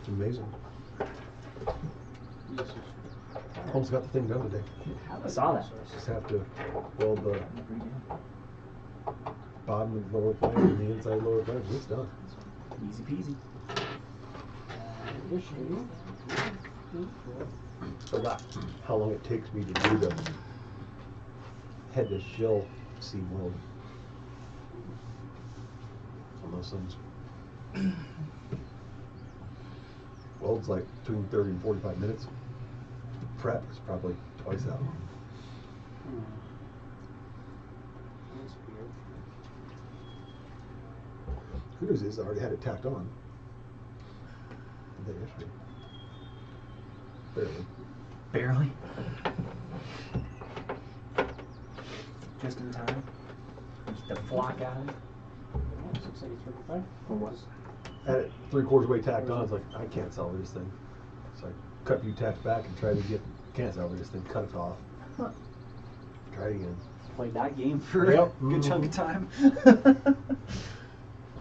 It's amazing. Almost got the thing done today. I saw that. Just have to weld the bottom and lower plane and the inside lower plane. It's done. Easy peasy. Forgot how long it takes me to do the head to shell seam weld on those things. Weld's like between 30 and 45 minutes. Prep is probably twice that long. That's weird. Good news is I already had it tacked on. Did that yesterday. Barely. Barely. Just in time. Just to flock out of it. 635. For what? Had it 3/4 way tacked on. I was like, I can't salvage this thing. So I cut a few tacks back and tried to get, can't salvage this thing, cut it off. Huh. Try it again. Played that game for Yep. a good chunk of time. It's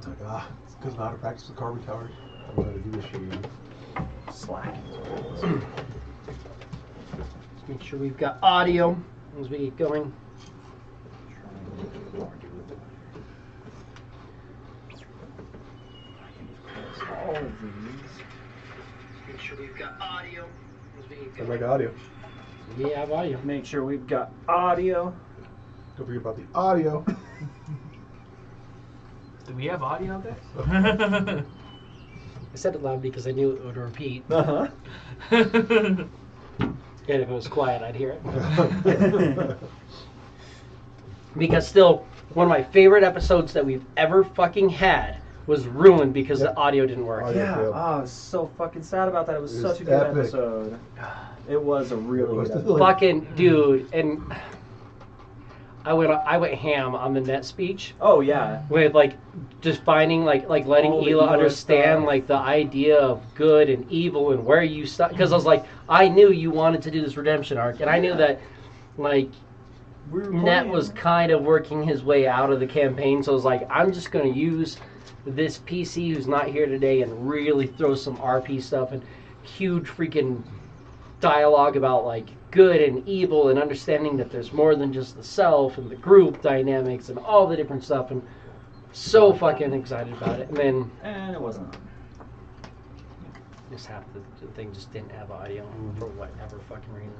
like, it's because I'm out of practice with carbon towers. I'm going to do this shit again. Slack. Let's make sure we've got audio as we get going. All of these. Make sure we've got audio as we get I like audio. We have audio. Make sure we've got audio. Don't forget about the audio. Do we have audio out there? I said it loud because I knew it would repeat. Uh-huh. And if it was quiet, I'd hear it. Because still, one of my favorite episodes that we've ever fucking had was ruined because the audio didn't work. Audio. Yeah, failed. I was so fucking sad about that. It was It such was a good epic. episode. It was a really It was good episode. definitely- Fucking dude, and I went ham on the net speech Oh, yeah. with like just finding like letting All the Ela Ela understand stuff. like the idea of good and evil and where you start, because I was like, I knew you wanted to do this redemption arc, and I knew that like We were Net playing. was kind of working his way out of the campaign, so I was like, I'm just going to use this PC who's not here today and really throw some RP stuff and huge freaking dialogue about like good and evil and understanding that there's more than just the self and the group dynamics and all the different stuff, and so fucking excited about it. And then And it wasn't on. just half the thing just didn't have audio for whatever fucking reason.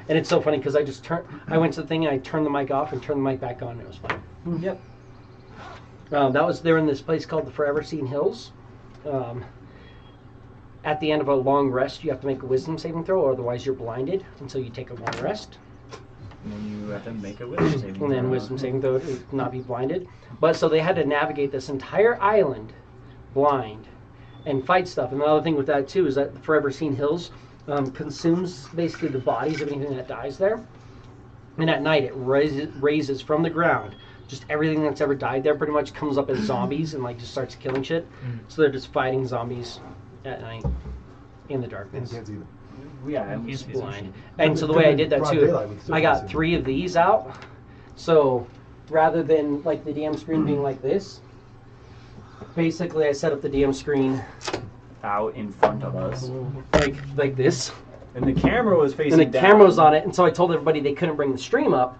And it's so funny because I went to the thing and I turned the mic off and turned the mic back on and it was fine. Yep. They're in this place called the Forever Seen Hills. At the end of a long rest, you have to make a wisdom saving throw, or otherwise you're blinded until you take a long rest. And then you have to make a wisdom saving And then throw. wisdom saving throw to not be blinded. But so they had to navigate this entire island blind and fight stuff. And the other thing with that too is that the Forever Seen Hills consumes basically the bodies of anything that dies there. And at night it raises from the ground. Just everything that's ever died there pretty much comes up as zombies and like just starts killing shit. So they're just fighting zombies at night in the And darkness. you can't see them. Yeah, Can't Just see blind. And so the way I did that Broad too, daylight, we still I can't got see 3 of these out. So rather than like the DM screen being like this, basically I set up the DM screen out in front of us. like this. And the camera was facing And the down. camera was on it, and so I told everybody they couldn't bring the stream up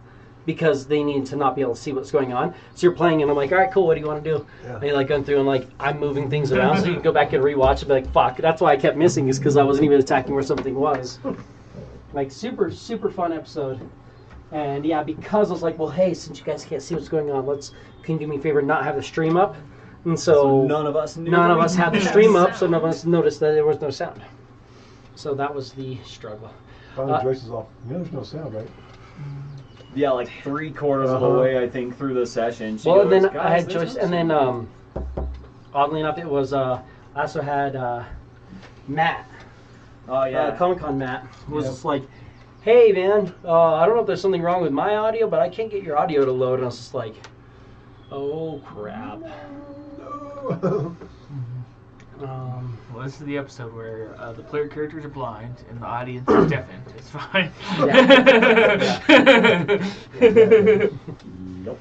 because they needed to not be able to see what's going on. So you're playing, and I'm like, all right, cool, what do you want to do? Yeah. And you're like going through, and like I'm moving things around, so you can go back and rewatch and be like, fuck. That's why I kept missing, is because I wasn't even attacking where something was. Like super, super fun episode. And yeah, because I was like, well, hey, since you guys can't see what's going on, can you do me a favor, not have the stream up? And so none of us knew. none of we us had the didn't stream have up, so none of us noticed that there was no sound. So that was the struggle. Finally, Joyce is off. You know, there's no sound, right? Yeah, like 3/4 of the Uh-huh. way, I think, through the session. She Well, and goes, then I "Guys, had there's Joyce, no and then sound." oddly enough, it was I also had Matt, Oh yeah. Comic Con Matt, who was Yep. just like, "Hey man, I don't know if there's something wrong with my audio, but I can't get your audio to load." And I was just like, "Oh crap." No. Well, this is the episode where the player characters are blind and the audience is deafened. It's fine. Nope.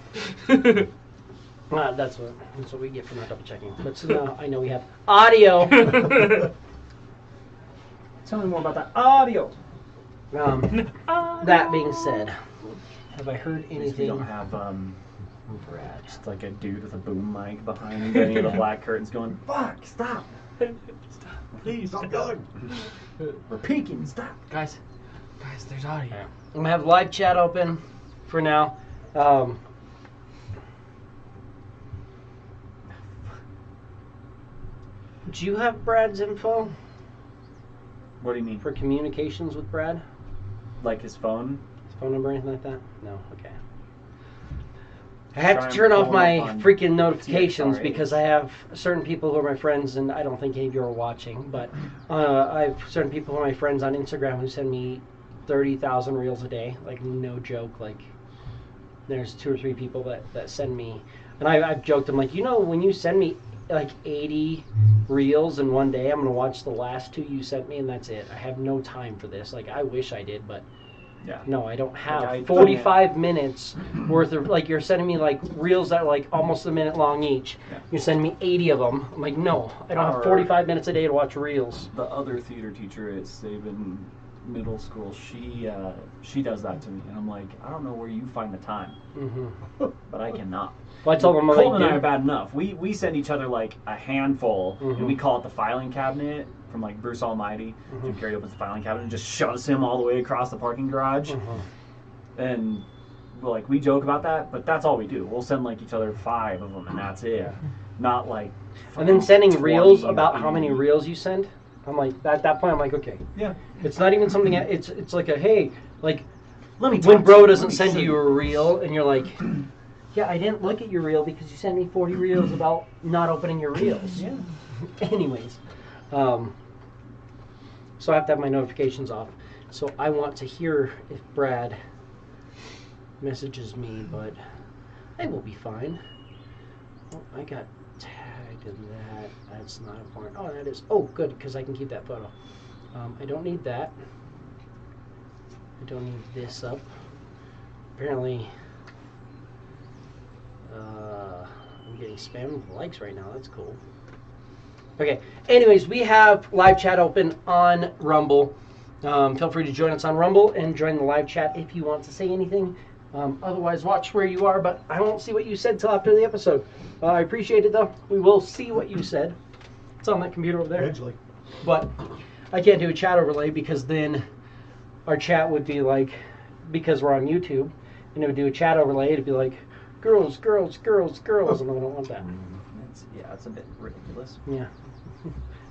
That's what we get for not double checking. But so now I know we have audio. Tell me more about that audio. That being said, have I heard We anything? don't have Brad. just like a dude with a boom mic behind him, getting the black curtains going, fuck, stop. Stop, please. Stop yelling. We're peeking, stop. Guys, there's audio. I'm gonna have live chat open for now. Do you have Brad's info What do you mean? for communications with Brad? Like his phone? His phone number or anything like that? No? Okay. I have Try to and turn off pull my him up on freaking notifications TXRH. because I have certain people who are my friends, and I don't think any of you are watching, but I have certain people who are my friends on Instagram who send me 30,000 reels a day. Like, no joke. Like, there's 2 or 3 people that send me, and I've joked, I'm like, you know, when you send me like 80 reels in one day, I'm going to watch the last 2 you sent me, and that's it. I have no time for this. Like, I wish I did, but Yeah. no, I don't have I 45 minutes worth of, like, you're sending me like reels that are like almost a minute long each. Yeah. You're sending me 80 of them. I'm like, no, I don't have Our- 45 minutes a day to watch reels. The other theater teacher at Saban Middle School, she does that to me, and I'm like, I don't know where you find the time, but I cannot. Well, I told them, I'm Cole like, and I are dude, bad enough. We send each other like a handful, and we call it the filing cabinet from like Bruce Almighty. Jim Carrey opens the filing cabinet and just shoves him all the way across the parking garage. And like we joke about that, but that's all we do. We'll send like each other 5 of them, and that's it. Not like. and then sending 20 reels or about how many 80. reels you send. I'm like, at that point, I'm like, okay. Yeah. It's not even something, it's like a, hey, like, Let me. when talk to bro you. doesn't Let me send show you a reel, and you're like, yeah, I didn't look at your reel because you sent me 40 reels about not opening your reels. Yeah. Anyways, so I have to have my notifications off. So I want to hear if Brad messages me, but I will be fine. Oh, I got tagged in that. That's not important. Oh, that is. Oh, good, because I can keep that photo. I don't need that. I don't need this up. Apparently, I'm getting spammed with likes right now. That's cool. Okay. Anyways, we have live chat open on Rumble. Feel free to join us on Rumble and join the live chat if you want to say anything. Otherwise, watch where you are, but I won't see what you said till after the episode. I appreciate it, though. We will see what you said. It's on that computer over there. Eventually. But I can't do a chat overlay because then our chat would be like, because we're on YouTube, and it would do a chat overlay, it'd be like, girls, girls, girls, girls, and I don't want that. It's a bit ridiculous. Yeah.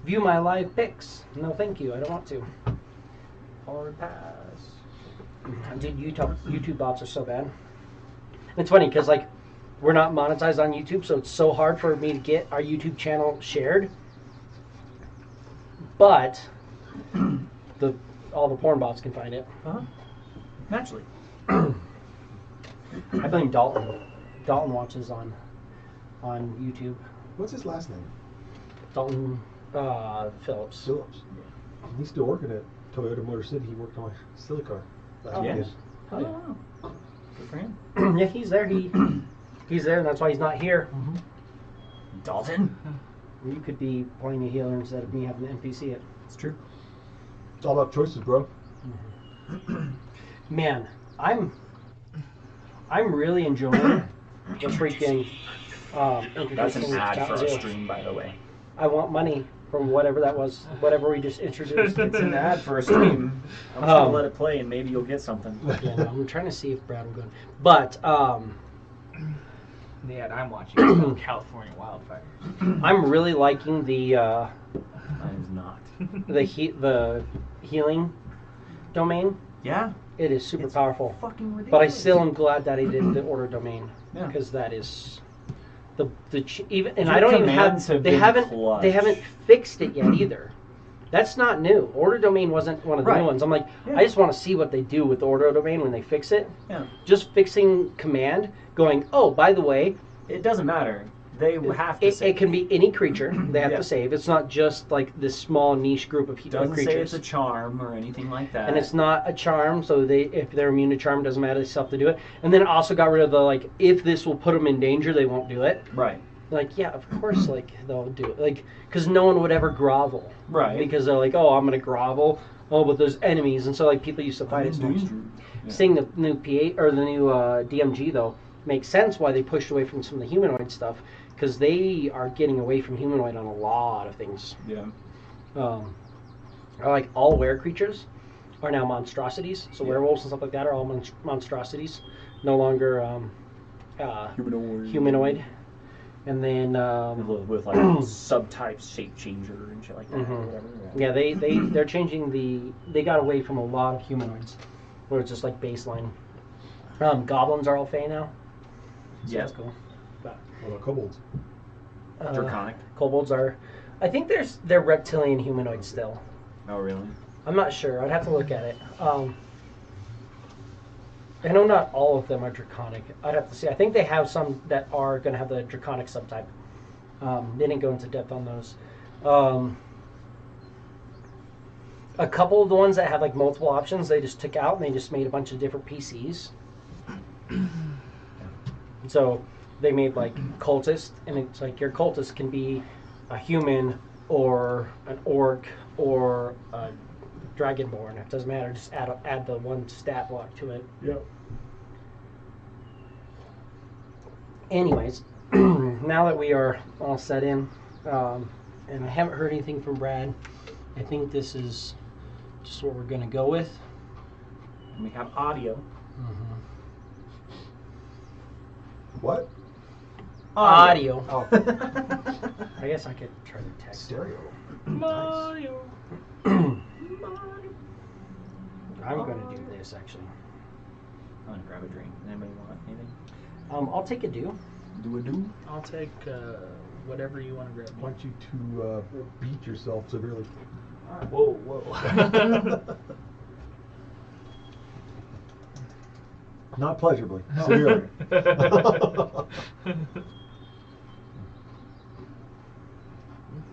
View my live pics. No, thank you. I don't want to. Hard pass. Dude, YouTube bots are so bad. It's funny because, like, we're not monetized on YouTube, so it's so hard for me to get our YouTube channel shared. But all the porn bots can find it. Naturally. I blame Dalton. Dalton watches on YouTube. What's his last name? Dalton Phillips. Phillips. He's still working at Toyota Motor City. He worked on my Silicar last Yes. weekend. Oh, yeah. Oh, good for him. Yeah, he's there. He's there, and that's why he's not here. Dalton. You could be playing a healer instead of me having to NPC it. It's true. It's all about choices, bro. Man, I'm really enjoying the freaking That's an introducing ad Count for our Zero. stream, by the way. I want money from whatever that was, whatever we just introduced. It's an ad for a stream. I'm just gonna let it play, and maybe you'll get something. Yeah, no, I'm trying to see if Brad will go. But The ad I'm watching is called California Wildfire. I'm really liking the Mine's not. the healing domain. Yeah. It is super powerful. Fucking ridiculous. But I still am glad that I did the order domain Yeah. because that is even, and Your I don't even commands have have they been haven't clutch. they haven't fixed it yet either. That's not new. Order domain wasn't one of the Right. new ones. I'm like, Yeah. I just want to see what they do with the order domain when they fix it. Yeah. Just fixing command, going, oh, by the way, It doesn't matter. They have to say it can be any creature they have Yeah. to save. It's not just like this small niche group of It doesn't creatures. say it's a charm or anything like that. And it's not a charm, so if they're immune to charm, doesn't matter. They still have to do it. And then it also got rid of the like, if this will put them in danger, they won't do it. right. Like, yeah, of course, like, they'll do it. Like, because no one would ever grovel. Right. Because they're like, oh, I'm going to grovel. Oh, but there's enemies. And so, like, people used to fight it so much. Yeah. Seeing the new P8, or the new DMG, though, makes sense why they pushed away from some of the humanoid stuff. Because they are getting away from humanoid on a lot of things. Yeah. Like, all were creatures are now monstrosities. So werewolves and stuff like that are all monstrosities. No longer humanoid. And then with like subtypes, shape changer and shit like that. Or whatever. Yeah, they're changing they got away from a lot of humanoids, where it's just like baseline. Goblins are all Fey now. So that's cool. What about kobolds? Draconic. Kobolds are, I think they're reptilian humanoids still. Oh really? I'm not sure. I'd have to look at it. I know not all of them are draconic. I'd have to see. I think they have some that are going to have the draconic subtype. They didn't go into depth on those. A couple of the ones that have like multiple options, they just took out and they just made a bunch of different PCs. So they made like cultist, and it's like your cultist can be a human or an orc or a dragonborn. It doesn't matter. Just add the one stat block to it. Yep. Anyways, now that we are all set in, and I haven't heard anything from Brad, I think this is just what we're going to go with. And we have audio. What? Audio. Oh, I guess I could try to text. stereo. Mario. I'm going to do this actually. I'm gonna grab a drink. Anybody want anything? I'll take a do. Do a do? I'll take whatever you want to grab. I want you to beat yourself severely. Whoa, whoa. Not pleasurably, severely.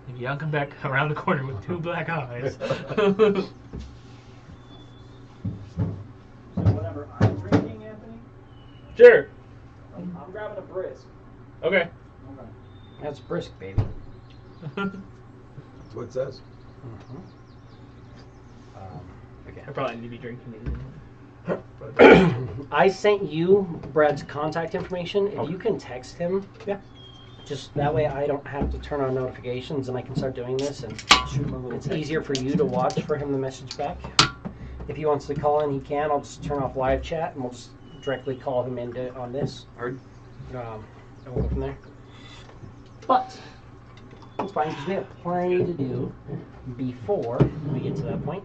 If you don't come back around the corner with 2 black eyes. So whatever I'm drinking, Anthony, Sure. I'm grabbing a brisk. Okay. Okay. That's brisk, baby. That's what it says. Okay. I probably need to be drinking these. I sent you Brad's contact information. If you can text him, Yeah. just that way I don't have to turn on notifications and I can start doing this, and Shoot my little it's text. easier for you to watch for him to message back. If he wants to call in, he can. I'll just turn off live chat and we'll just directly call him in on this. Heard. And we'll go from there. But it's fine because we have plenty to do before we get to that point.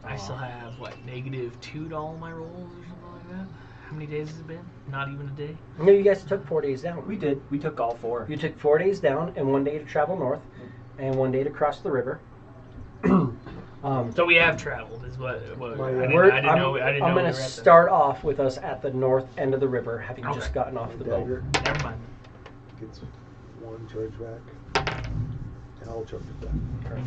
I still have, what, -2 to all my rolls or something like that? How many days has it been? Not even a day? No, you guys took 4 days down. We did. We took all 4. You took 4 days down and 1 day to travel north and 1 day to cross the river. So we have traveled, is what My, I didn't I'm know. I didn't going know we to were at the- start off with us at the north end of the river, having Okay. just gotten off the boat. Dagger Never mind. gets 1 charge back, and I'll charge it back.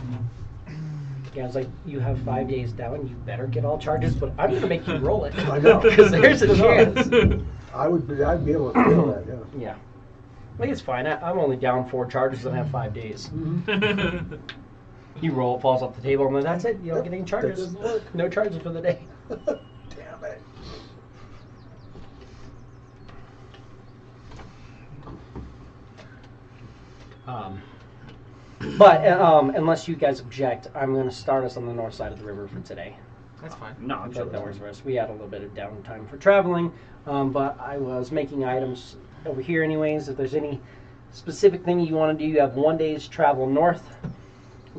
Yeah, I was like, you have 5 days down, you better get all charges, but I'm going to make you roll it. I know. Because there's a chance. I'd be able to feel that, yeah. Yeah. Like, it's fine. I'm only down 4 charges and I have 5 days. You roll, it falls off the table, and then that's it. You don't get any charges. That doesn't work. No charges for the day. Damn it. But unless you guys object, I'm going to start us on the north side of the river for today. That's fine. No, I'm sure. But that works for us. We had a little bit of downtime for traveling, but I was making items over here anyways. If there's any specific thing you want to do, you have 1 day's travel north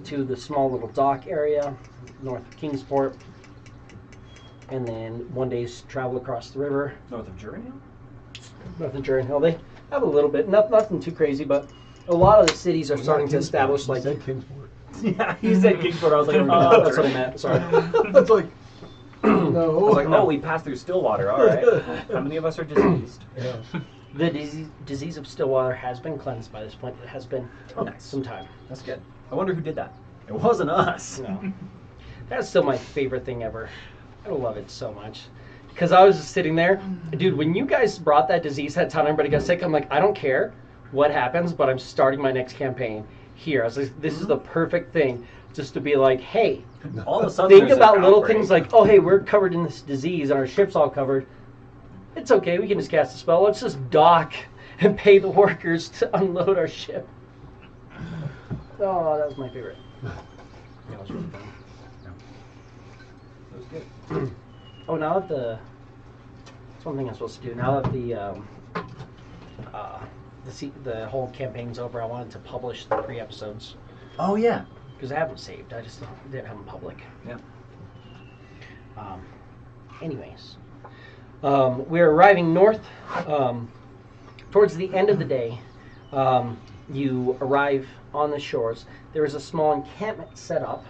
to the small little dock area north of Kingsport, and then 1 day's travel across the river North of Journey. north of Jordan Hill. They have a little bit, nothing too crazy, but a lot of the cities are starting to establish You like. said Kingsport. Yeah, you said Kingsport. I was like, Oh, that's what I meant. Sorry. That's like, I was no. like, oh, we passed through Stillwater. All right. How many of us are diseased? Yeah. The disease of Stillwater has been cleansed by this point. It has been Nice. some time. That's good. I wonder who did that. It wasn't us. No. That's still my favorite thing ever. I love it so much. because I was just sitting there, dude. When you guys brought that disease head town, everybody got sick. I'm like, I don't care what happens, but I'm starting my next campaign here. I was like, this is the perfect thing, just to be like, hey, All of a sudden, think there's about an little outbreak. things like, oh, hey, we're covered in this disease and our ship's all covered. It's okay, we can just cast a spell. Let's just dock and pay the workers to unload our ship. Oh, that was my favorite. That was really fun. That was good. Oh, now that that's one thing I'm supposed to do. Now that the whole campaign's over, I wanted to publish the pre-episodes Oh yeah. because I have them saved. I just didn't have them public. Yeah. Anyways, we're arriving north. Towards the end of the day, you arrive on the shores. There is a small encampment set up.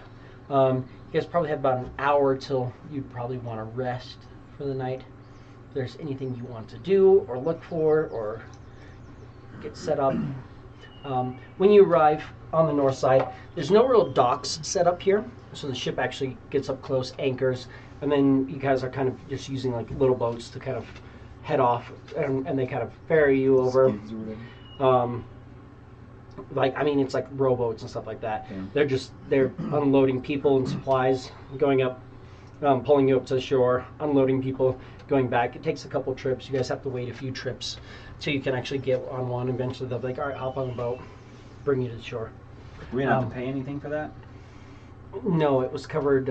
You guys probably have about an hour till you'd probably want to rest for the night. If there's anything you want to do or look for or get set up. When you arrive on the north side, there's no real docks set up here. So the ship actually gets up close, anchors, and then you guys are kind of just using like little boats to kind of head off, and they kind of ferry you over. Skids or whatever. It's like rowboats and stuff like that. Yeah. They're unloading people and supplies, going up, pulling you up to the shore, unloading people, going back. It takes a couple trips. You guys have to wait a few trips till you can actually get on one. Eventually they'll be like, all right, hop on the boat, bring you to the shore. We didn't have to pay anything for that. No, it was covered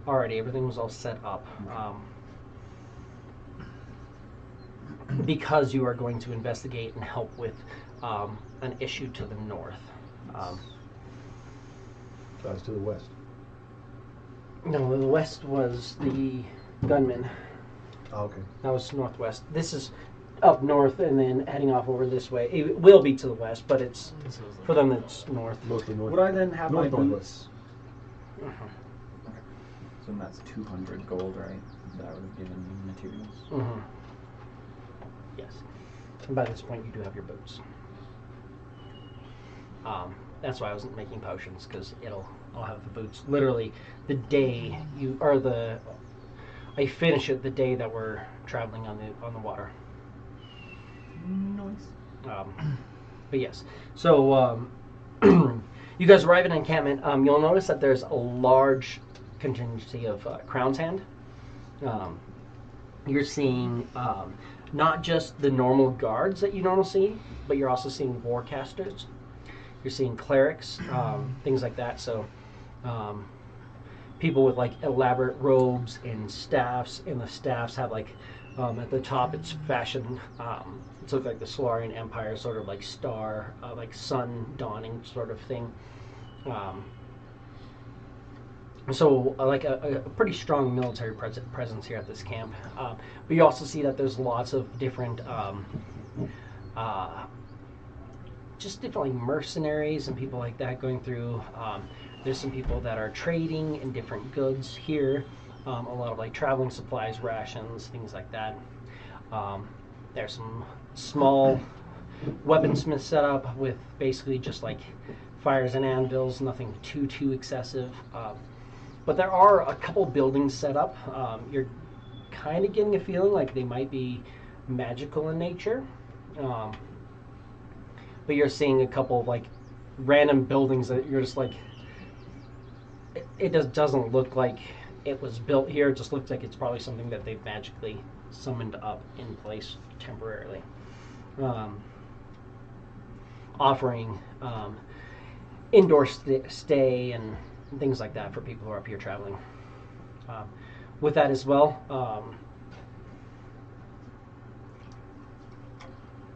already. Everything was all set up. Because you are going to investigate and help with an issue to the north. That was to the west. No, the west was the gunmen. Oh, okay. That was northwest. This is up north and then heading off over this way. It will be to the west, but it's for them it's north. Mostly north. Would I then have my northwest. boots? So that's 200 gold, right? That I would have given me materials. Mm-hmm. Yes. And by this point, you do have your boots. That's why I wasn't making potions, because I'll have the boots literally the day I finish it the day that we're traveling on the water. Nice. But yes, so you guys arrive at an encampment. You'll notice that there's a large contingency of Crown's Hand. You're seeing not just the normal guards that you normally see, but you're also seeing warcasters. You're seeing clerics, things like that. So people with like elaborate robes and staffs, and the staffs have like at the top it's fashioned. It's looked like the Solarian Empire, sort of like star, like sun dawning sort of thing. So like a pretty strong military presence here at this camp. But you also see that there's lots of different just different like mercenaries and people like that going through. There's some people that are trading in different goods here. A lot of like traveling supplies, rations, things like that. There's some small weaponsmiths set up with basically just like fires and anvils, nothing too excessive. But there are a couple buildings set up. You're kind of getting a feeling like they might be magical in nature. But you're seeing a couple of like random buildings that you're just like, it just doesn't look like it was built here. It just looks like it's probably something that they've magically summoned up in place temporarily. Offering indoor stay and things like that for people who are up here traveling. With that as well,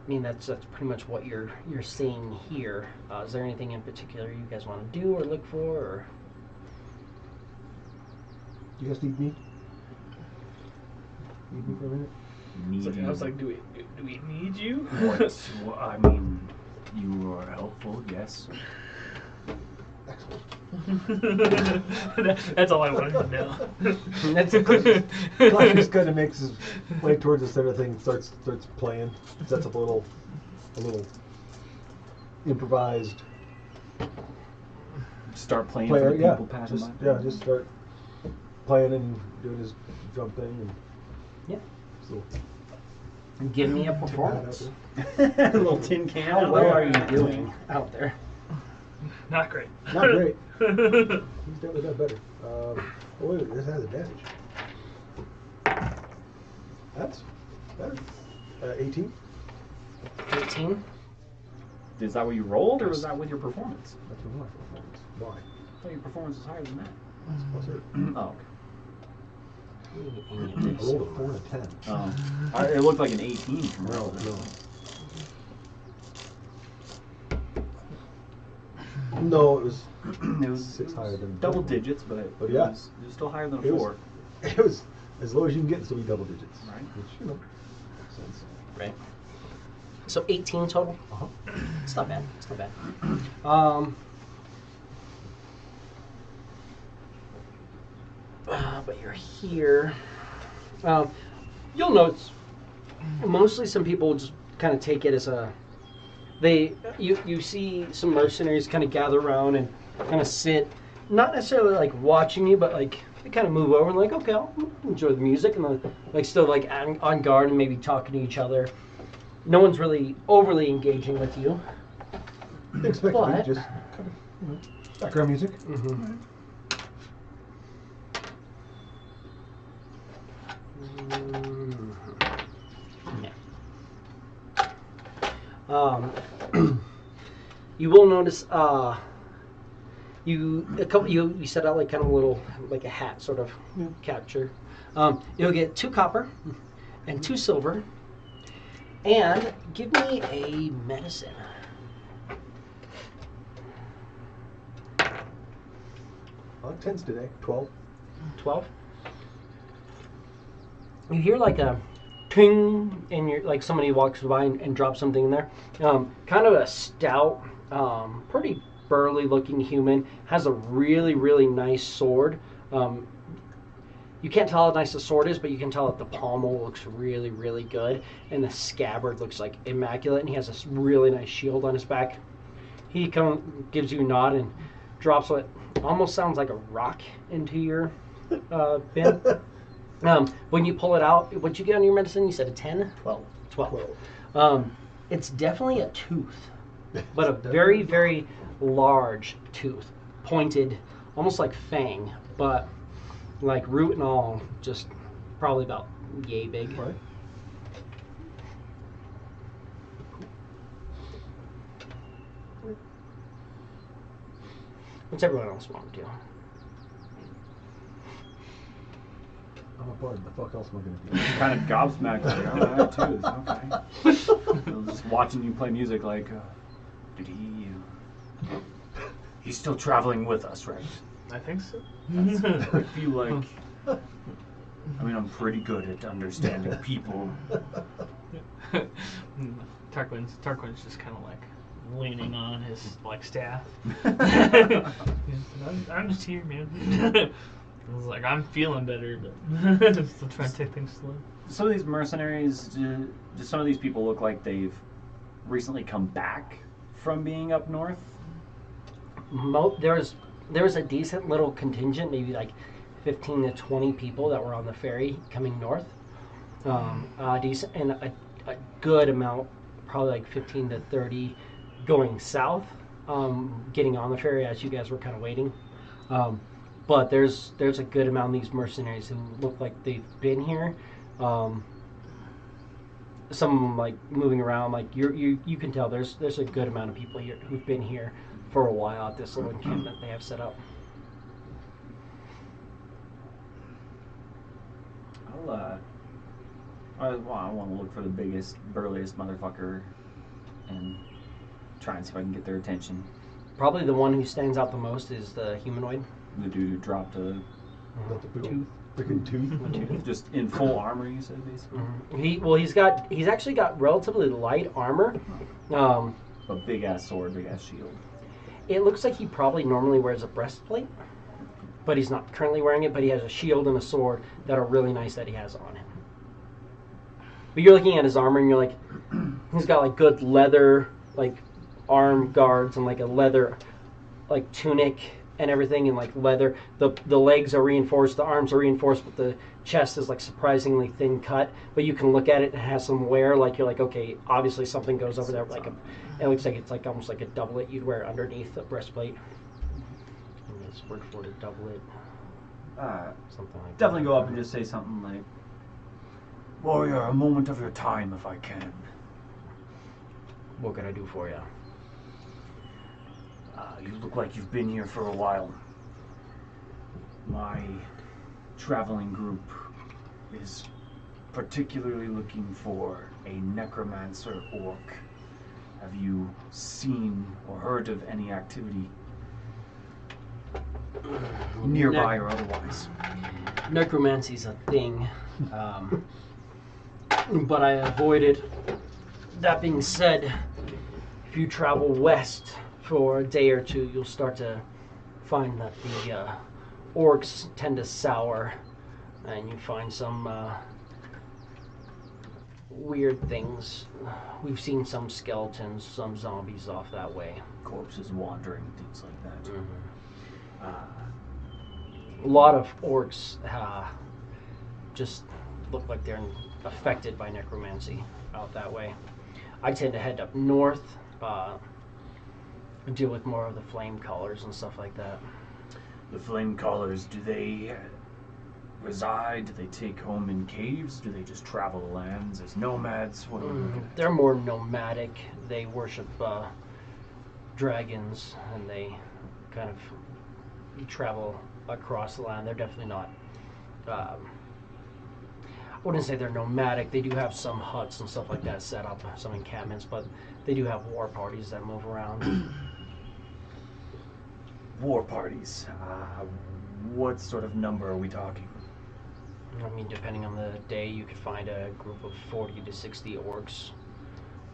I mean that's pretty much what you're seeing here. Is there anything in particular you guys want to do or look for? Or You guys need me? Need me for a minute? I was like, do we need you? Well, I mean, you are helpful, yes. Excellent. That's all I wanted to know. that's Clark just kind of makes his way towards the center thing, starts playing, sets up a little improvised Start playing player. for the Yeah, people passing just by. just start playing and doing his drum thing. And Yeah. so, Give me a tip hat out performance. there. A little tin can. How out well there. are you doing out there? Not great. Not great. He's definitely got better. Oh wait, this has advantage. That's better. 18. 18. Is that what you rolled, or was that with your performance? That's my performance. Why? I thought your performance was higher than that. Plus 8. Oh, I rolled a 4 and a 10. okay. It looked like an 18 from No, roll. no. No, it was It was 6 higher than double digits, but But it yeah. was still higher than a It was- 4. It was as low as you can get and still be double digits. Right. Which, makes sense. Right. So 18 total. Uh-huh. It's not bad. It's not bad. But you're here. You'll notice mostly some people just kind of take it as you see some mercenaries kind of gather around and kind of sit, not necessarily like watching you, but like they kind of move over and like, okay, I'll enjoy the music, and like still like on guard and maybe talking to each other. No one's really overly engaging with you. They expect to But- be just kind of, background music. Mm-hmm. You will notice you set out like kind of a little like a hat sort of capture. You'll get 2 copper and 2 silver, and give me a medicine. On 10s today. 12. 12. You hear like a ping, and you're like somebody walks by and drops something in there. Kind of a stout, pretty burly looking human, has a really, really nice sword. You can't tell how nice the sword is, but you can tell that the pommel looks really, really good, and the scabbard looks like immaculate, and he has this really nice shield on his back. He gives you a nod and drops what almost sounds like a rock into your bin. When you pull it out, what'd you get on your medicine? You said a 10? 12. 12. It's definitely a tooth, but a very, very large tooth, pointed, almost like fang, but like root and all, just probably about yay big. Right. What's everyone else want to do? I'm a bard. The fuck else am I going to do? Kind of gobsmacked. Like, oh, that too is okay. I was just watching you play music like, did he's still traveling with us, right? I think so. I feel like, I'm pretty good at understanding people. Tarquin's just kind of like leaning on his like staff. I'm just here, man. I was like, I'm feeling better, but still trying to take things slow. Some of these mercenaries, do some of these people look like they've recently come back from being up north? There was a decent little contingent, maybe like 15 to 20 people that were on the ferry coming north. Decent, and a good amount, probably like 15 to 30 going south, getting on the ferry as you guys were kind of waiting. But there's a good amount of these mercenaries who look like they've been here. Some of them like moving around, like you can tell there's a good amount of people here who've been here for a while at this little encampment they have set up. I want to look for the biggest, burliest motherfucker and try and see if I can get their attention. Probably the one who stands out the most is the humanoid. The dude who dropped a Tooth. Freaking tooth. just in full armor, you said, basically? He's actually got relatively light armor. A big ass sword, big ass shield. It looks like he probably normally wears a breastplate, but he's not currently wearing it, but he has a shield and a sword that are really nice that he has on him. But you're looking at his armor and you're like, he's got like good leather, like arm guards and like a leather like tunic and everything, and like leather. The legs are reinforced, the arms are reinforced, but the chest is like surprisingly thin cut. But you can look at it and it has some wear. Like you're like, okay, obviously something goes over there. Like it looks like it's like almost like a doublet you'd wear underneath a breastplate. This word for it, doublet. Something like Definitely that. go up and just say something like, "Warrior, a moment of your time, if I can." What can I do for you? You look like you've been here for a while. My traveling group is particularly looking for a necromancer orc. Have you seen or heard of any activity nearby or otherwise? Necromancy's a thing, but I avoid it. That being said, if you travel west for a day or two, you'll start to find that the orcs tend to sour, and you find some weird things. We've seen some skeletons, some zombies off that way. Corpses wandering, things like that. A lot of orcs just look like they're affected by necromancy out that way. I tend to head up north, and deal with more of the flame callers and stuff like that. The flame callers, do they reside? Do they take home in caves? Do they just travel the lands as nomads? What are we looking at? They're more nomadic. They worship dragons, and they kind of travel across the land. They're definitely not. I wouldn't say they're nomadic. They do have some huts and stuff like that set up, some encampments, but they do have war parties that move around. War parties. What sort of number are we talking? I mean, depending on the day, you could find a group of 40 to 60 orcs.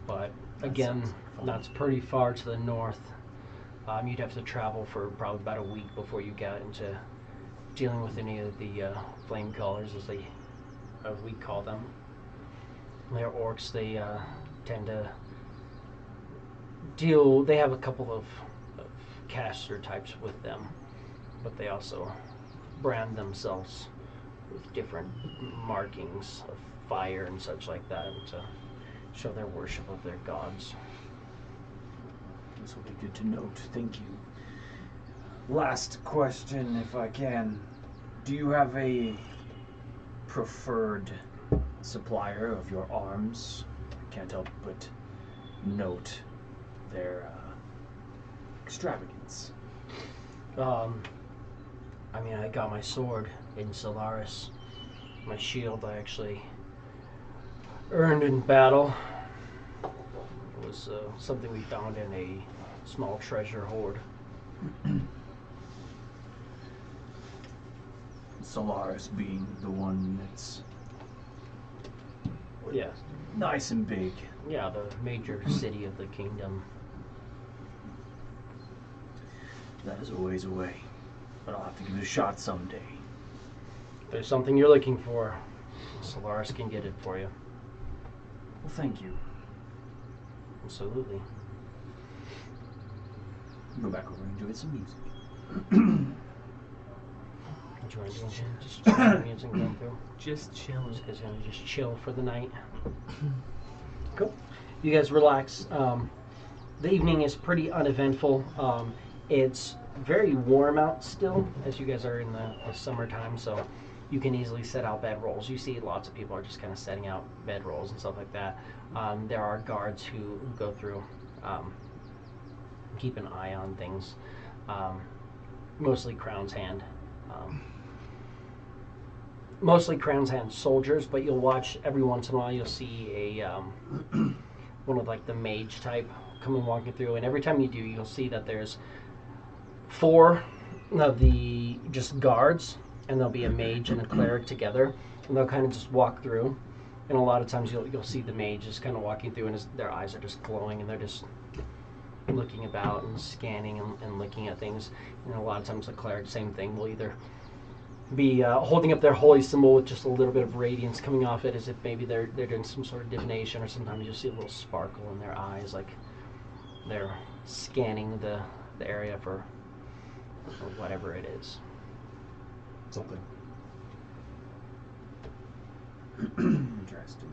But again, that's pretty far to the north. You'd have to travel for probably about a week before you got into dealing with any of the flame callers, as we call them. They're orcs. They tend to deal. They have a couple of caster types with them, but they also brand themselves with different markings of fire and such like that to show their worship of their gods. This will be good to note. Thank you. Last question, if I can. Do you have a preferred supplier of your arms? I can't help but note their extravagance. I mean, I got my sword in Solaris. My shield I actually earned in battle. It was something we found in a small treasure hoard. Solaris being the one that's Yeah. nice and big. Yeah, the major city of the kingdom. That is a ways away, but I'll have to give it a shot someday. If there's something you're looking for, Solaris can get it for you. Well, thank you. Absolutely. Go back over and enjoy some music. Did you want to do anything? Just the music going through? Just chilling. Just guys gonna just chill for the night. Cool. You guys relax. The evening is pretty uneventful. It's very warm out still, as you guys are in the summertime, so you can easily set out bedrolls. You see lots of people are just kind of setting out bedrolls and stuff like that. There are guards who go through, keep an eye on things. Mostly Crown's Hand. Mostly Crown's Hand soldiers, but you'll watch every once in a while. You'll see a one of like the mage type coming walking through, and every time you do, you'll see that there's 4 of the just guards, and there'll be a mage and a cleric together, and they'll kind of just walk through. And a lot of times you'll see the mage just kind of walking through, and their eyes are just glowing, and they're just looking about and scanning and looking at things. And a lot of times the cleric, same thing, will either be holding up their holy symbol with just a little bit of radiance coming off it, as if maybe they're doing some sort of divination, or sometimes you'll see a little sparkle in their eyes, like they're scanning the area for or whatever it is. Something. Interesting.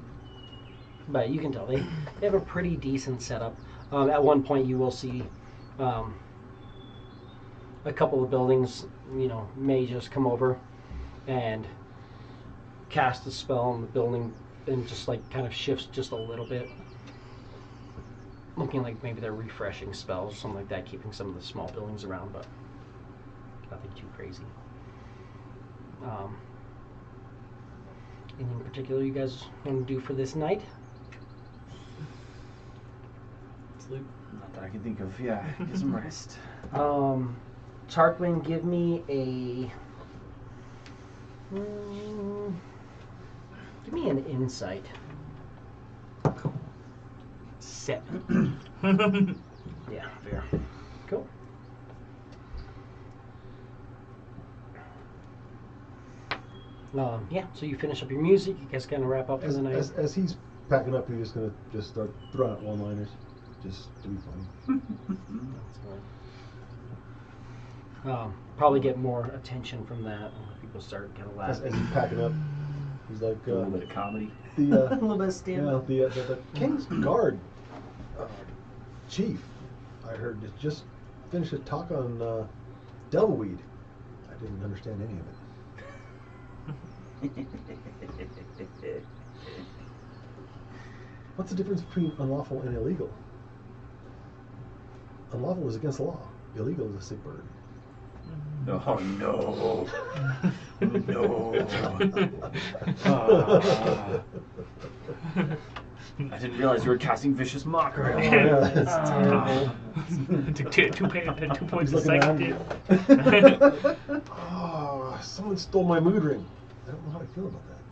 But you can tell they have a pretty decent setup. At one point, you will see a couple of buildings, may just come over and cast a spell on the building and just like kind of shifts just a little bit. Looking like maybe they're refreshing spells or something like that, keeping some of the small buildings around, but nothing too crazy. Anything particular you guys want to do for this night? Sleep. Not that I can think of. Yeah, get some rest. Tarquin, give me an insight. 7. Yeah, fair. Cool. Yeah, so you finish up your music. You guys kind of wrap up for the night. As he's packing up, you're just gonna start throwing out one-liners, just to be funny. Probably get more attention from that. People start kind of As laughing. he's packing up, he's like, A little bit of comedy. a little bit of stand-up. the King's Guard chief, I heard, just finished a talk on Devilweed. I didn't understand any of it. What's the difference between unlawful and illegal? Unlawful is against the law. Illegal is a sick bird. Oh no. No. I didn't realize you were casting vicious mockery. Oh, yeah, it's terrible. Took 2 points He's a looking second. Oh, someone stole my mood ring. I don't know how I feel about that.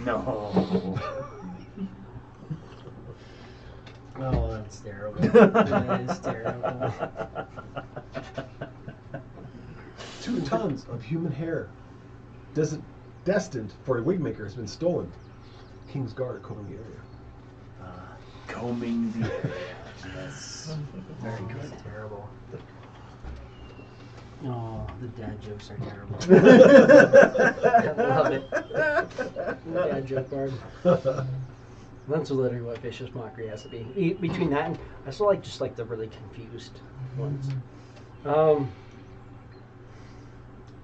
No. Oh, that's terrible. That is terrible. 2 tons of human hair destined for a wig maker has been stolen. King's Guard combing the area. Combing the area. Yes. Very good. That's terrible. Oh, the dad jokes are terrible. I love it. Dad joke guard. That's literally what vicious mockery has to be. Between that and I still like just like the really confused ones. So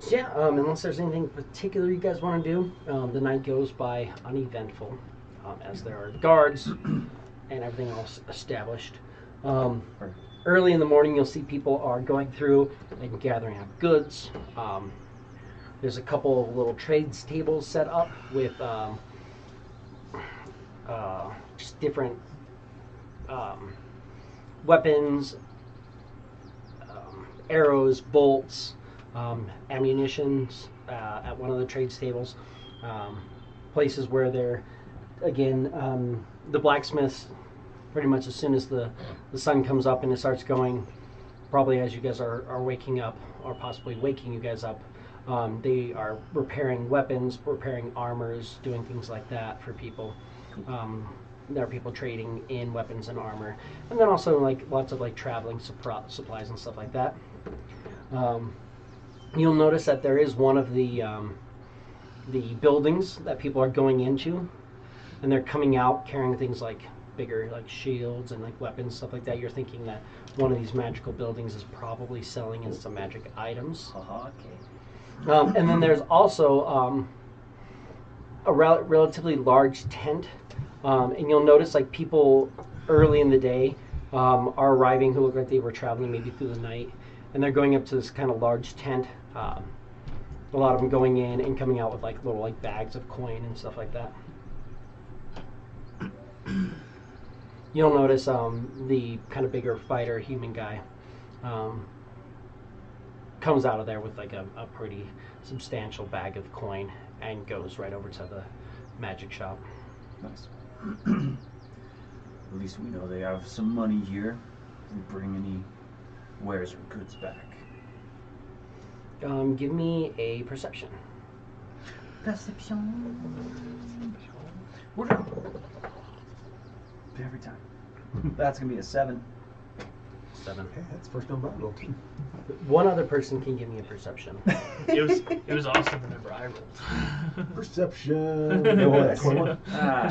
yeah, unless there's anything particular you guys want to do, the night goes by uneventful, as there are guards and everything else established. Early in the morning, you'll see people are going through and gathering up goods. There's a couple of little trades tables set up with just different weapons, arrows, bolts, ammunitions at one of the trades tables. Places where they're, again, the blacksmiths, pretty much as soon as the sun comes up and it starts going, probably as you guys are waking up, or possibly waking you guys up, they are repairing weapons, repairing armors, doing things like that for people. There are people trading in weapons and armor, and then also like lots of like traveling supplies and stuff like that. You'll notice that there is one of the buildings that people are going into, and they're coming out carrying things like bigger like shields and like weapons, stuff like that. You're thinking that one of these magical buildings is probably selling in some magic items. Okay. And then there's also a relatively large tent, and you'll notice like people early in the day are arriving who look like they were traveling maybe through the night, and they're going up to this kind of large tent. A lot of them going in and coming out with like little like bags of coin and stuff like that. You'll notice the kind of bigger fighter human guy comes out of there with like a pretty substantial bag of coin and goes right over to the magic shop. Nice. At least we know they have some money here. Didn't bring any wares or goods back. Give me a perception. Perception. We're good. Every time. That's gonna be a 7. 7. Okay, that's the first number I rolled. One other person can give me a perception. It was awesome whenever I rolled. Perception. No, what, 21?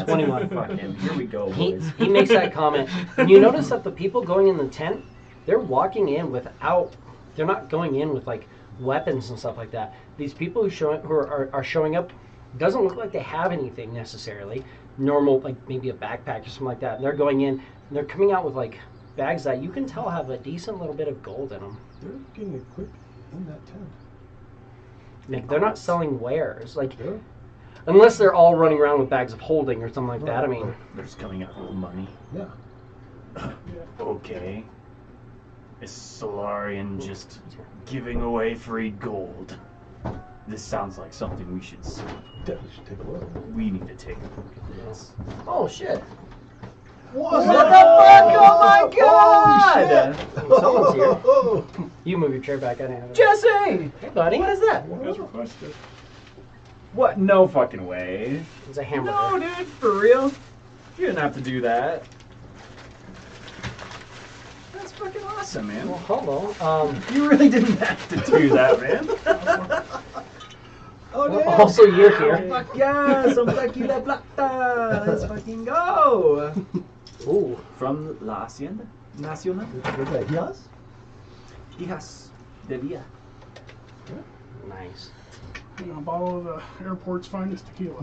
21. Fucking, here we go, He boys. makes that comment. And you notice that the people going in the tent, they're walking in without, they're not going in with like weapons and stuff like that. These people who are showing up, doesn't look like they have anything necessarily. Normal, like maybe a backpack or something like that. And they're going in, and they're coming out with like bags that you can tell have a decent little bit of gold in them. They're getting equipped in that tent. Like, they're not selling wares, like Yeah. unless they're all running around with bags of holding or something like that. I mean, They're just coming out with money. Yeah. Okay. Is Solarian just giving away free gold? This sounds like something we should see. Definitely should take a look. We need to take a look at this. oh shit, What the fuck? Oh my god! someone's here. Oh, You move your chair back. I didn't have it. Jesse! Hey, buddy. What is that? As requested. What? No fucking way. It's a hamburger. No, dude, for real? You didn't have to do that. That's fucking awesome, man. Well, hello. You really didn't have to do that, man. oh Well, damn. also, you're here. Fuck yeah, some tequila plata. Let's fucking go. Ooh. From La Hacienda Nacional. What's that? Yes? Hijas de Villa. Nice. You know, a bottle of the airport's finest tequila.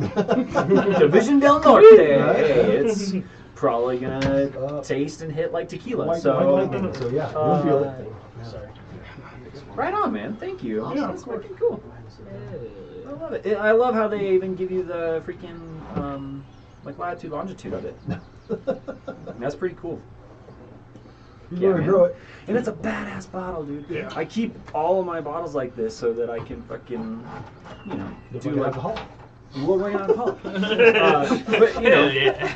Division del Norte. Right. It's probably gonna taste and hit like tequila. White- So, white lightning, so yeah, you'll feel it. Sorry. right on, man. Thank you. Yeah, That's of course. fucking cool. I love it. I love how they even give you the freaking like latitude, longitude of it. That's pretty cool. You Yeah, learn to man. grow it. And it's a badass bottle, dude. Yeah. I keep all of my bottles like this so that I can fucking, you know, Look do like like alcohol. we'll bring it on but you know,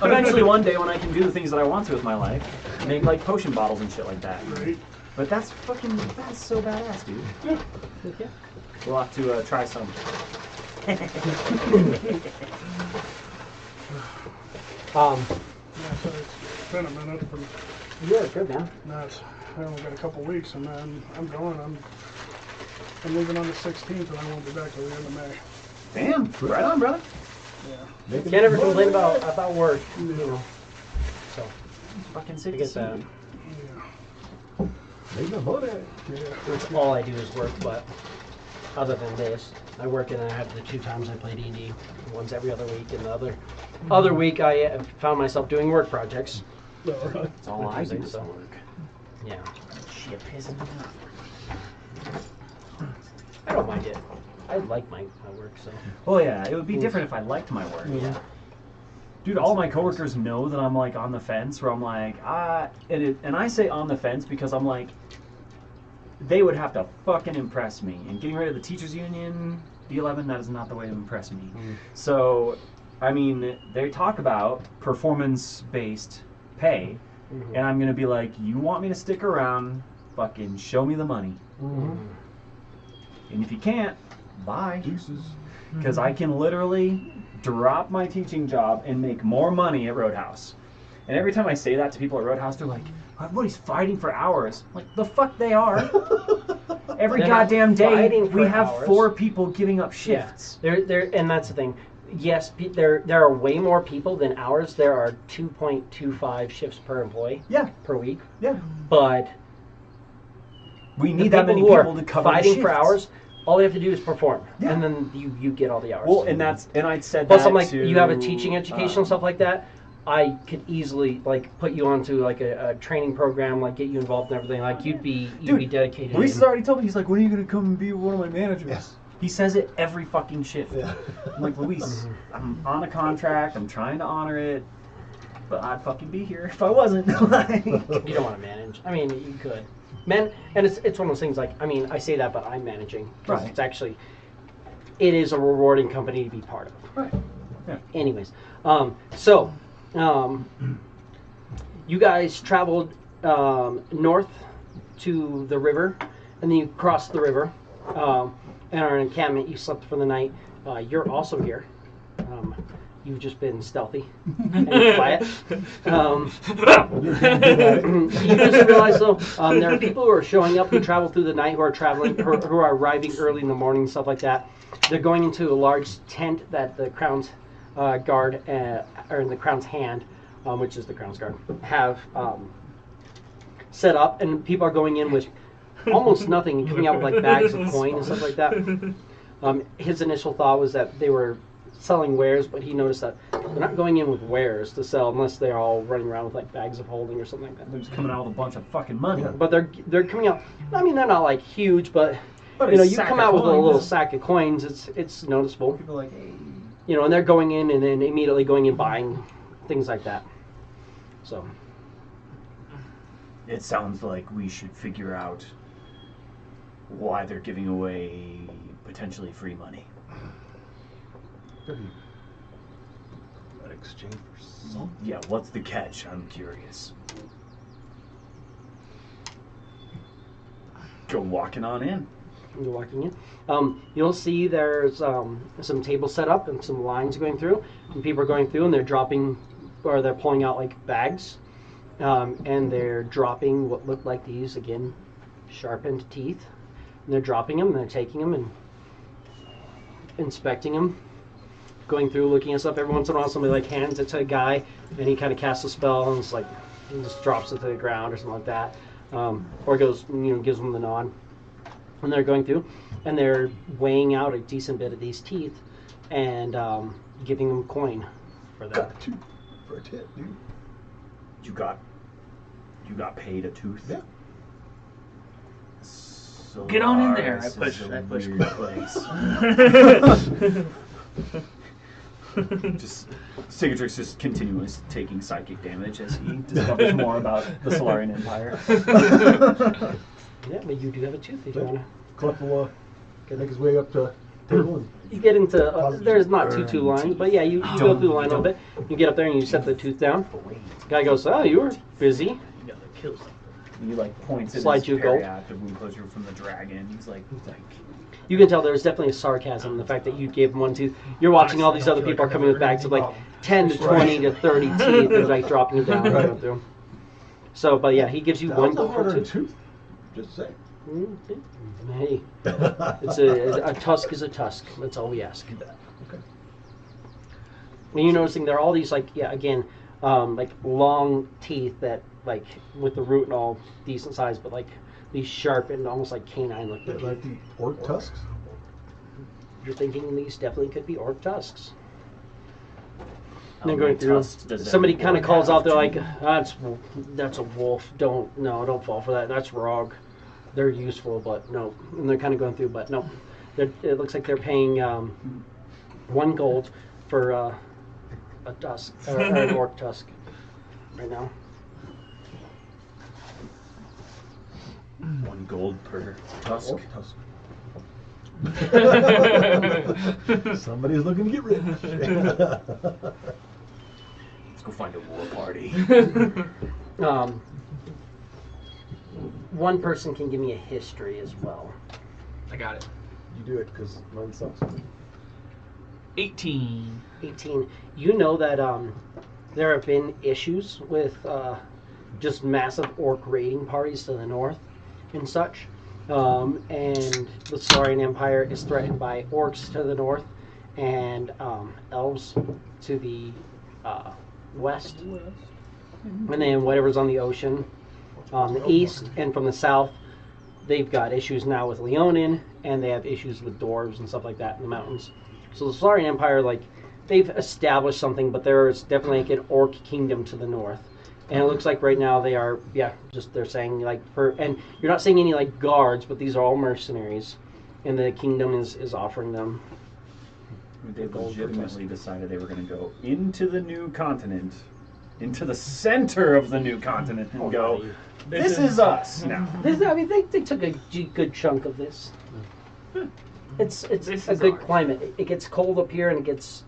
eventually one day when I can do the things that I want to with my life, make like potion bottles and shit like that. Right? But that's so badass, dude. Yeah. We'll have to try some. Yeah, so it's been a minute, but You're good, man. that's, I only got a couple weeks and then I'm going. I'm leaving on the 16th and I won't be back till the end of May. Damn, right on, brother. Yeah. Can't ever complain about work, you know. So, Fucking I sick to get see that. you. Yeah. Make no money. That's all I do is work, but other than this, I work and I have the 2 times I play D&D. One's every other week, and the other week I found myself doing work projects. No, right. That's all I do is So. work. Yeah. Shit pissing me off. I don't mind it. I like my work, so. Well, yeah, it would be different if I liked my work. Yeah. Dude, all my coworkers know that I'm like on the fence, where I'm like, and I say on the fence because I'm like, they would have to fucking impress me. And getting rid of the teachers union, D11, that is not the way to impress me. So, I mean, they talk about performance-based pay, and I'm gonna be like, you want me to stick around? Fucking show me the money. And if you can't, bye. Deuces. Because I can literally drop my teaching job and make more money at Roadhouse. And every time I say that to people at Roadhouse, they're like, everybody's fighting for hours. I'm like, the fuck they are. Every They're not goddamn day, fighting we for have hours. 4 people giving up shifts. There, and that's the thing. Yes, there are way more people than hours. There are 2.25 shifts per employee Yeah, per week. yeah. But We the need that many who are people to cover the fighting for shifts. hours. All they have to do is perform, Yeah. and then you get all the hours. Well, and I said Plus, that I'm like, to, you have a teaching education and stuff like that. I could easily like put you onto like a training program, like get you involved in everything. Like you'd be dedicated. Luis has and- already told me, he's like, when are you going to come and be one of my managers? Yes. He says it every fucking shift. Yeah. I'm like, Luis, I'm on a contract, I'm trying to honor it, but I'd fucking be here if I wasn't. Like, You don't want to manage. I mean, you could. And it's one of those things like, I mean, I say that, but I'm managing. 'Cause Right. It's actually, it is a rewarding company to be part of. right. Yeah. Anyways, you guys traveled north to the river, and then you crossed the river, and are in encampment. You slept for the night. You're also here. you've just been stealthy and quiet. You just realize though, there are people who are showing up who travel through the night, who are traveling, who are arriving early in the morning, stuff like that. They're going into a large tent that the Crown's guard, or in the Crown's hand, which is the Crown's guard, have set up, and people are going in with almost nothing, coming out with like bags of coin and stuff like that. His initial thought was that they were selling wares, but he noticed that they're not going in with wares to sell unless they're all running around with like bags of holding or something like that. They're just coming out with a bunch of fucking money. Yeah, but they're coming out. I mean, they're not like huge, but But you know, a you sack come of out with a coins. little sack of coins. It's noticeable. People are like, hey. You know, and they're going in and then immediately going and buying things like that. So It sounds like we should figure out why they're giving away potentially free money. An exchange for something. Yeah, what's the catch? I'm curious. Go walking on in. you're walking in. You'll see there's some tables set up and some lines going through, and people are going through and they're dropping, or they're pulling out like bags, and they're dropping what look like these again sharpened teeth, and they're dropping them and they're taking them and inspecting them, going through, looking at stuff. Every once in a while, somebody like hands it to a guy, and he kind of casts a spell, and it's like he just drops it to the ground or something like that, or goes, gives them the nod. And they're going through, and they're weighing out a decent bit of these teeth, and giving them coin for that. Got two for a tip, dude. You got paid a tooth? Yeah. So Get on in there. this I push- is a I push weird place. Just Cicatrix just continuous taking psychic damage as he discovers more about the Solarian Empire. Yeah, but you do have a tooth if you want to. Cluck will make his way up to table and You get into, there's not two lines, but yeah, you go through the line a little bit. You get up there and you set the tooth down. Guy goes, oh, you were busy. You gotta kill something. He like points at Slide his you a gold. after we closure from the dragon. He's like You can tell there's definitely a sarcasm in the fact that you gave him one tooth. You're watching all these other people are coming with bags of like 10 to 20 to 30 teeth and like dropping them down and going through. So, but yeah, he gives you one gold for $1,200 tooth. tooth. Just saying. Hey, it's a tusk is a tusk. That's all we ask. Okay. And you're noticing there are all these like like long teeth that like with the root and all decent size, but like these sharp and almost like canine looking. Like the orc tusks. You're thinking these definitely could be orc tusks. And How they're going many through. tusks does Somebody every kind of orc calls have? out. They're like, "That's a wolf. Don't fall for that. That's rogue. They're useful, but no." And they're kind of going through, but no. It looks like they're paying 1 gold for a tusk or an orc tusk right now. 1 gold per tusk. Orc tusk. Somebody's looking to get rich. Let's go find a war party. One person can give me a history as well. I got it. You do it because mine sucks. 18. 18. You know that there have been issues with just massive orc raiding parties to the north and such. And the Solarian Empire is threatened by orcs to the north and elves to the west. And then whatever's on the ocean on the east, and from the south, they've got issues now with Leonin, and they have issues with dwarves and stuff like that in the mountains. So the Solarian Empire, like, they've established something, but there's definitely like an orc kingdom to the north. And it looks like right now they are, they're saying like and you're not seeing any like guards, but these are all mercenaries, and the kingdom is offering them. They legitimately decided they were going to go into the new continent, into the center of the new continent, and go, this is us now. They took a good chunk of this. It's This a is good ours. climate. It gets cold up here and it gets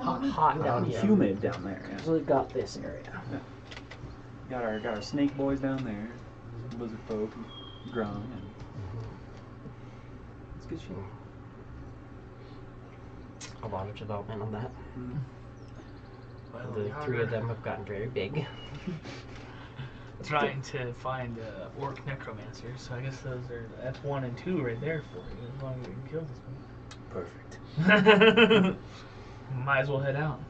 hot down here. Humid down there. Yeah. So we've got this area. Got our snake boys down there, lizard folk, grung, and it's good shit. A lot of development on that. Well, The y'all 3 of are them have gotten very big. trying to find orc necromancer, so I guess that's 1 and 2 right there for you. As long as you can kill this Perfect. one. Might as well head out.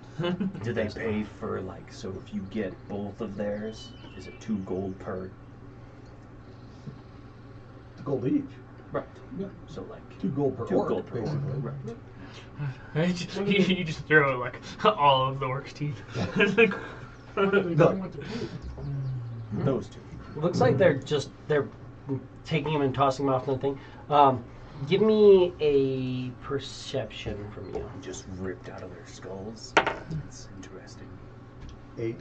Do they pay for, like, so if you get both of theirs, is it 2 gold per? It's gold each. Right. Yeah. So, like, 2 gold per 2 orc, gold per basically. orc. Right. You just throw like all of the orc's teeth. What are they doing with the teeth? Those 2. Looks like they're taking him and tossing him off the thing. Give me a perception from you. Just ripped out of their skulls. That's interesting. 8.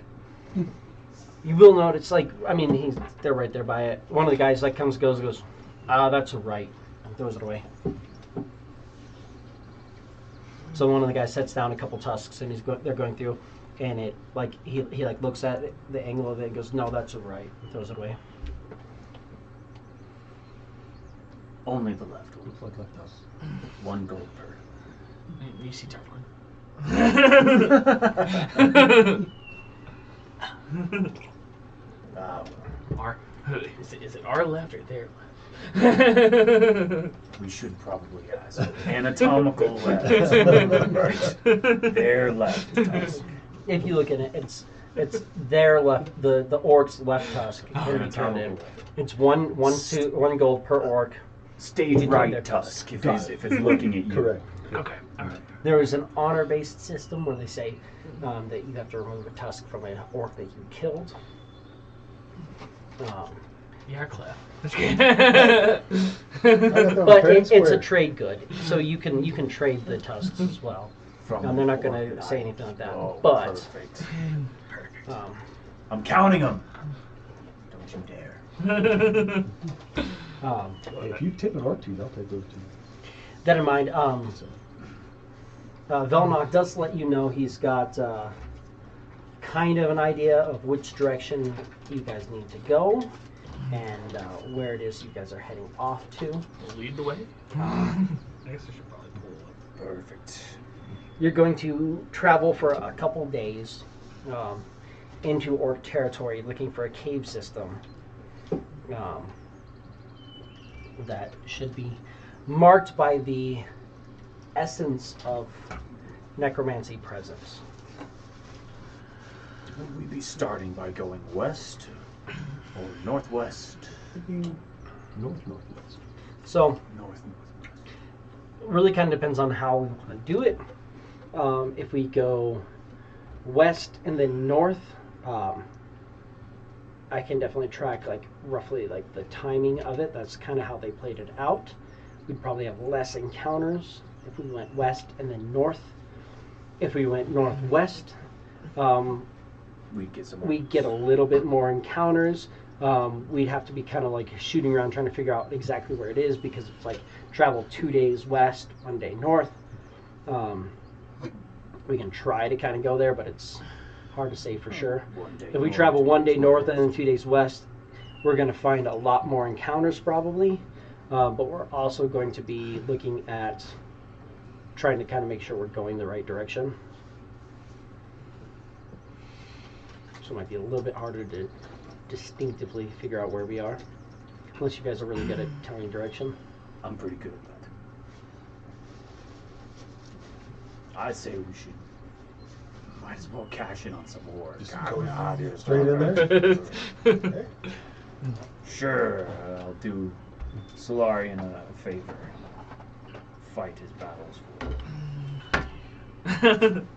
You will notice, like, I mean, they're right there by it. One of the guys, like, goes, that's right, and throws it away. So one of the guys sets down a couple tusks, and they're going through, and it, like, he like looks at it, the angle of it, and goes, no, that's right, and throws it away. Only the left one. Looks like left us. 1 gold per. You see Tarquin. Is it our left or their left? We should probably ask. Anatomical left. Their left tusk. If you look at it, it's their left, the orc's left tusk. Can be turned in. Anatomical left. It's one gold per orc. Stage You right their tusk if Got it's it. looking at you. Correct. Okay, alright. There is an honor-based system where they say that you have to remove a tusk from an orc that you killed. Yeah, Clef. But it's a trade good, so you can trade the tusks as well. From They're not going orc to say knife. anything like that. Oh, But perfect. um, I'm counting them. Don't you dare. Hey, if you tip an orc teeth, I'll take those 2. that in mind, Velnok does let you know he's got kind of an idea of which direction you guys need to go and where it is you guys are heading off to. Lead the way. I guess I should probably pull up. Perfect. You're going to travel for a couple days into orc territory looking for a cave system that should be marked by the essence of necromancy presence. Would we be starting by going west or northwest? Northwest. So Northwest. really kind of depends on how we want to do it. If we go west and then north, I can definitely track like roughly like the timing of it. That's kind of how they played it out. We'd probably have less encounters if we went west and then north. If we went northwest, We'd get some. we'd get a little bit more encounters. We'd have to be kind of like shooting around trying to figure out exactly where it is because it's like travel 2 days west, 1 day north. We can try to kind of go there, but it's hard to say for sure. 1 day If we north, travel 1 day 2 days north west. and then 2 days west, we're going to find a lot more encounters probably. But we're also going to be looking at trying to kind of make sure we're going the right direction. So it might be a little bit harder to distinctively figure out where we are. Unless you guys are really good at telling direction. I'm pretty good at that. I say we should. Might as well cash in on some more. Just God, go God, here's straight in there? Okay. Sure, I'll do Solarian a favor. Fight his battles for him.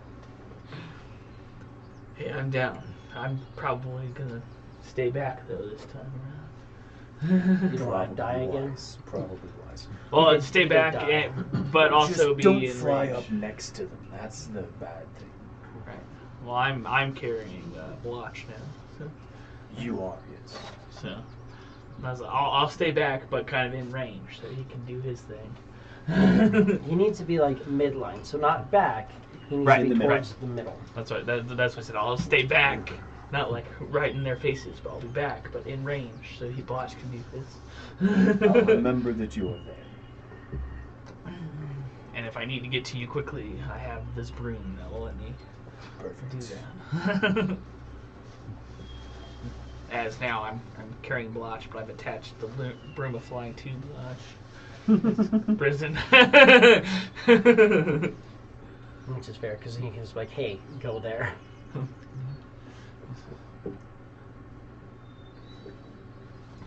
Hey, I'm down. I'm probably gonna stay back though this time around. You don't want to die again. Wise, probably wise. Well, You I'd stay could back, die. but also Just be don't in fly range. up next to them. That's the bad thing. Right. Well, I'm carrying watch now, so You are, yes. I was like, I'll stay back, but kind of in range, so he can do his thing. He needs to be like midline, so not back. He needs Right to in be the middle. towards the middle. That's what I said. I'll stay back, not like right in their faces, but I'll be back, but in range, so he watch can do his. I'll remember that you are there. And if I need to get to you quickly, I have this broom that will let me do that. As now I'm carrying Blotch, but I've attached the broom of flying to Blotch. Prison. Which is fair, because he was like, hey, go there.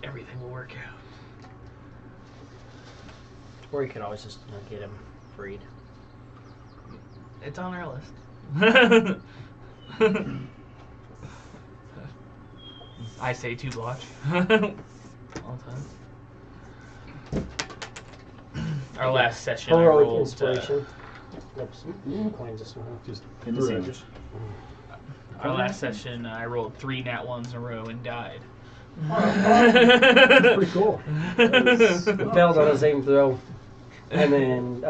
Everything will work out. Or you could always just get him freed. It's on our list. I say to Blotch. All the time. Our last session, I Heroic rolled inspiration. Oops. Coins this one. Just In the threw same. it. our last session, I rolled 3 nat 1s in a row and died. Pretty cool. He failed on his aim throw. And then,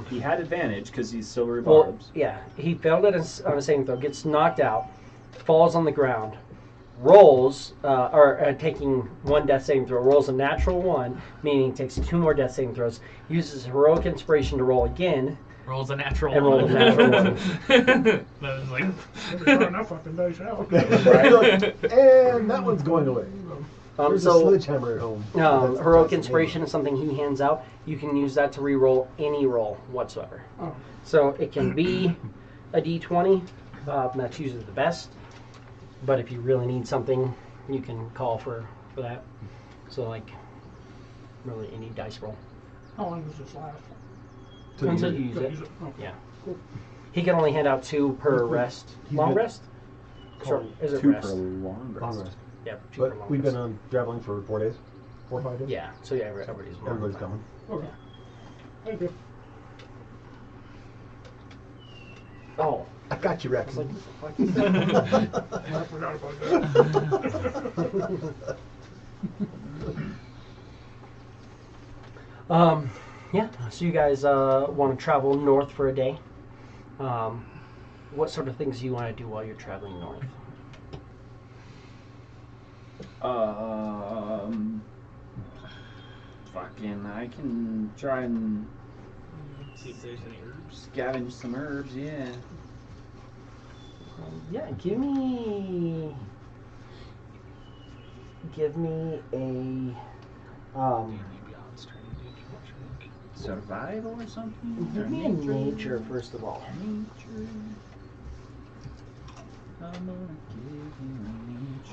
He had advantage because he's silvery well, barbs. yeah, he failed on his aim throw, gets knocked out, falls on the ground, rolls, taking 1 death saving throw, rolls a natural 1, meaning takes 2 more death saving throws, uses heroic inspiration to roll again, Rolls a natural and one. rolls a natural 1. That was like, Throwing that fucking dice out. And that one's going away. There's a So, sledgehammer at home. heroic inspiration is something he hands out. You can use that to re-roll any roll whatsoever. Oh. So it can be a d20, that's usually the best. But if you really need something, you can call for that. So like, really any dice roll. How long does this last? Until you use Till it. use it. Okay. Yeah. He can only hand out 2 per rest. He's Long good. rest? Sure. Is it 2 rest? per long rest. Long rest. Yeah, 2 per But long we've rest. been on traveling for 4 days. 4 or 5 days? Yeah, so yeah, everybody's Everybody's coming. Okay. Thank you. Oh. I got you, Rex. I forgot about that. Yeah, so you guys want to travel north for a day. What sort of things do you want to do while you're traveling north? Fucking, I can try and see if there's any herbs. scavenge some herbs, yeah. Yeah, give me a Maybe Beyond's trying to do too much work. Survival or something? give Or me a nature first of all. Nature. I'm gonna give you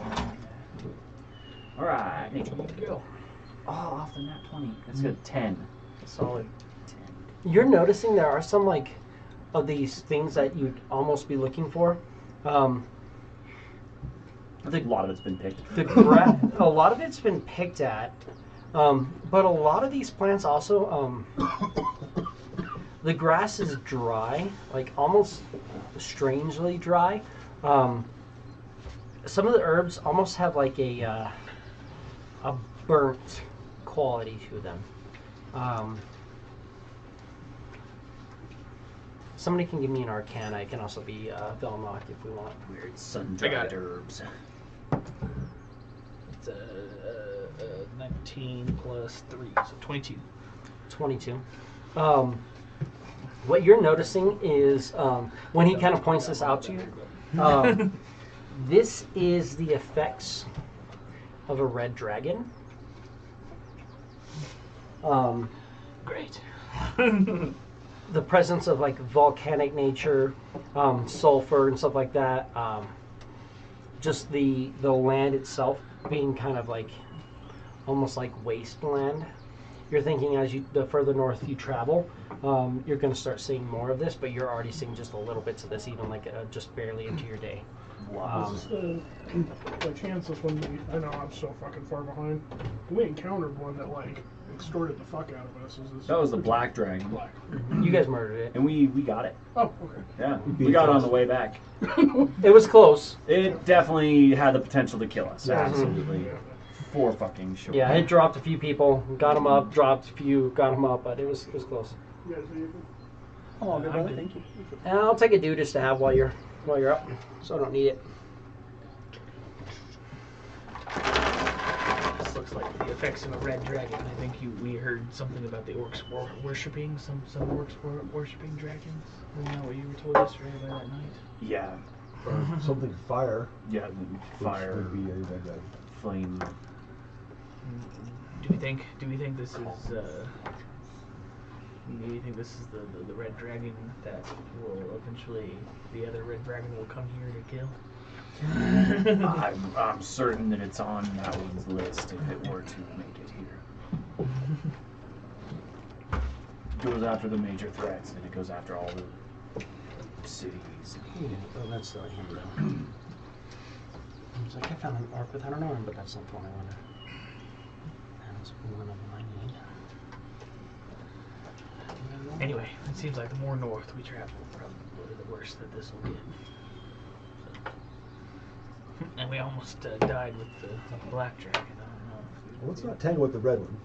a nature. Alright, nature. Go. Oh, off the nat 20. That's good. 10. A solid 10. You're noticing there are some like of these things that you'd almost be looking for. A lot of it's been picked. A lot of it's been picked at, but a lot of these plants also, the grass is dry, like almost strangely dry. Some of the herbs almost have like a burnt quality to them. Somebody can give me an arcana. It can also be Velnock if we want. Weird sun-dried herbs. It's 19 plus 3, so 22. 22. What you're noticing is when he kind of points this out to you, this is the effects of a red dragon. Great. The presence of like volcanic nature, sulfur and stuff like that. Just the land itself being kind of like almost like wasteland. You're thinking as the further north you travel, you're going to start seeing more of this, but you're already seeing just a little bits of this, even like just barely into your day. Is this by chance this one, I know I'm so fucking far behind. We encountered one that like extorted the fuck out of us. Is this That was the black dragon. black? You guys murdered it. And we got it. Oh, okay. Yeah. beat We got it it on twice. the way back. It was close. It definitely had the potential to kill us. Yeah. Absolutely. Yeah. For fucking sure. Yeah, it dropped a few people, got them up, dropped a few, got them up, but it was close. You guys need Oh, good I'm brother. good. Thank you. And I'll take a dew just to have while you're up, so I don't need it. This looks like the effects of a red dragon. I think we heard something about the orcs worshipping some orcs worshipping dragons. Isn't that what you were told yesterday by that night? Yeah. Or something fire. Yeah, fire, Which would be a red dragon. flame. Do we think this is the red dragon that will eventually the other red dragon will come here to kill? I'm certain that it's on that one's list if it were to make it here. It goes after the major threats, and it goes after all the cities. Oh, that's not him though. I was like, I found an orc with an arm, but that's not the one I wanted. That's one of them I need. Anyway, it seems like the more north we travel, probably the worse that this will get. So. And we almost died with the black dragon. I don't know. Well, let's not tangle with the red one.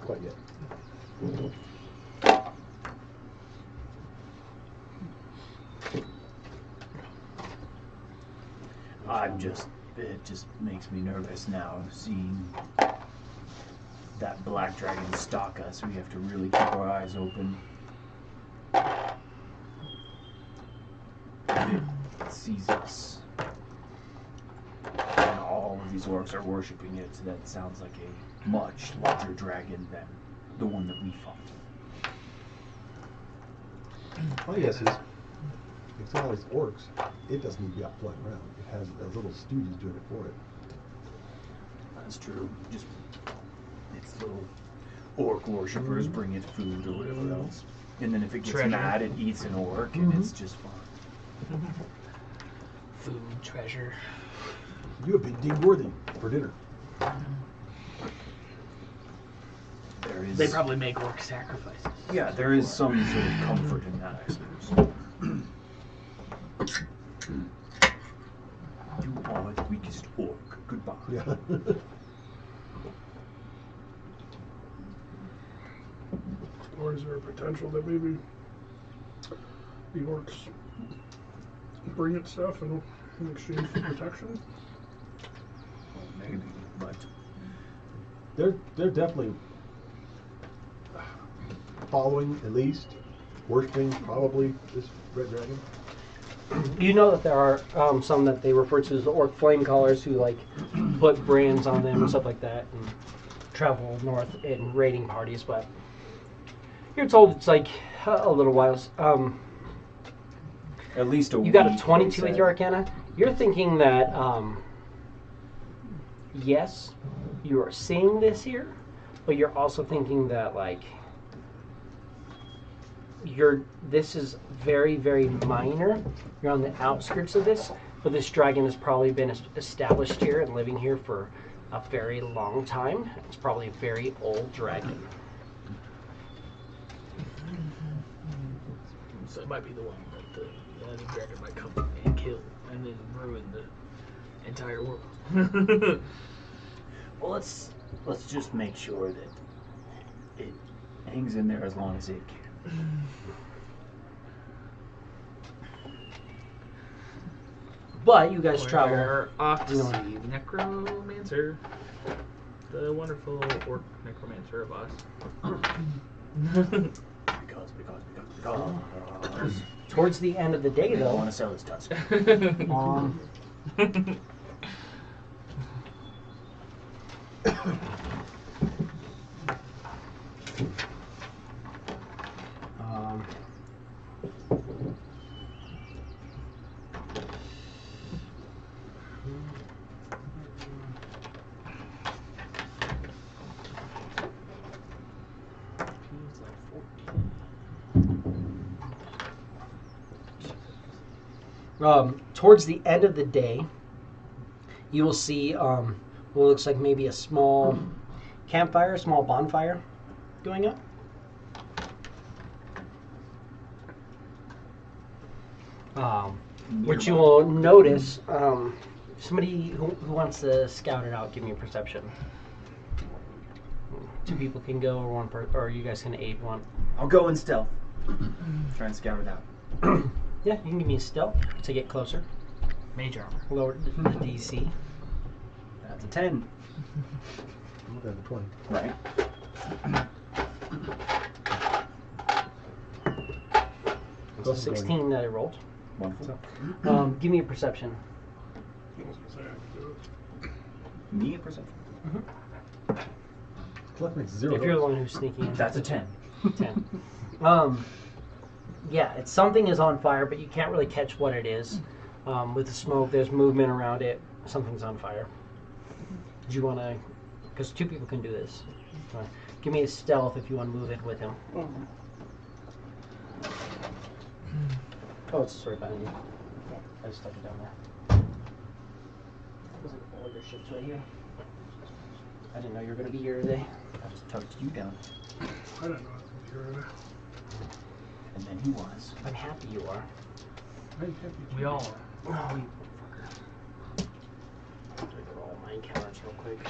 Quite yet. It just makes me nervous now seeing that black dragon stalk us. We have to really keep our eyes open. It sees us. And all of these orcs are worshipping it, so that sounds like a much larger dragon than the one that we fought. My guess is, it's all these orcs, it doesn't need to be out flying around. It has little stooges doing it for it. That's true. Just its little orc worshippers bring it food or whatever else. And then if it gets Treasure. mad, it eats an orc, and it's just fun. Food, treasure. You have been deemed worthy for dinner. There is, They probably make orc sacrifices. yeah, there is some sort of comfort in that, I suppose. You are the weakest orc. Goodbye. Yeah. Or is there a potential that maybe the orcs bring it stuff in exchange for protection? Well, maybe, but They're definitely following, at least, worshiping probably this red dragon. You know that there are some that they refer to as the orc flame callers who like put brands on them and stuff like that and travel north in raiding parties, but you're told it's like a little while. at least a You got a week, 22 they with your said. Arcana. You're thinking that yes, you are seeing this here, but you're also thinking that like this is very, very minor. You're on the outskirts of this, but this dragon has probably been established here and living here for a very long time. It's probably a very old dragon. So it might be the one that the dragon might come and kill and then ruin the entire world. Well, let's just make sure that it hangs in there as long as it can. But you guys travel. We're off to you know, see the necromancer, the wonderful orc necromancer of us. Because. Towards the end of the day, I though, want to sell his tusk. towards the end of the day, you will see what looks like maybe a small campfire, a small bonfire going up. Which you will notice, somebody who wants to scout it out, give me a perception. 2 people can go, or or you guys can aid one. I'll go in stealth. Try and scout it out. Yeah, you can give me a stealth to get closer. Mage armor. Lower the DC. That's a 10. I'm looking at the 20. Right. It's a 16 that I rolled. Wonderful. Give me a perception. I was gonna say I could do it. Me a perception. Collect makes 0. If you're the one who's sneaking in. That's a 10. 10. Yeah, it's something is on fire, but you can't really catch what it is. With the smoke, there's movement around it. Something's on fire. Do you want to? Because 2 people can do this. Give me a stealth if you want to move it with him. Oh, it's right behind you. I just stuck it down there. There's like all your ships right here. I didn't know you were going to be here today. I just tucked you down. I didn't know I was gonna be here. And then he was. I'm happy you are. I'm happy. We all are. Oh, you fucker. I'm gonna roll my encounters real quick.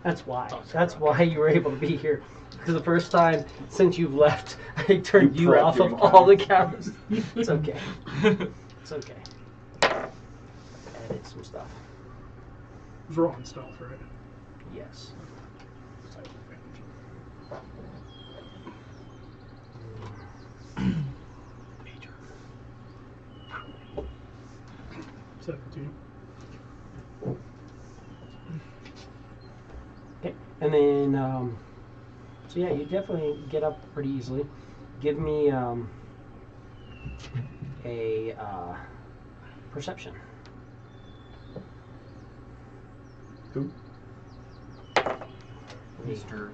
That's why. That's why you were able to be here. Because the first time since you've left, I turned you prepped off your of all the encounters. cameras. It's okay. It's okay. Edit some stuff. It was rolling stealth, right? Yes. Side advantage. 17. Okay. And then, so yeah, you definitely get up pretty easily. Give me a perception. Who? Mr.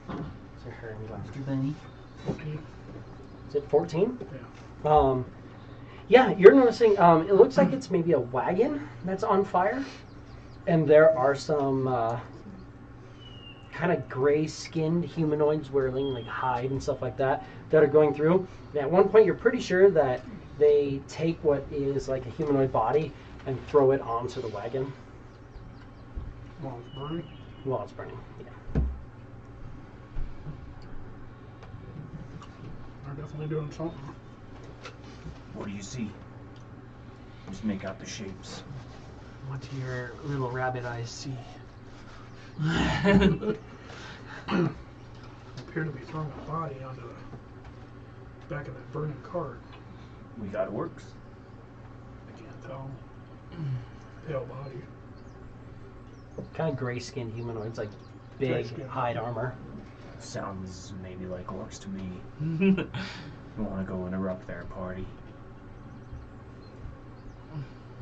Mr. Benny. 14. Is it 14? Yeah. Yeah, you're noticing, it looks like it's maybe a wagon that's on fire. And there are some kind of gray-skinned humanoids wearing like hide and stuff like that that are going through. And at one point, you're pretty sure that they take what is like a humanoid body and throw it onto the wagon While it's burning. while it's burning. Yeah. They're definitely doing something. What do you see? Just make out the shapes. What do your little rabbit eyes see? Appear to be throwing a body onto the back of that burning cart. We got it works. I can't tell. Pale body. Kind of gray-skinned humanoids, like big Gray-skinned. hide armor. Sounds maybe like orcs to me. You want to go interrupt their party?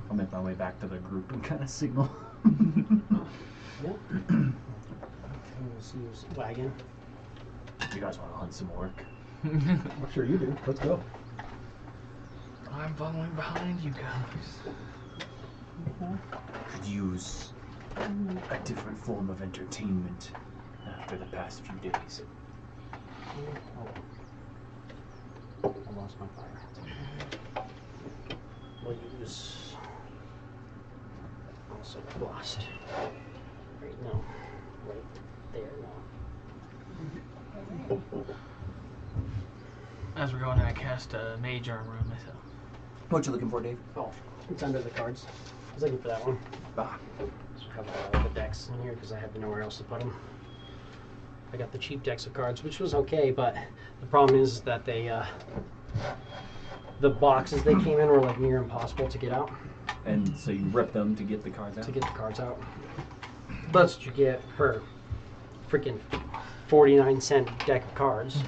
I'll make my way back to the group and kind of signal. Yeah. See his wagon. You guys want to hunt some orc? I'm sure you do. Let's go. I'm following behind you guys. Could use a different form of entertainment after the past few days. Oh. I lost my fire. We'll use also lost. Right, no. Right there, no. As we're going, I cast a mage armor on myself. What you looking for, Dave? Oh, it's under the cards. I was looking for that one. Ah, So I have the decks in here because I had nowhere else to put them. I got the cheap decks of cards, which was okay, but the problem is that they, the boxes they came in were like near impossible to get out. and so you rip them to get the cards out? To get the cards out. That's what you get for freaking 49-cent deck of cards.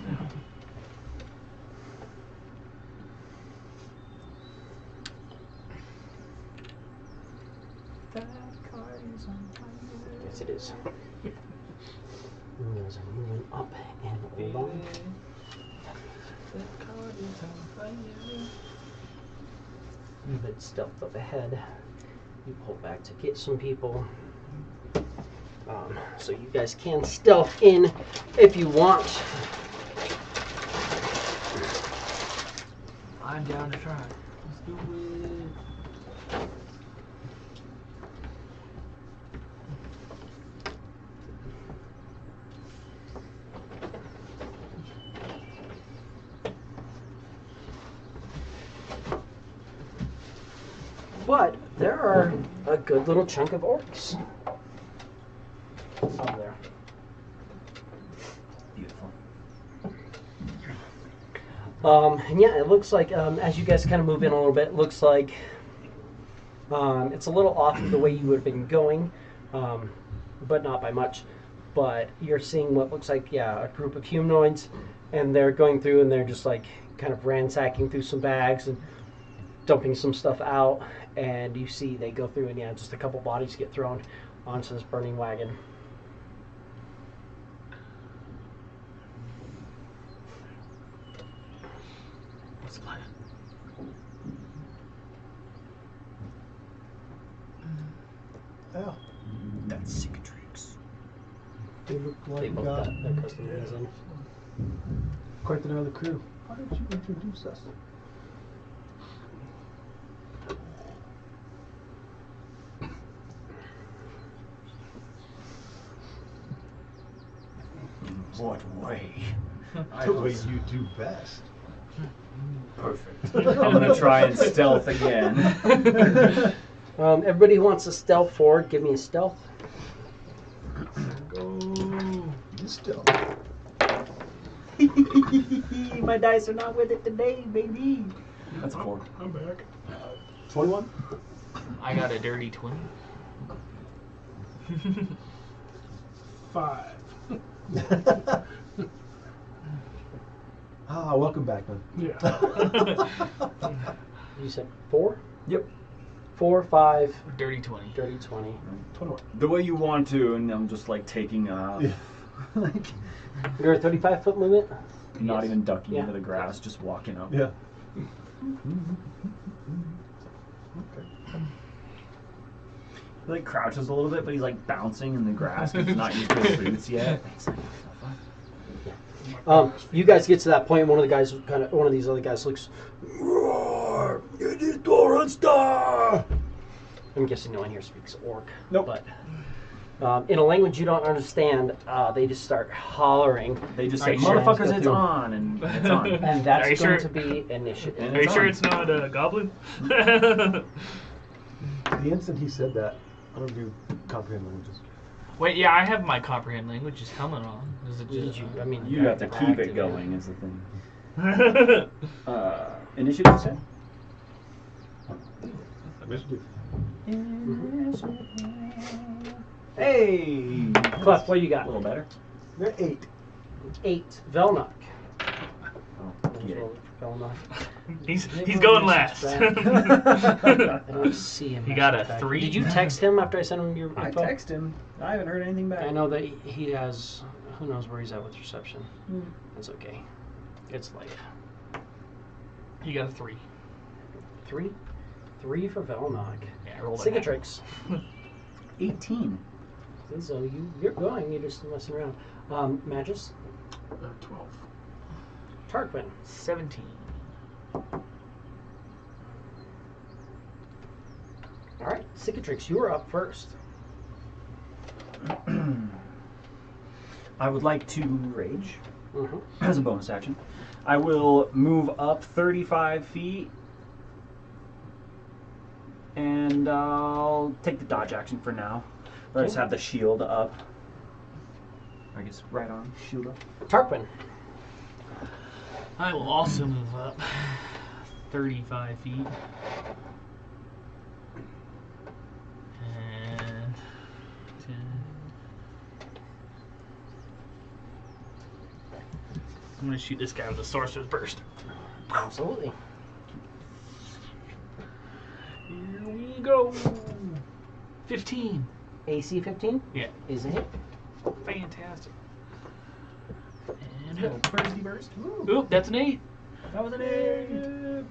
That card is on fire. Yes, it is. And there's a new one up and along. That card is on fire. A bit stealth up ahead. You pull back to get some people. So you guys can stealth in if you want. I'm down to try. Let's do it. But there are a good little chunk of orcs up there. Beautiful. And yeah, it looks like as you guys kind of move in a little bit, it looks like it's a little off of the way you would have been going, but not by much. But you're seeing what looks like, yeah, a group of humanoids, and they're going through and they're just like kind of ransacking through some bags and dumping some stuff out. And you see they go through and yeah, just a couple bodies get thrown onto this burning wagon. What's the plan? Yeah. That's cicatrix. They look They like both got their custom names in. quite another crew. Why don't you introduce us? What way? The way you do best. Perfect. I'm gonna try and stealth again. Everybody who wants to stealth forward, give me a stealth. Go. You still. My dice are not with it today, baby. That's a 4. I'm back. 21? I got a dirty 20. 5. Welcome back, man. Yeah. You said 4? Yep. 4, 5, Dirty 20. dirty 20. 21. The way you want to, and I'm just like taking off. Yeah. Like, You're a 35-foot movement? Not Yes. even ducking Yeah. into the grass, just walking up. yeah. He like crouches a little bit, but he's like bouncing in the grass because he's not used to his boots yet. He's like, what the fuck? You guys get to that point. One of these other guys looks. Roar! It is Doran-star! I'm guessing no one here speaks orc. Nope. But in a language you don't understand, they just start hollering. They just Are say, you sure? motherfuckers, it's on, and it's on. And that's Are you going sure? to be initiative. And Are you it's sure on. it's not a goblin? The instant he said that, I don't do comprehend languages. Wait, yeah, I have my comprehend language. Just coming on. Is it Did just? you? I mean, You have to keep it active. going, is the thing. Initiative, say? Initiative. Hey! Clef, what you A got? little better. They're 8. 8. Velnock. Oh, get it. Velnock. He's going last. I don't see him. He got a back. 3. Did you text him after I sent him your I info? text him. I haven't heard anything back. I know that he has. Who knows where he's at with reception? That's okay. It's like He got a 3. 3. 3 for Velnock. Yeah, I rolled a Cicatrix. 18. So you're going. You're just messing around. Magus. 12. Tarquin. 17. All right, Cicatrix, you are up first. I would like to rage Mm-hmm. as a bonus action. I will move up 35 feet. And I'll take the dodge action for now. I just have the shield up. I guess right arm, shield up. Tarquin. I will also move up 35 feet. And 10. I'm going to shoot this guy with a sorcerer's burst. Absolutely. Here we go. 15. AC 15 Yeah. is a hit. Fantastic. And Little bursty burst. oop, that's an 8. That was an 8.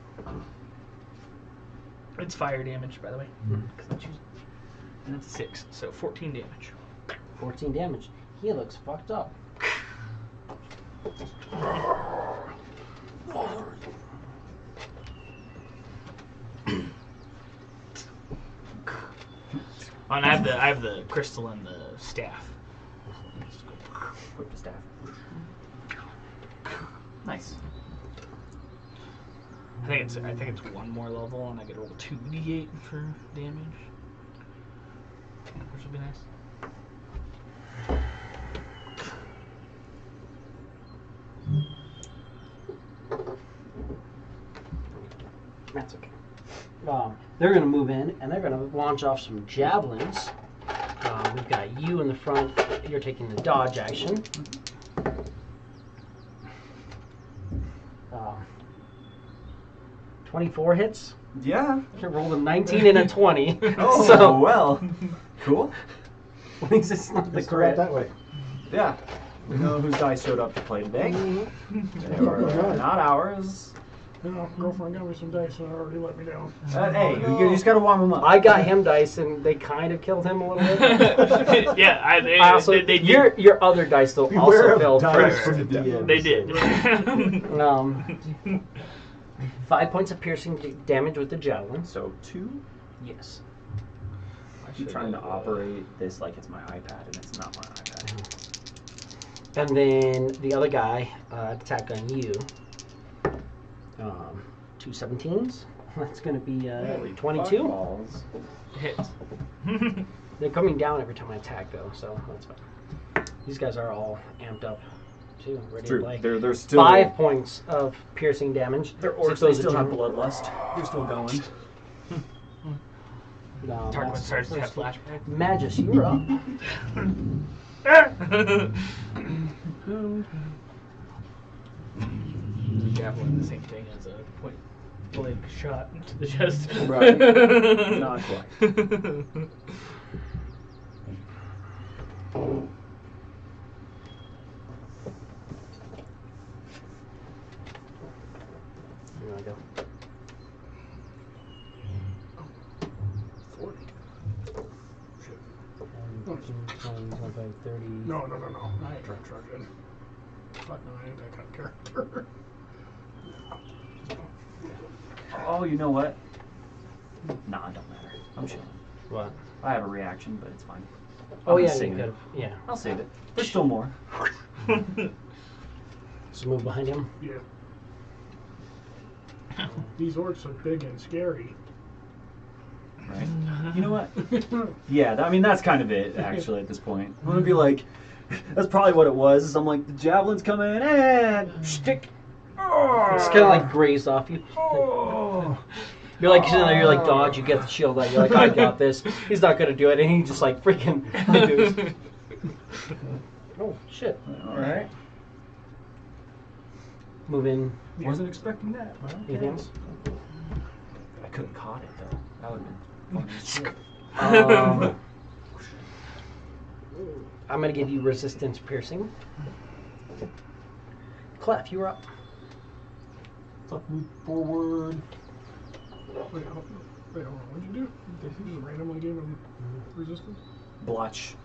It's fire damage, by the way. Mhm. 'Cause I choose- And it's 6, so 14 damage. 14 damage. He looks fucked up. Oh, and I have the crystal and the staff. Whip the staff. Nice. I think it's one more level, and I get to roll 2d8 for damage. which would be nice. That's okay. They're going to move in and they're going to launch off some javelins. We've got you in the front. You're taking the dodge action. 24 hits. Yeah. You rolled a 19 and a 20. Oh, so, well. Cool. At least it's not the Let's go out crit. that way. Yeah. We know whose dice showed up to play today. They Oh, were God. not ours. No, girlfriend got me some dice and already let me down. Hey, you just gotta warm them up. I got him dice and they kind of killed him a little bit. Yeah, I also, they did. your other dice though Beware also of failed dice first. from the DM. They did. 5 points of piercing damage with the javelin. So 2. Yes. I keep trying to operate this like it's my iPad, and it's not my iPad. And then the other guy attack on you. 2 17s. That's going to be Holy 22. balls. Hits. They're coming down every time I attack though, so that's fine. These guys are all amped up too, ready to True. play. They're still 5 points of piercing damage. They're Six orcs. of They those still have are bloodlust. They're still going. Tarquin starts to have flashbacks. Magus, you're up. Javelin, the same thing as a point blank shot to the chest. Right. Not quite. Here I go. 40. Shit. 15, 20, 25, 30. No. I ain't trying to charge in. Fuck no, I ain't that kind of character. Oh, you know what? Nah, it don't matter. I'm chilling. What? I have a reaction, but it's fine. Oh I'm yeah, gonna you save could it. have. Yeah. I'll save it. There's still more. Just move behind him. Yeah. These orcs are big and scary. Right? You know what? Yeah, I mean, that's kind of it, actually, at this point. I'm gonna be like, that's probably what it was. Is I'm like, the javelin's coming in, and stick. It's kind of like grazed off you. You're like sitting there, you're like dodge. You get the shield out. You're like, I got this. He's not gonna do it, and he just like freaking. Oh shit! All right. Move in. Wasn't expecting that. Anything else? I could have caught it though. That would have been funny as shit. I'm gonna give you resistance piercing. Clef, you're up. Move forward. Wait, hold on. What'd you do? Did you just randomly gave him resistance? Blotch.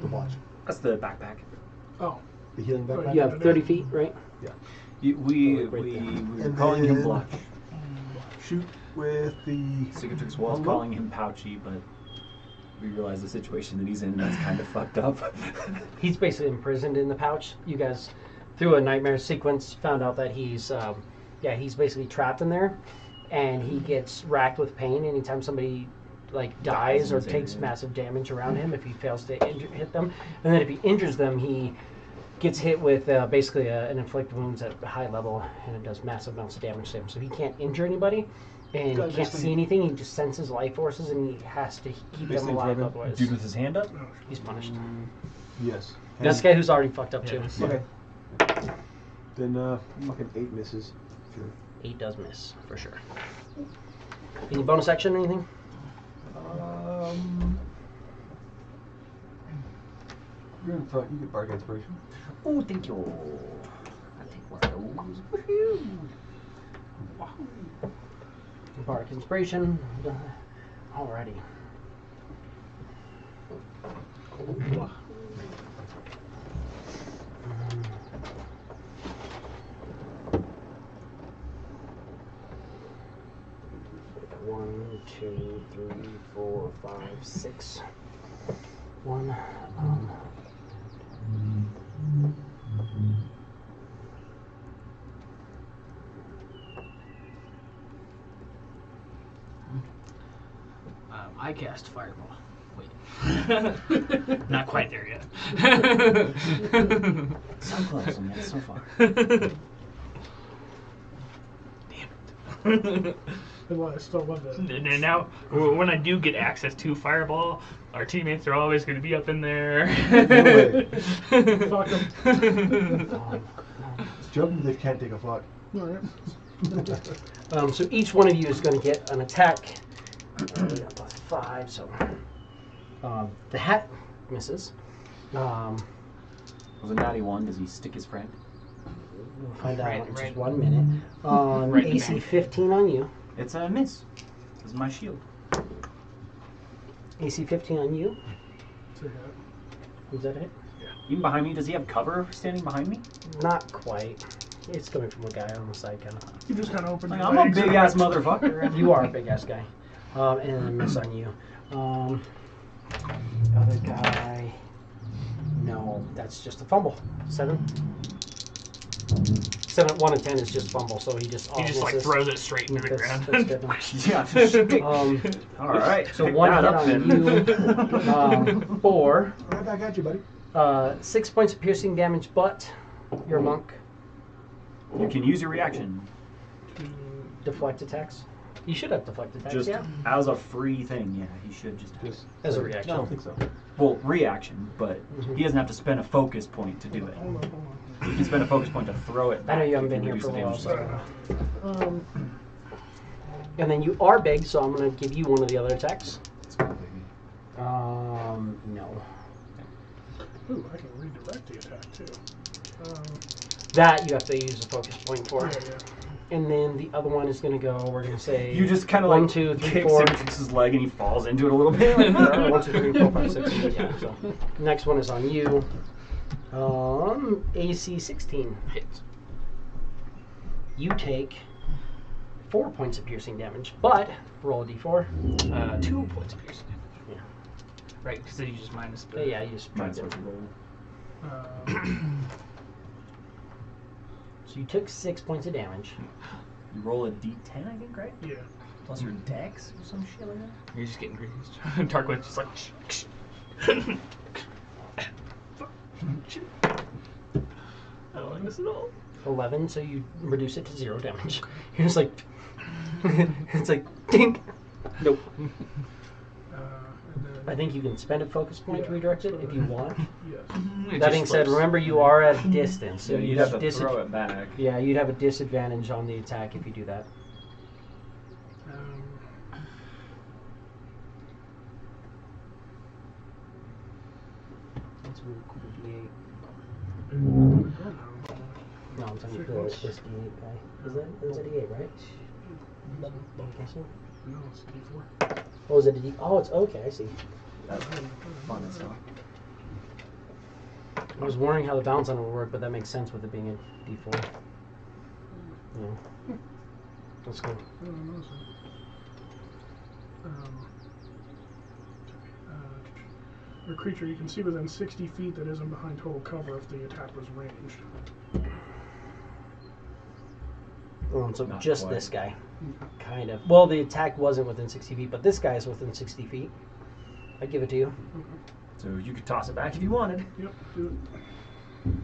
The watch. That's the backpack. Oh. The healing backpack. You have 30 feet, right? We right were And calling him then- Blotch. Shoot with the. Cicatrix was calling him Pouchy, but we realized the situation that he's in that's kind of fucked up. He's basically imprisoned in the pouch. You guys, through a nightmare sequence, found out that he's basically trapped in there, and he gets racked with pain anytime somebody like dies or in his takes area. massive damage around him if he fails to hit them, and then if he injures them, he gets hit with basically an inflict wounds at a high level, and it does massive amounts of damage to him. So he can't injure anybody, and he can't see anything. He just senses life forces, and he has to keep them alive. Otherwise, Dude with his hand up? he's punished. Yes. That's the guy who's already fucked up too. Yeah. Okay. Then fucking 8 misses. Sure. 8 does miss for sure. Any bonus action or anything? You're in front. You get bardic inspiration. Oh, thank you. I think one of those. Woohoo! Wow. Bardic inspiration. Alrighty. One, two, 3, 4, 5, 6. One. I cast fireball. Wait. Not quite there yet. So close, and yet so far. Well, I still love that. And now, when I do get access to Fireball, our teammates are always going to be up in there. Fuck 'em. It's joking they can't take a fuck. All right. So each one of you is going to get an attack. +5, so the hat misses. Was a natty 1. Does he stick his friend? We'll find out in just Right. 1 minute. Right in the AC back. 15 on you. It's a miss. This is my shield. AC 15 on you. It's a hit. Is that it? Even behind me, does he have cover standing behind me? Not quite. It's coming from a guy on the side, kind of. You just kind of open Like, your I'm a legs big and ass went- motherfucker. You are a big ass guy. And then a miss on you. Other guy. No, that's just a fumble. 7. 7, 1 and 10 is just fumble, so he just He just like misses. throws it straight into the That's ground. good. Yeah. All right. So pick 1 that hit up on then. you. 4. Right back at you, buddy. 6 points of piercing damage, but you're a monk. You can use your reaction. Deflect attacks. You should have deflect attacks, Just yeah. as a free thing. Yeah, he should just have. As a reaction. I don't think so. Well, reaction, but he doesn't have to spend a focus point to do it. Hold on. He can spend a focus point to throw it I back. know you haven't if been here reduce for a the while, damage. so. And then you are big, so I'm going to give you one of the other attacks. Let's go, baby. No. Ooh, I can redirect the attack too. That you have to use a focus point for. Yeah. And then the other one is going to go, we're going to say. You just kind of 1, like 2, 3, kicks 4. him, kicks his leg, and he falls into it a little bit. 1, 2, 3, 4, 5, 6, 7, 8, 9. So next one is on you. AC 16 hits. You take 4 points of piercing damage, but roll a d4. 2 points of piercing damage. Yeah. Right, because then you just minus the. Yeah, you just Mine's tried what you roll. So you took 6 points of damage. You roll a d10, I think, right? Yeah. Plus your dex or some shit like that. You're just getting greased. Tarquin's just like. I don't like this at all. 11, so you reduce it to 0 damage. You're just like. It's like, dink! Nope. And I then, think you can spend a focus point to redirect it if you want. yes. That being said, remember you are at a distance, so So you'd have to dis- throw it back. Yeah, you'd have a disadvantage on the attack if you do that. That's really cool. D8. No, I'm talking about this D8 guy. Is a D8, right? I'm guessing. No, it's D4. Oh, is it a D? Oh, it's okay. I see. That's fun and stuff. I was wondering how the balance on it would work, but that makes sense with it being a D4. Yeah. That's cool. I don't know, so. A creature you can see within 60 feet that isn't behind total cover if the attack was ranged. So Not just quite. this guy. Kind of. Well, the attack wasn't within 60 feet, but this guy is within 60 feet. I give it to you. So you could toss it back if you wanted. Yep, do it.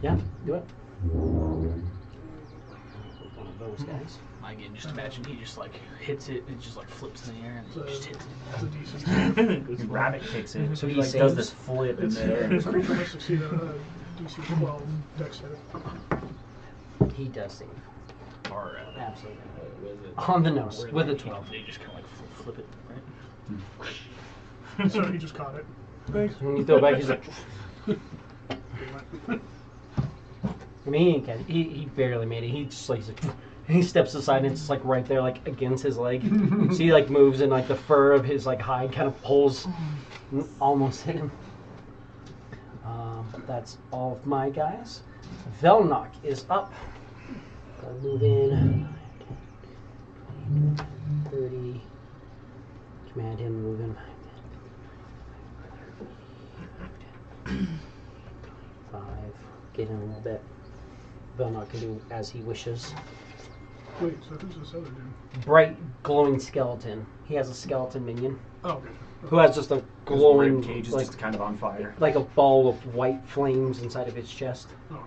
Yeah, do it. One of those guys. Again, just imagine he just like hits it, it just like flips in the air, and So then he just hits it's a decent. Your rabbit kicks it, so he He like does saves. this flip in It's, there. this creature must succeed a DC 12 dex save. He does save. it. Or, Absolutely. what is it? On the nose, Where with a they- 12. They just kind of like flip it, right? So he just caught it. Thanks. When you throw it back, he's like. I mean, he didn't catch it. He barely made it. He just like, he steps aside and it's just like right there, like against his leg. So he like moves and like the fur of his like hide kind of pulls, and almost hit him. That's all of my guys. Velnok is up. Gotta move in. 30. Command him to move in. 5. Get in a little bit. Velnok can do as he wishes. Wait, so who's this other dude? Bright glowing skeleton. He has a skeleton minion Oh, okay. who has just a glowing, rib cage is like, just kind of on fire. like a ball of white flames inside of its chest. Oh, nice.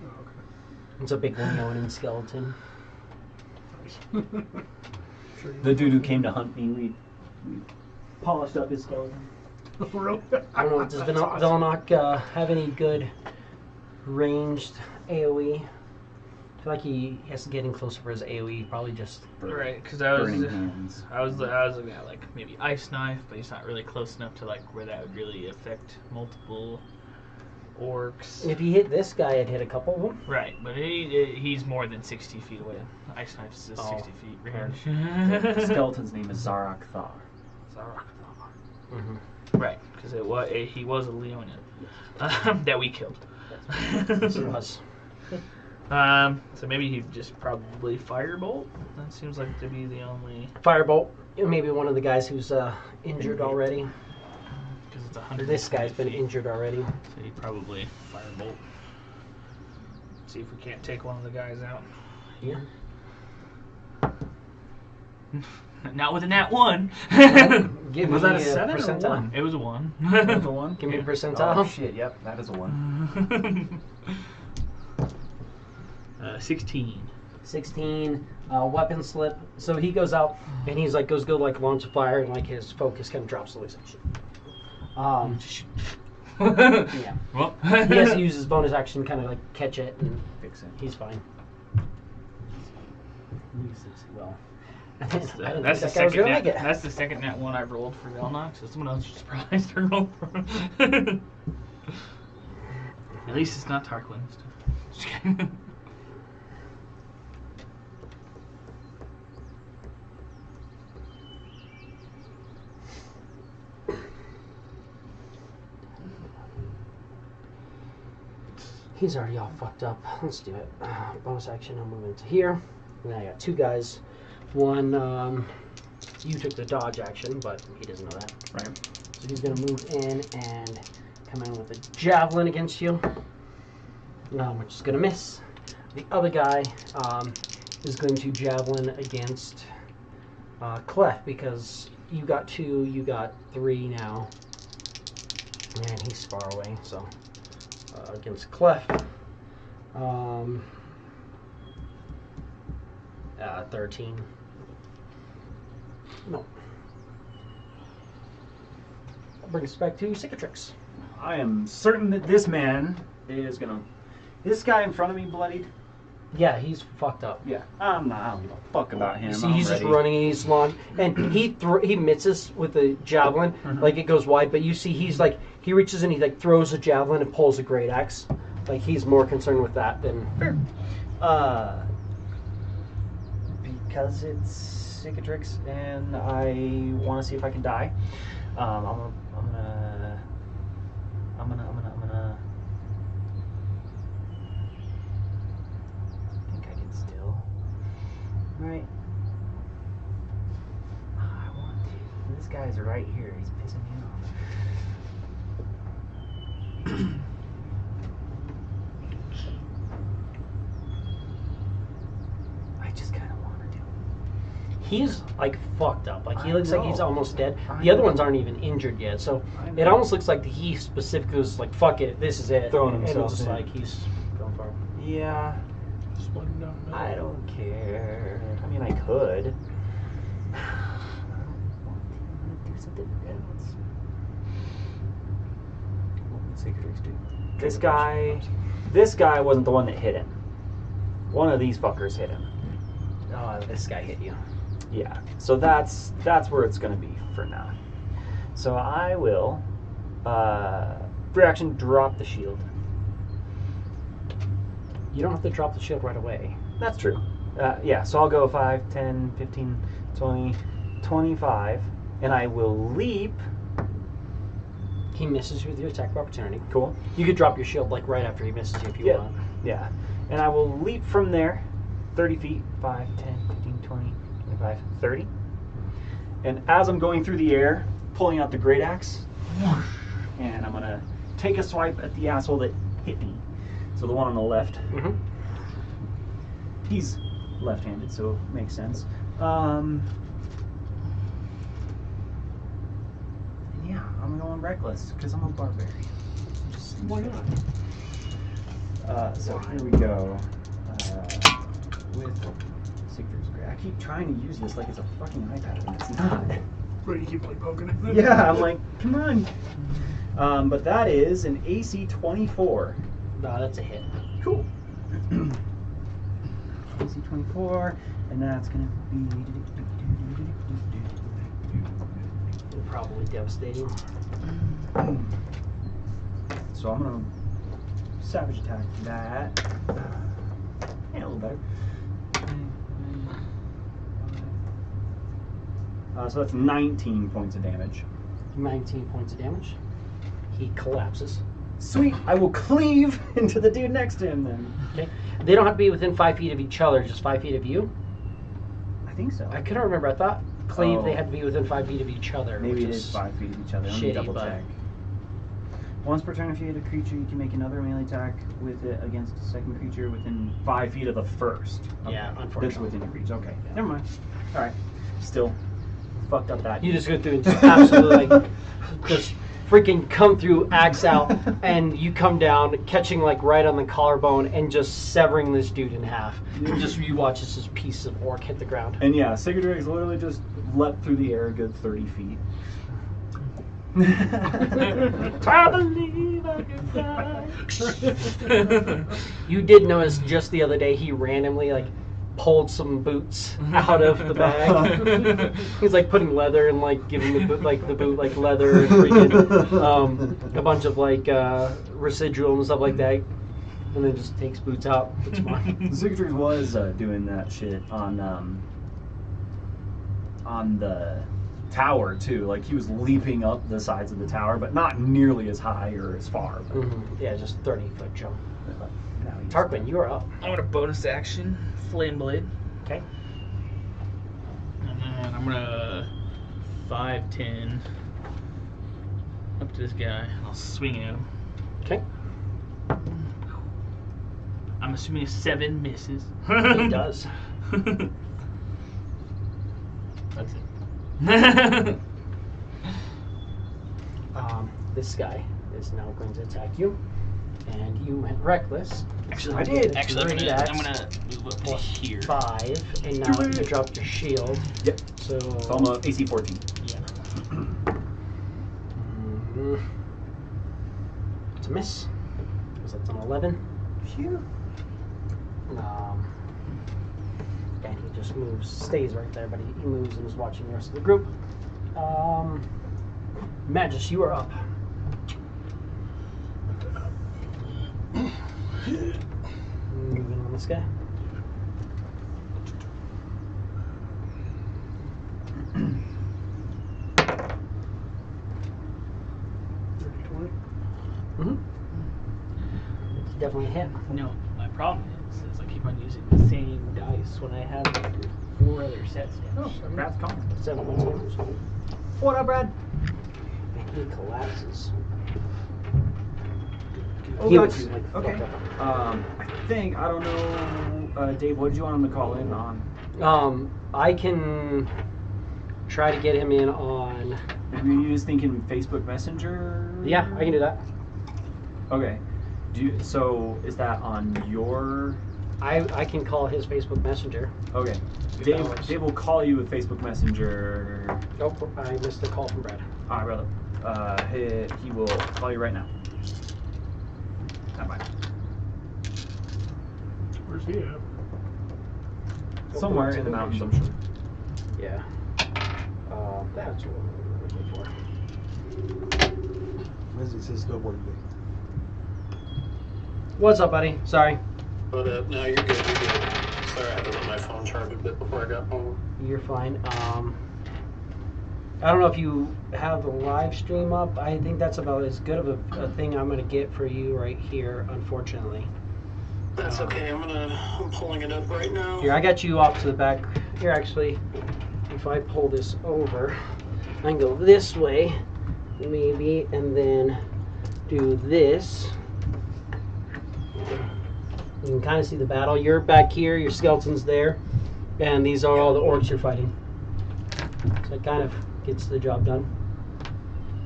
Oh, okay. It's a big Leonin skeleton. Nice. Sure you The dude who came to hunt me, we polished up his skeleton. Really? I don't know, does Velnok have any good ranged AoE? I feel like he has to get in closer for his AoE, probably just... Right, because I was Burning hands. looking at like maybe Ice Knife, but he's not really close enough to like where that would really affect multiple orcs. If he hit this guy, I'd hit a couple of them. Right, but he's more than 60 feet away. Ice Knife's just Oh, 60 feet range. The skeleton's name is Zarak Thar. Mm-hmm. Right, because he was a Leonin that we killed. Yes, it was. So maybe he just probably Firebolt. That seems like to be the only. Firebolt, maybe one of the guys who's injured already. Because it's 100. This guy's been injured already. So he probably Firebolt. See if we can't take one of the guys out. Here. Not with a nat 1. Give Was me that a 7 or a percentile. 1? It was a 1. That's a 1? Give me a Oh percentile. shit, yep, that is a 1. 16. 16, weapon slip. So he goes out and he's like goes like launch a fire and like his focus kind of drops loose and shit. Yeah. Well, He has to use his bonus action to kind of like catch it and Fix it. he's fine. Well, That's the, I didn't that's, think the that guy was second gonna nat, make it. that's the second nat 1 I've rolled for Velnox, so someone else should probably start rolling for him. At least it's not Tarquin. Just kidding. He's already all fucked up. Let's do it. Bonus action, I'll move into here. And I got two guys. One, you took the dodge action, but he doesn't know that. Right. So he's going to move in and come in with a javelin against you, which is going to miss. The other guy is going to javelin against Clef, because you got 2, you got 3 now. And he's far away, so against Clef. 13. No. That brings us back to Cicatrix. I am certain that this man is gonna. This guy in front of me bloodied? Yeah, he's fucked up. Yeah. I don't give a fuck about him. You see, I'm he's just ready. running and he's long, and he misses with the javelin, like it goes wide. But you see, he's like he reaches and he like throws a javelin and pulls a great axe. Like he's more concerned with that than. Because it's Cicatrix and I want to see if I can die. I'm gonna. I think I can still. Right. I want to. This guy's right here. He's pissing me off. I just kind of want to do it. He's like fucked up. Like he I looks like he's know. almost dead. I The other know. ones aren't even injured yet, so I it know. almost looks like he specifically was like, "Fuck it, this is it." Throwing and himself it's just in. like he's going for it. Yeah. Split him down the middle. I don't care. I mean, I could. I want to do something else. What would Cicatrix do? This guy wasn't the one that hit him. One of these fuckers hit him. Oh, this guy hit you. Yeah. So that's where it's gonna be for now. So I will, free action, drop the shield. You don't have to drop the shield right away. That's true. Yeah, so I'll go 5, 10, 15, 20, 25, and I will leap. He misses you with your attack of opportunity. Cool. You could drop your shield like right after he misses you if you Yeah. want. Yeah. And I will leap from there 30 feet, 5, 10, 15, 20, 25, 30. And as I'm going through the air, pulling out the great axe, and I'm going to take a swipe at the asshole that hit me. So the one on the left. Mm-hmm. He's left-handed, so it makes sense. Yeah, I'm reckless because I'm a barbarian. Why not? So here we go. With Sigurd's Grey. I keep trying to use this like it's a fucking iPad and it's not. But you keep like poking it. Yeah, I'm like, come on. But that is an AC 24. No, that's a hit. Cool. AC 24, and that's gonna be. Probably devastating. So I'm gonna savage attack that. Yeah, a little better. So that's 19 points of damage. 19 points of damage. He collapses. Sweet. I will cleave into the dude next to him then. Okay. They don't have to be within 5 feet of each other, just 5 feet of you. I think so. I couldn't remember. I thought cleave Oh. they had to be within 5 feet of each other. Maybe which it is 5 feet of each other. Let me shitty, double but- check. Once per turn, if you hit a creature, you can make another melee attack with it against a second creature within 5 feet of the first. Yeah, That's unfortunately. within your reach. Okay, never mind. All right, still fucked up that. You just go through and just absolutely like just freaking come through, axe out, and you come down, catching like right on the collarbone and just severing this dude in half. Just you watch as this piece of orc hit the ground. And yeah, Sigurd's literally just leapt through the air a good 30 feet. I believe I can fly. You did notice just the other day he randomly like pulled some boots out of the bag. He's like putting leather and like giving the boot like leather and freaking a bunch of like residual and stuff like that, and then just takes boots out. It's fine. Sigurd was doing that shit on the tower too. Like he was leaping up the sides of the tower, but not nearly as high or as far. But, Yeah, just 30-foot jump. now he's- Tarquin, you are up. I'm gonna bonus action Flame Blade. Okay. And then I'm gonna 5-10 up to this guy. I'll swing him. Okay. I'm assuming a 7 misses. He does. That's it. This guy is now going to attack you, and you went reckless. Actually, I did. Actually, Great I'm axe. gonna move up to Plus here. 5, and now you dropped your shield. Yep. So, So I'm a AC 14. Yeah. It's a miss. Because that's an 11. Phew. And he just moves, stays right there, but he moves and is watching the rest of the group. Magus, you are up. Moving on this guy. It's definitely a hit. No, my problem is I keep on using the same dice when I have like 4 other sets. Oh, Brad's calling. 7 points of damage. What up, Brad? And he collapses. Oh, He got was, you. like, Okay. fucked up. I don't know, Dave, what did you want him to call in on? I can try to get him in on. Were you just thinking Facebook Messenger? Yeah, I can do that. Okay. So is that on your? I can call his Facebook Messenger. Okay. If that Dave, works. Dave will call you with Facebook Messenger. Nope, I missed the call from Brad. All right, brother. He will call you right now. Bye. Where's he at? Somewhere in the mountains, I'm sure. Yeah. That's what we're looking for. Wednesday's his snowboarding day. What's up, buddy? Sorry. But no, you're good. You're good. Sorry, I had to let my phone charge a bit before I got home. You're fine. I don't know if you have the live stream up. I think that's about as good of a thing I'm going to get for you right here, unfortunately. That's okay. I'm pulling it up right now. Here, I got you off to the back. Here, actually, if I pull this over, I can go this way, maybe, and then do this. You can kind of see the battle. You're back here, your skeleton's there, and these are all the orcs you're fighting. So it kind of gets the job done.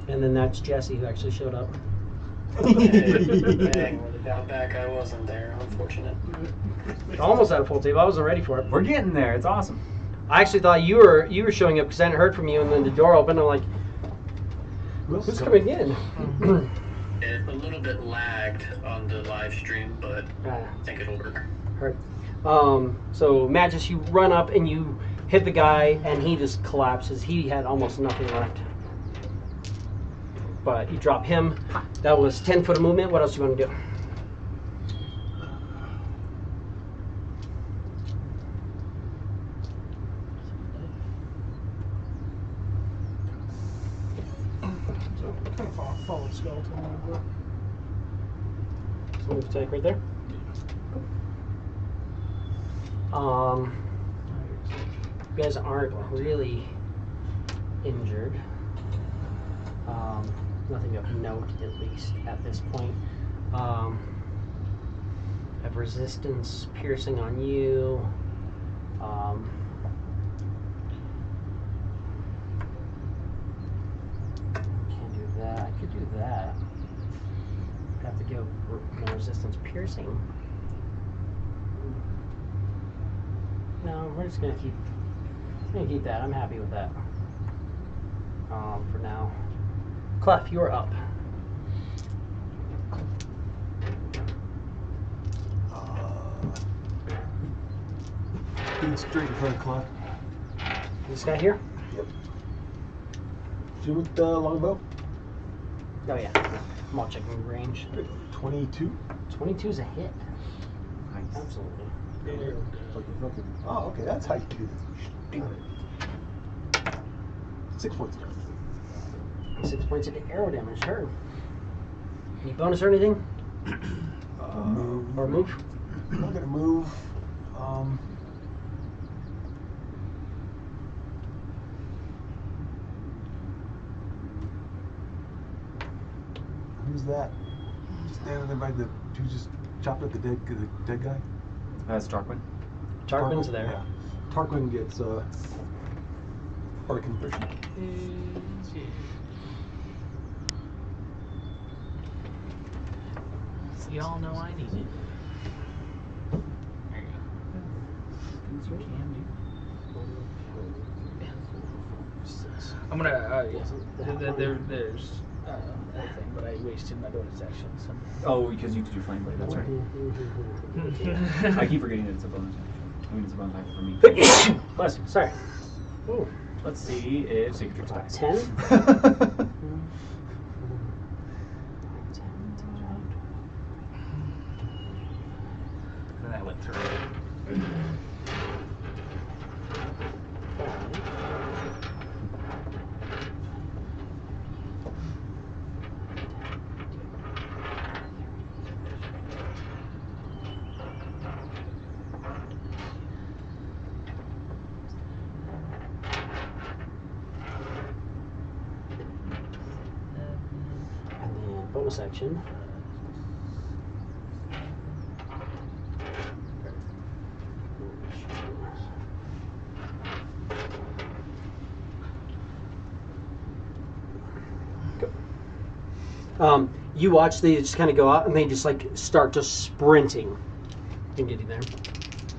And then that's Jesse who actually showed up. Dang, out back I wasn't there. Unfortunate. Almost at a full table. I wasn't ready for it. We're getting there. It's awesome. I actually thought you were showing up because I hadn't heard from you, and then the door opened. I'm like, who's coming in? It a little bit lagged on the live stream, but I think it'll work. Heard. So Magus, you run up and you hit the guy, and he just collapses. He had almost nothing left. But you drop him. That was 10 foot of movement. What else do you want to do? Kind of follow skeleton a little bit. So move attack right there. You guys aren't really injured. Nothing of note, at least at this point. Have resistance piercing on you. Can't do that. I could do that. I'd have to go more resistance piercing. No, we're just gonna keep that. I'm happy with that. For now. Clef, you're up. Being straight in front of Clock. This guy here? Yep. Shoot with the longbow. Oh yeah. I'm all checking range. 22. 22 is a hit. Nice. Absolutely. Oh, okay, that's how you do this. 6 points. 6 points of arrow damage. Heard. Any bonus or anything? Or move? I'm not gonna move. Who's that? Standing there by the who just chopped up the dead guy? That's Tarquin. Tarquin's there. Yeah. Tarquin gets Arcane Vision. Y'all know I need it. There you go. You can do. I'm gonna. There's a thing, but I wasted my bonus action. So. Oh, because you could do Flame Blade. That's right. I keep forgetting that it's a bonus action. I mean, it's a bonus action for me. Bless you. Sorry. Ooh. Let's see if Secret Trick's back. 10. Then I went through. And then bonus action. You watch, they just kind of go out and they just like start just sprinting and getting there.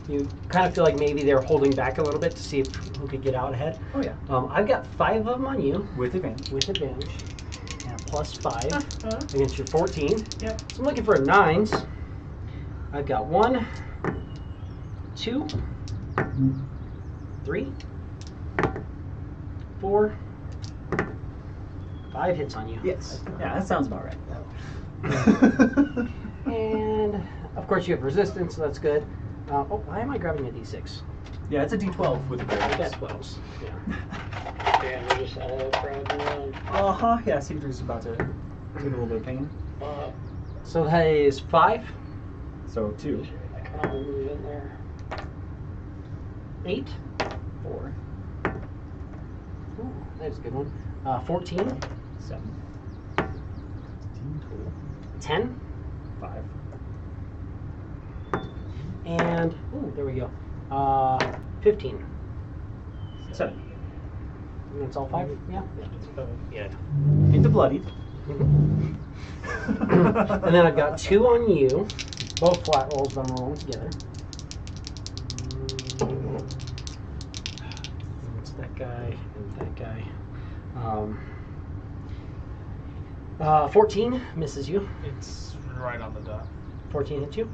You kind of feel like maybe they're holding back a little bit to see if who could get out ahead. Oh yeah. I've got 5 of them on you With advantage. with advantage and a +5 against your 14. Yep. So I'm looking for 9s. I've got 1, 2, 3, 4, 5 hits on you. Yes. Yeah, that sounds about right. And of course you have resistance, so that's good. Oh, why am I grabbing a d6? Yeah, it's a D12 with I advantage. got 12s. Yeah. Damn, we're just all crowding around. Yeah, Cedric's about to get a little bit of pain. So that is 5, So 2, I kind of move in there. 8. 4, Ooh, that's a good one. 14, 7, 10, 5, and ooh, there we go. 15. 7. And that's all 5? Yeah. Yeah. Into bloodied. And then I've got 2 on you. Both flat rolls, but I'm rolling together. It's that guy and that guy. 14 misses you. It's right on the dot. 14 hits you.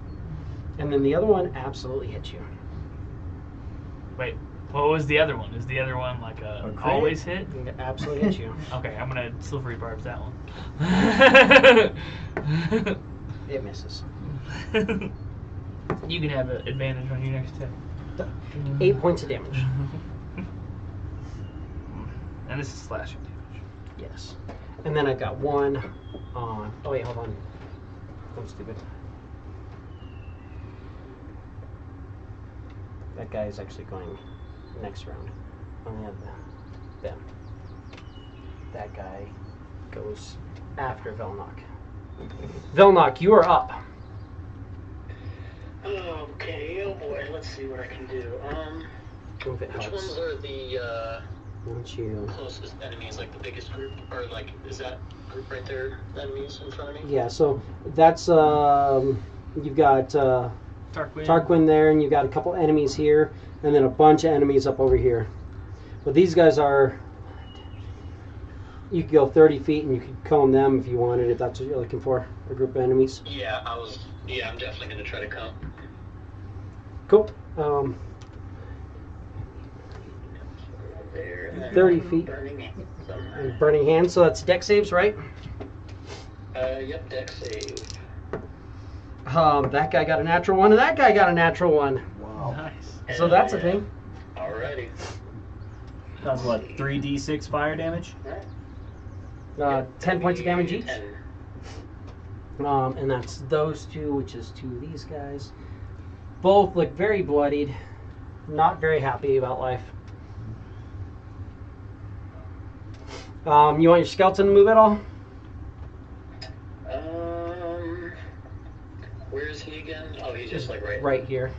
And then the other one absolutely hits you. Wait, what was the other one? Is the other one like a crit? always hit? It absolutely hits you. Okay, I'm gonna silvery barbs that one. It misses. You can have an advantage on your next attack. 8 points of damage. And this is slashing damage. Yes. And then I've got 1 on... Oh wait, hold on. I'm stupid. That guy is actually going next round. Only have them. That guy goes after Velnok. Velnok, you are up. Okay, oh boy, let's see what I can do. If it Which helps. ones are the Won't you? closest enemies, like the biggest group? Or like, is that group right there, the enemies in front of me? Yeah, so that's you've got Tarquin there, and you've got a couple enemies here, and then a bunch of enemies up over here. But these guys are. You could go 30 feet, and you could cone them if you wanted, if that's what you're looking for, a group of enemies. Yeah, I'm definitely gonna try to come. Cool. There. 30 feet. And burning hands, so that's deck saves, right? Yep, deck save. That guy got a natural 1, and that guy got a natural 1. Wow. Nice. So that's a thing. Alrighty. That's what, 3d6 fire damage? 10 points of damage each. 10. And that's those 2, which is 2 of these guys. Both look very bloodied, not very happy about life. You want your skeleton to move at all? Where is he again? Oh, he's just like Right here.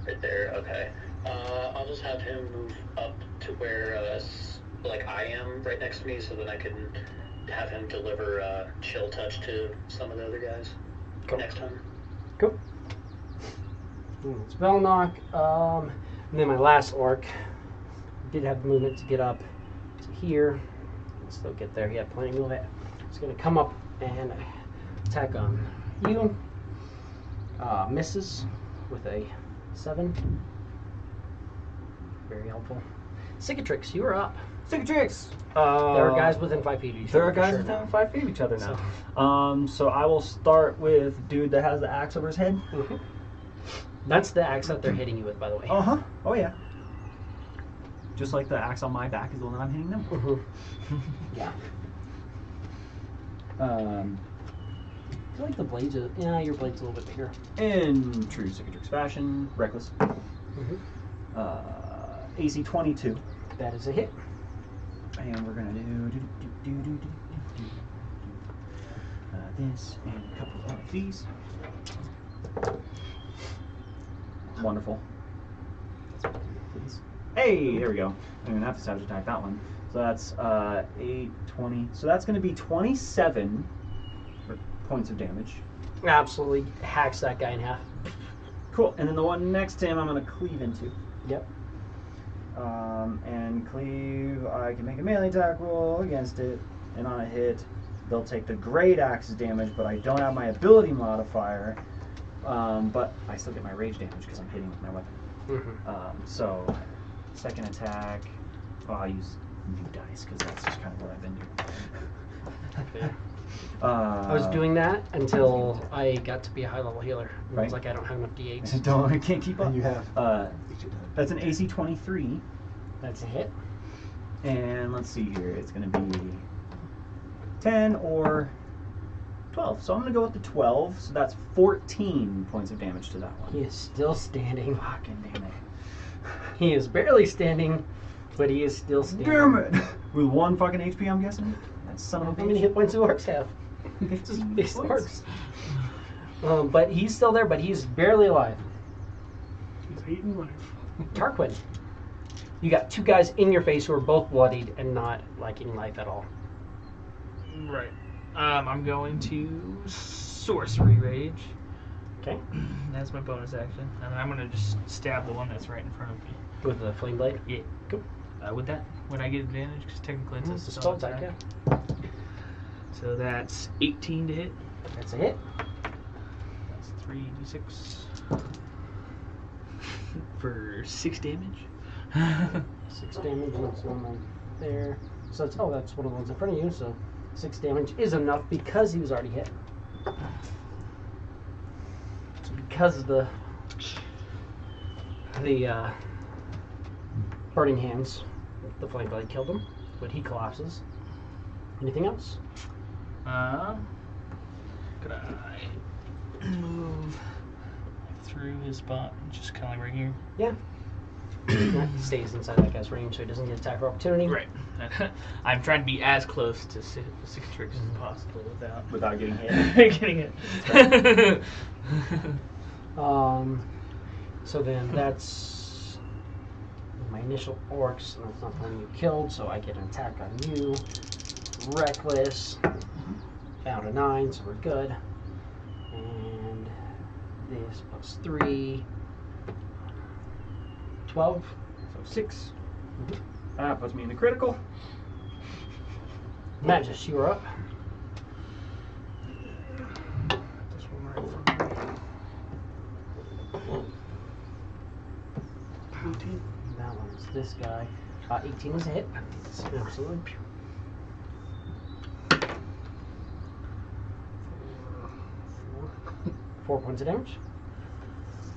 Right there. Okay. I'll just have him move up to where, like I am, right next to me, so that I can have him deliver chill touch to some of the other guys next time. Cool. It's Velnok. And then my last orc did have the movement to get up to here. Still get there. He had plenty of movement. He's going to come up and attack on you. Misses with a 7. Very helpful. Cicatrix, you are up. Cicatrix! There are guys within 5 feet of each other. There are for guys sure within now. 5 feet of each other now. So I will start with dude that has the axe over his head. Mhm. That's the axe that they're hitting you with, by the way. Uh-huh. Oh, yeah. Just like the axe on my back is the one that I'm hitting them. Mhm. Yeah. I I feel like the blades are... Yeah, your blade's a little bit bigger. in true Cicatrix fashion, reckless. Mhm. AC 22. That is a hit. And we're gonna do this and a couple of these. Wonderful. Please. Hey, there we go. I'm gonna have to savage attack that one. So that's 8, 20. So that's gonna be 27 points of damage. Absolutely hacks that guy in half. Cool. And then the one next to him, I'm gonna cleave into. Yep. And cleave, I can make a melee attack roll against it, and on a hit, they'll take the great axe's damage, but I don't have my ability modifier, but I still get my rage damage because I'm hitting with my weapon. Mm-hmm. So, second attack, I'll use new dice because that's just kind of what I've been doing. I was doing that until I got to be a high level healer. I Right. was like, I don't have enough D8s. I can't keep up. And you have. That's an AC 23. That's a hit. And let's see here, it's going to be 10 or 12. So I'm going to go with the 12. So that's 14 points of damage to that one. He is still standing. Fucking damn it. He is barely standing, but he is still standing. Damn it! With 1 fucking HP, I'm guessing? That son of a How many bitch. hit points do orcs have? 15 Base points. orcs. But he's still there, but he's barely alive. He's eating life. Tarquin. You got two guys in your face who are both bloodied and not liking life at all. Right. I'm going to sorcery rage. Okay. That's my bonus action, and I'm gonna just stab the one that's right in front of me. With the flame blade. Yeah. Cool. Would that? Would I get advantage? Because technically it's It's a a spell spell attack, attack. So that's 18 to hit. That's a hit. That's 3d6 for 6 damage. 6 damage. That's one right there. So it's, that's one of the ones in front of you. So 6 damage is enough because he was already hit. So because of the burning hands, the flame blade killed him, but he collapses. Anything else? Could I move through his spot, just kind of right here? Yeah. That stays inside that guy's range, so he doesn't get attack of opportunity. Right. I'm trying to be as close to Cicatrix as possible Without getting hit. getting it. So then that's my initial orcs, and that's not the one you killed, so I get an attack on you. Reckless. Down to 9, so we're good. And this plus 3. 12. So 6. That puts me in the critical. Magus, you are up. This one right in front of me. 18. That one's this guy. 18 is a hit. Absolutely. 4 points of damage.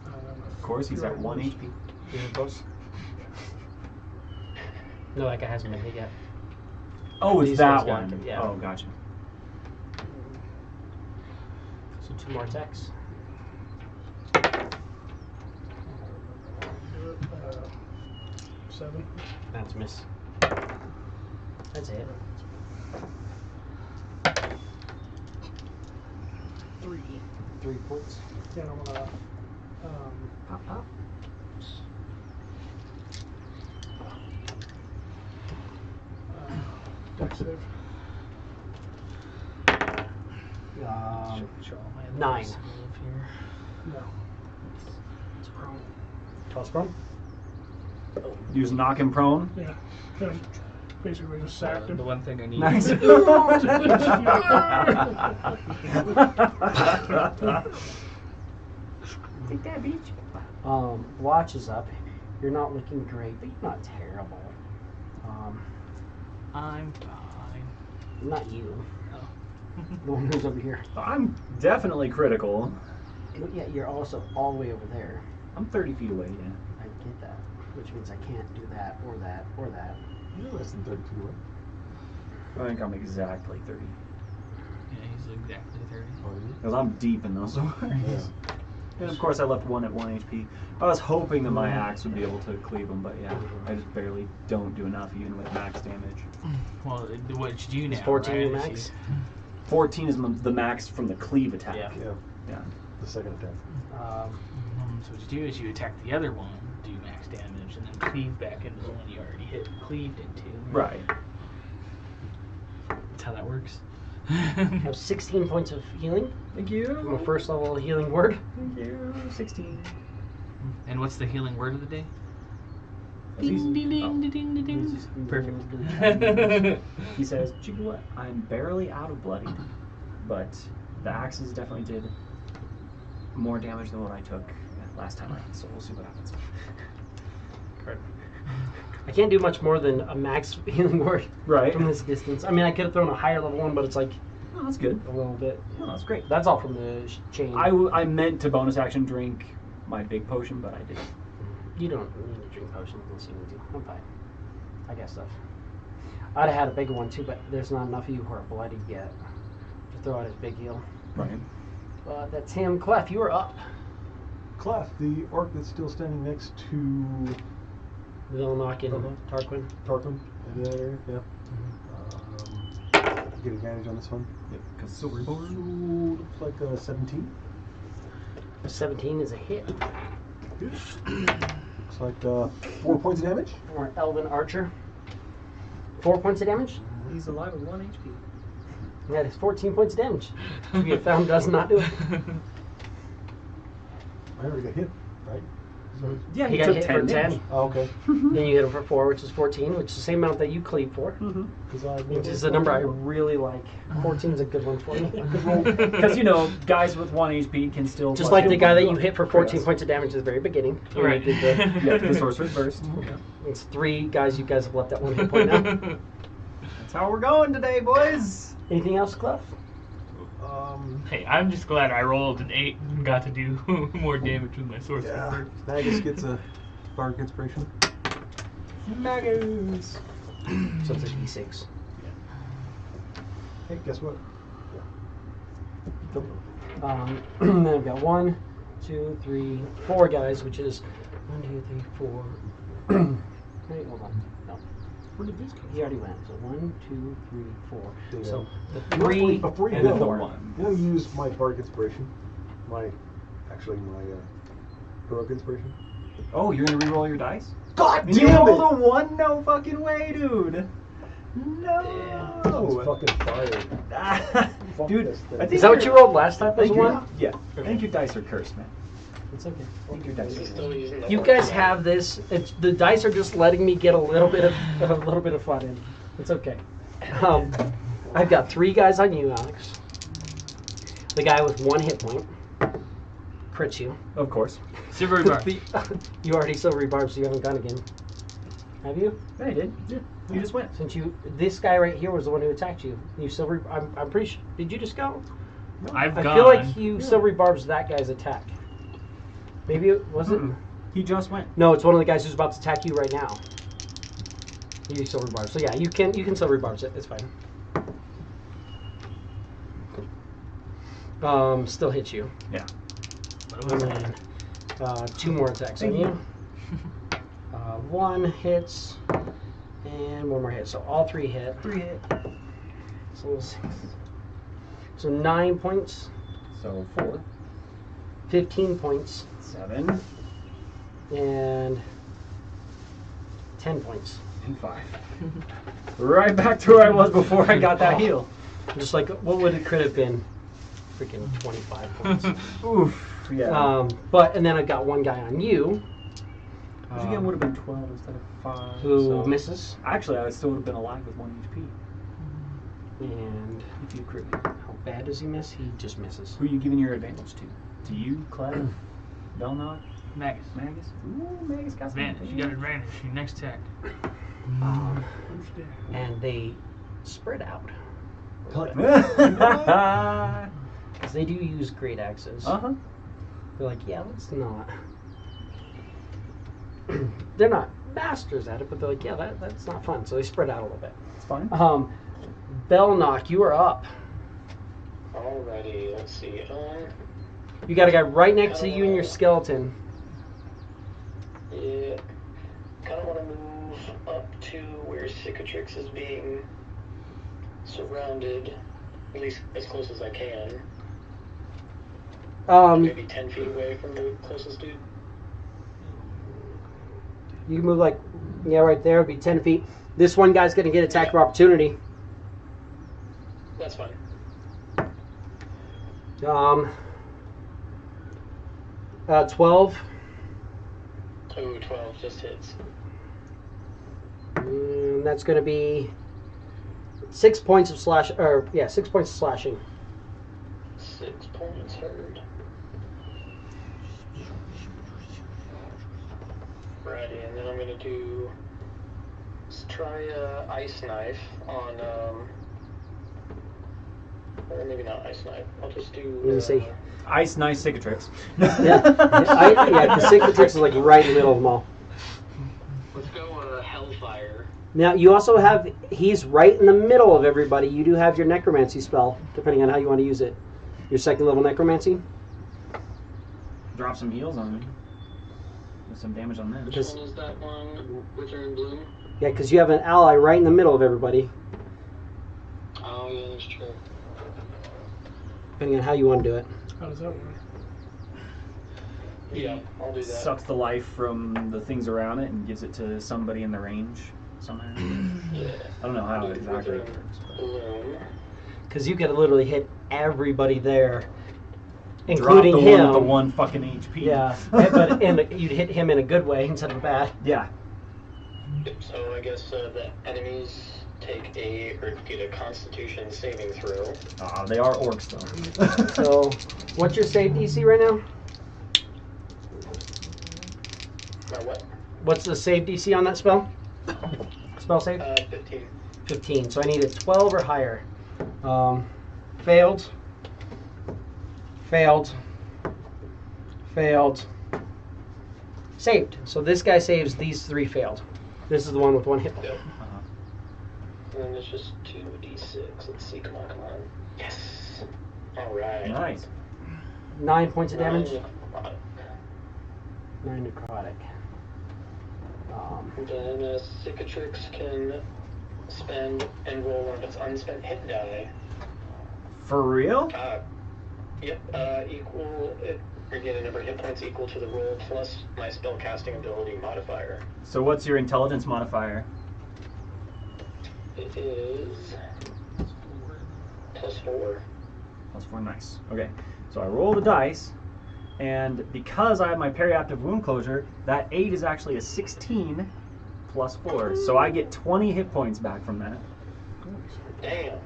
Of course, he's at 1 HP. You're close. No, that guy hasn't been hit yet. Oh, it's These that ones got one. him, yeah. Oh, gotcha. So 2 more attacks. Do it. 7. That's a miss. That's a hit. 3. 3 points. Yeah, I'm gonna pop pop. Dex save. Show all my 9. abilities here. No. It's prone. 12 prone. You just knock him prone. Yeah. Yeah, basically just sacked him. The one thing I need. Nice. Take that, beach. Watch is up. You're not looking great, but you're not terrible. I'm fine. Not you. Oh. The one who's over here. I'm definitely critical. But yeah, you're also all the way over there. I'm 30 feet away, yeah. I get that, which means I can't do that or that or that. You're less than 30 feet away. I think I'm exactly 30. Yeah, he's exactly 30. Oh, you? Because I'm deep in those swords. Yeah. And of course I left one at 1 HP. I was hoping that my axe would be able to cleave him, but yeah, I just barely don't do enough even with max damage. Well, what you do now? Is 14 right, your is max? 14 is the max from the cleave attack. Yeah. Yeah, Yeah. the second attack. So what you do is you attack the other one, do max damage, and then cleave back into the one you already cleaved into. Right. That's how that works. I have 16 points of healing Thank from a you. first level healing word. Thank you. 16. And what's the healing word of the day? Ding, ding, oh. ding, ding, ding, ding. Perfect. He says, "Chicken, I'm barely out of bloodied, but the axes definitely did more damage than what I took last time around, so we'll see what happens." I can't do much more than a max healing word Right. from this distance. I mean, I could have thrown a higher level one, but it's like Oh, that's good. a little bit. Oh, that's great. That's all from the chain. I meant to bonus action drink my big potion, but I didn't. You don't need to drink potions unless you need to. I'm fine. I got stuff. I'd have had a bigger one too, but there's not enough of you who are bloodied yet to throw out his big heal. Right. But that's him. Clef, you are up. Clef, the orc that's still standing next to Villanok and Uh-huh. Tarquin. Tarquin in that area, yeah. Get advantage on this one. Yep, because So silver board. looks like a 17. A 17 is a hit. Looks like 4 points of damage. Or Elven Archer. 4 points of damage? He's alive with 1 HP. Yeah, it's 14 points of damage. To be found does not do it. I already got hit, right? So, Yeah, He he got took hit 10 for 10. damage. oh, okay. Then you hit him for 4, which is 14, which is the same amount that you cleave for. Which is a number I really like. 14 is a good one for me. Because, you know, guys with 1 HP can still... Just plus like the hit guy that one you hit for 14 points of damage at the very beginning. Right. You did Yeah, the Sorcerer's Burst. it's 3 guys you guys have left at 1 hit point now. That's how we're going today, boys. Anything else, Clef? Hey, I'm just glad I rolled an 8 and got to do more damage with my sorcerer. Yeah. Magus gets a bardic inspiration. Magus. So it's a d6. Hey, guess what? Then I've got 1, 2, 3, 4 guys, which is 1, 2, 3, 4. Wait, hold on. No, Where did this come he already went. So 1, 2, 3, 4. Yeah. So the Before 3 before you and go, the I'm 1. gonna use my bardic inspiration. My heroic inspiration. Oh, you're going to reroll your dice? God And you rolled a 1? No fucking way, dude. No. I was fucking fired. Fuck Dude, this thing. I think Is that what you rolled last time? I Was think one? Yeah. I think your dice are cursed, man. It's okay. I think your dice Is he are still using the You orc guys die? have this. The dice are just letting me get a little bit of fun in. It's okay. I've got 3 guys on you, Alex. The guy with 1 hit point crits you. Of course. Silver bar. You already silvery barb, so you haven't gone again. Have you? Yeah, I did. Yeah. You just went. Since this guy right here was the one who attacked you. You silvery. I'm pretty sure. Did you just go? I've I gone. feel like you silvery barbs that guy's attack. Maybe it was it? He just went. No, it's one of the guys who's about to attack you right now. You silver barbs. So yeah, you can silver barbs it. It's fine. Still hits you. Yeah. And then 2 more attacks on you. 1 hits and 1 more hit. So all 3 hit. 3 hit. So 9 points, So 4. 15 points, 7. and 10 points. And 5. Right back to where I was before I got that heal. Just like, what would it could have been? Freaking 25 points. Oof. Yeah. And then I got 1 guy on you. Which again would have been 12 instead of 5. Who so misses. Actually, I still would have been alive with 1 HP. And If you crit me. how bad does he miss? He just misses. Who are you giving your advantage to? To you, Clef? Belknot? Magus. Magus? Ooh, Magus got some Advantage. You got advantage. Your next attack. And they spread out. Uh-huh. Because they do use great axes. They're like, yeah, let's not. They're not masters at it, but they're like, yeah, that's not fun. So they spread out a little bit. It's fine. Belknock, you are up. Alrighty, let's see. You got a guy right next to you and your skeleton. Yeah. Kind of want to move up to where Cicatrix is being surrounded, at least as close as I can. Maybe 10 feet away from the closest dude. You can move like, yeah, right there. It'd be 10 feet. This one guy's going to get attack of opportunity. That's fine. 12. Oh, 12 just hits. That's going to be 6 points of 6 points of slashing. 6 points heard. Righty, and then I'm gonna do. Let's try ice knife on. Or maybe not ice knife. I'll just do. Let me see. Ice, nice cicatrix. Yeah, the Cicatrix is like right in the middle of them all. Let's go Hellfire. Now, you also have, he's right in the middle of everybody. You do have your necromancy spell, depending on how you want to use it. Your 2nd level necromancy. Drop some heals on me. With some damage on them. Which one is that one? Wither and Bloom? Yeah, because you have an ally right in the middle of everybody, Oh, yeah, that's true. depending on how you want to do it. How does that work? Yeah, I'll do that. sucks the life from the things around it and gives it to somebody in the range somehow. Yeah. I don't know how Do it exactly with it a works. But. balloon. Because you could literally hit everybody there, Drop including the him. one with the 1 fucking HP. Yeah, but you'd hit him in a good way instead of a bad. Yeah. So I guess the enemies take get a Constitution saving throw. They are orcs though. So, what's your save DC right now? My what? What's the save DC on that spell? Spell save? 15. 15. So I need a 12 or higher. Failed. Failed. Failed. Saved. So this guy saves, these 3 failed. This is the one with 1 hit point. Yep. And then it's just 2d6. Let's see. Come on, come on. Yes. All right. Nice. 9 points of damage. 9 necrotic. 9 necrotic. Then Cicatrix can spend and roll one of its unspent hit die. For real? Yep. You're getting a number of hit points equal to the roll plus my spellcasting ability modifier. So what's your intelligence modifier? It is +4. +4, nice. Okay, so I roll the dice, and because I have my periaptive wound closure, that 8 is actually a 16 +4. So I get 20 hit points back from that. Damn.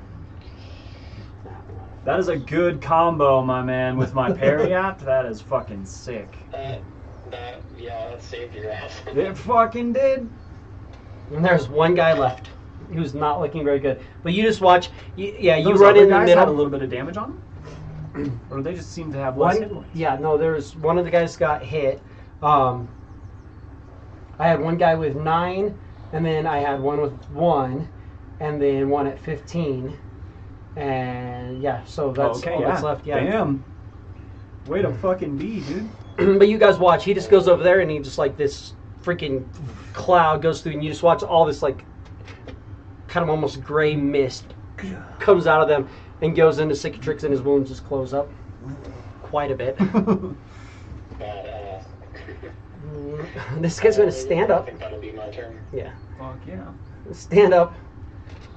That is a good combo, my man, with my periapt. That is fucking sick. That saved your ass. It fucking did. And there's one guy left who's not looking very good. But you just watch. You Those run other in the guys middle. had a little bit of damage on them? Or they just seem to have less hit points? Yeah, no, there's one of the guys got hit. I had one guy with 9, and then I had one with 1, and then one at 15. And yeah, so that's all that's left. Yeah. Damn. Way to fucking be, dude. But you guys watch. He just goes over there, and he just like this freaking cloud goes through, and you just watch all this like kind of almost gray mist comes out of them and goes into Cicatrix, and his wounds just close up quite a bit. Badass. This guy's going to stand I up. think that'll be my turn. Yeah. Fuck yeah. Stand up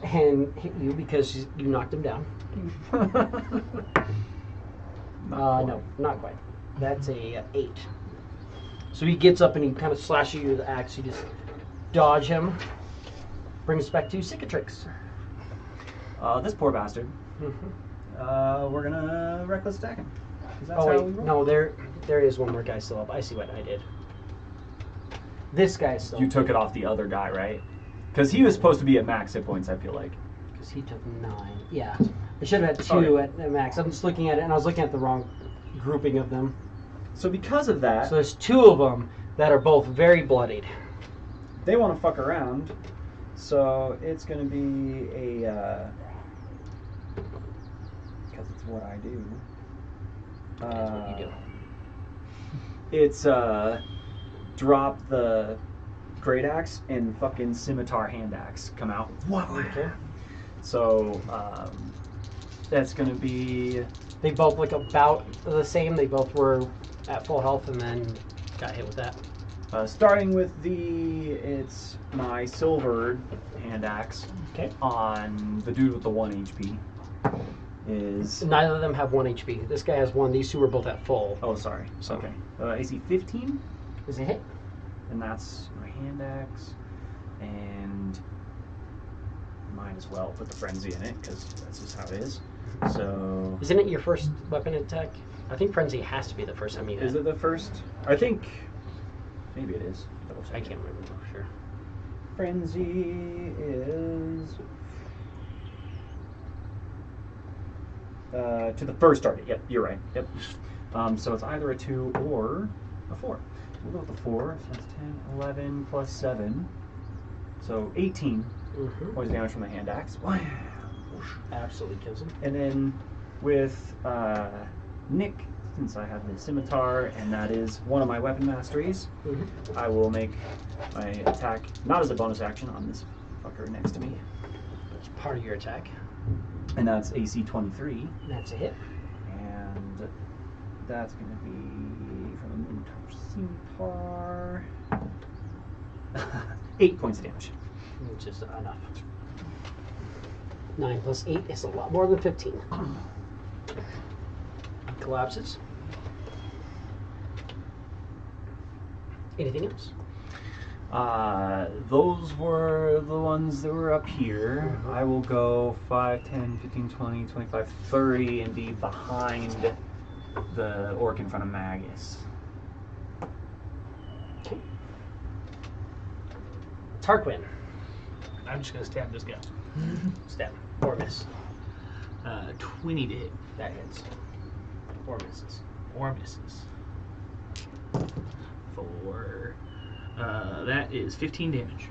and hit you because you knocked him down. No, not quite. That's a 8. So he gets up and he kind of slashes you with the axe. You just dodge him. Brings us back to Cicatrix. This poor bastard. Mm-hmm. We're gonna reckless attack him. 'Cause that's Oh how wait, we roll. no, there is one more guy still up. I see what I did. This guy's still You up. took it off the other guy, right? Because he was supposed to be at max hit points, I feel like. Because he took 9. Yeah. I should have had 2 Okay. at max. I'm just looking at it, and I was looking at the wrong grouping of them. So because of that, So there's 2 of them that are both very bloodied. they want to fuck around. So it's gonna be a because it's what I do. That's what you do. It's drop the great axe and fucking scimitar hand axe come out. Okay. So that's gonna be They both look about the same. They both were at full health and then got hit with that. starting with it's my silver hand axe Okay. on the dude with the 1 HP. Is Neither of them have 1 HP. This guy has 1. These 2 are both at full. oh sorry okay AC 15. Is it hit? And that's my hand axe, and mine as well. Put the frenzy in it because that's just how it is. So Isn't it your first weapon attack? I think frenzy has to be the first time you hit. is it the first? I think maybe it is. Double check. I can't remember for sure. Frenzy is to the first target. Yep, you're right. Yep. So it's either a 2 or a 4. We'll go with the 4. So that's 10, 11 plus 7. So 18 points of damage from the hand axe. Absolutely kills him. And then with Nick, since I have the scimitar and that is one of my weapon masteries, I will make my attack not as a bonus action on this fucker next to me. It's part of your attack. And that's AC 23. That's a hit. And that's going to be from the Minotaur Scimitar. 8 points of damage. Which is enough. 9 plus 8 is a lot more than 15. Collapses. Anything else? Those were the ones that were up here. I will go 5, 10, 15, 20, 25, 30 and be behind the orc in front of Magus. Okay. Tarquin. I'm just gonna stab this guy. Stab. Or miss. 20 to hit. That hits. Or misses. Or misses. For that is 15 damage.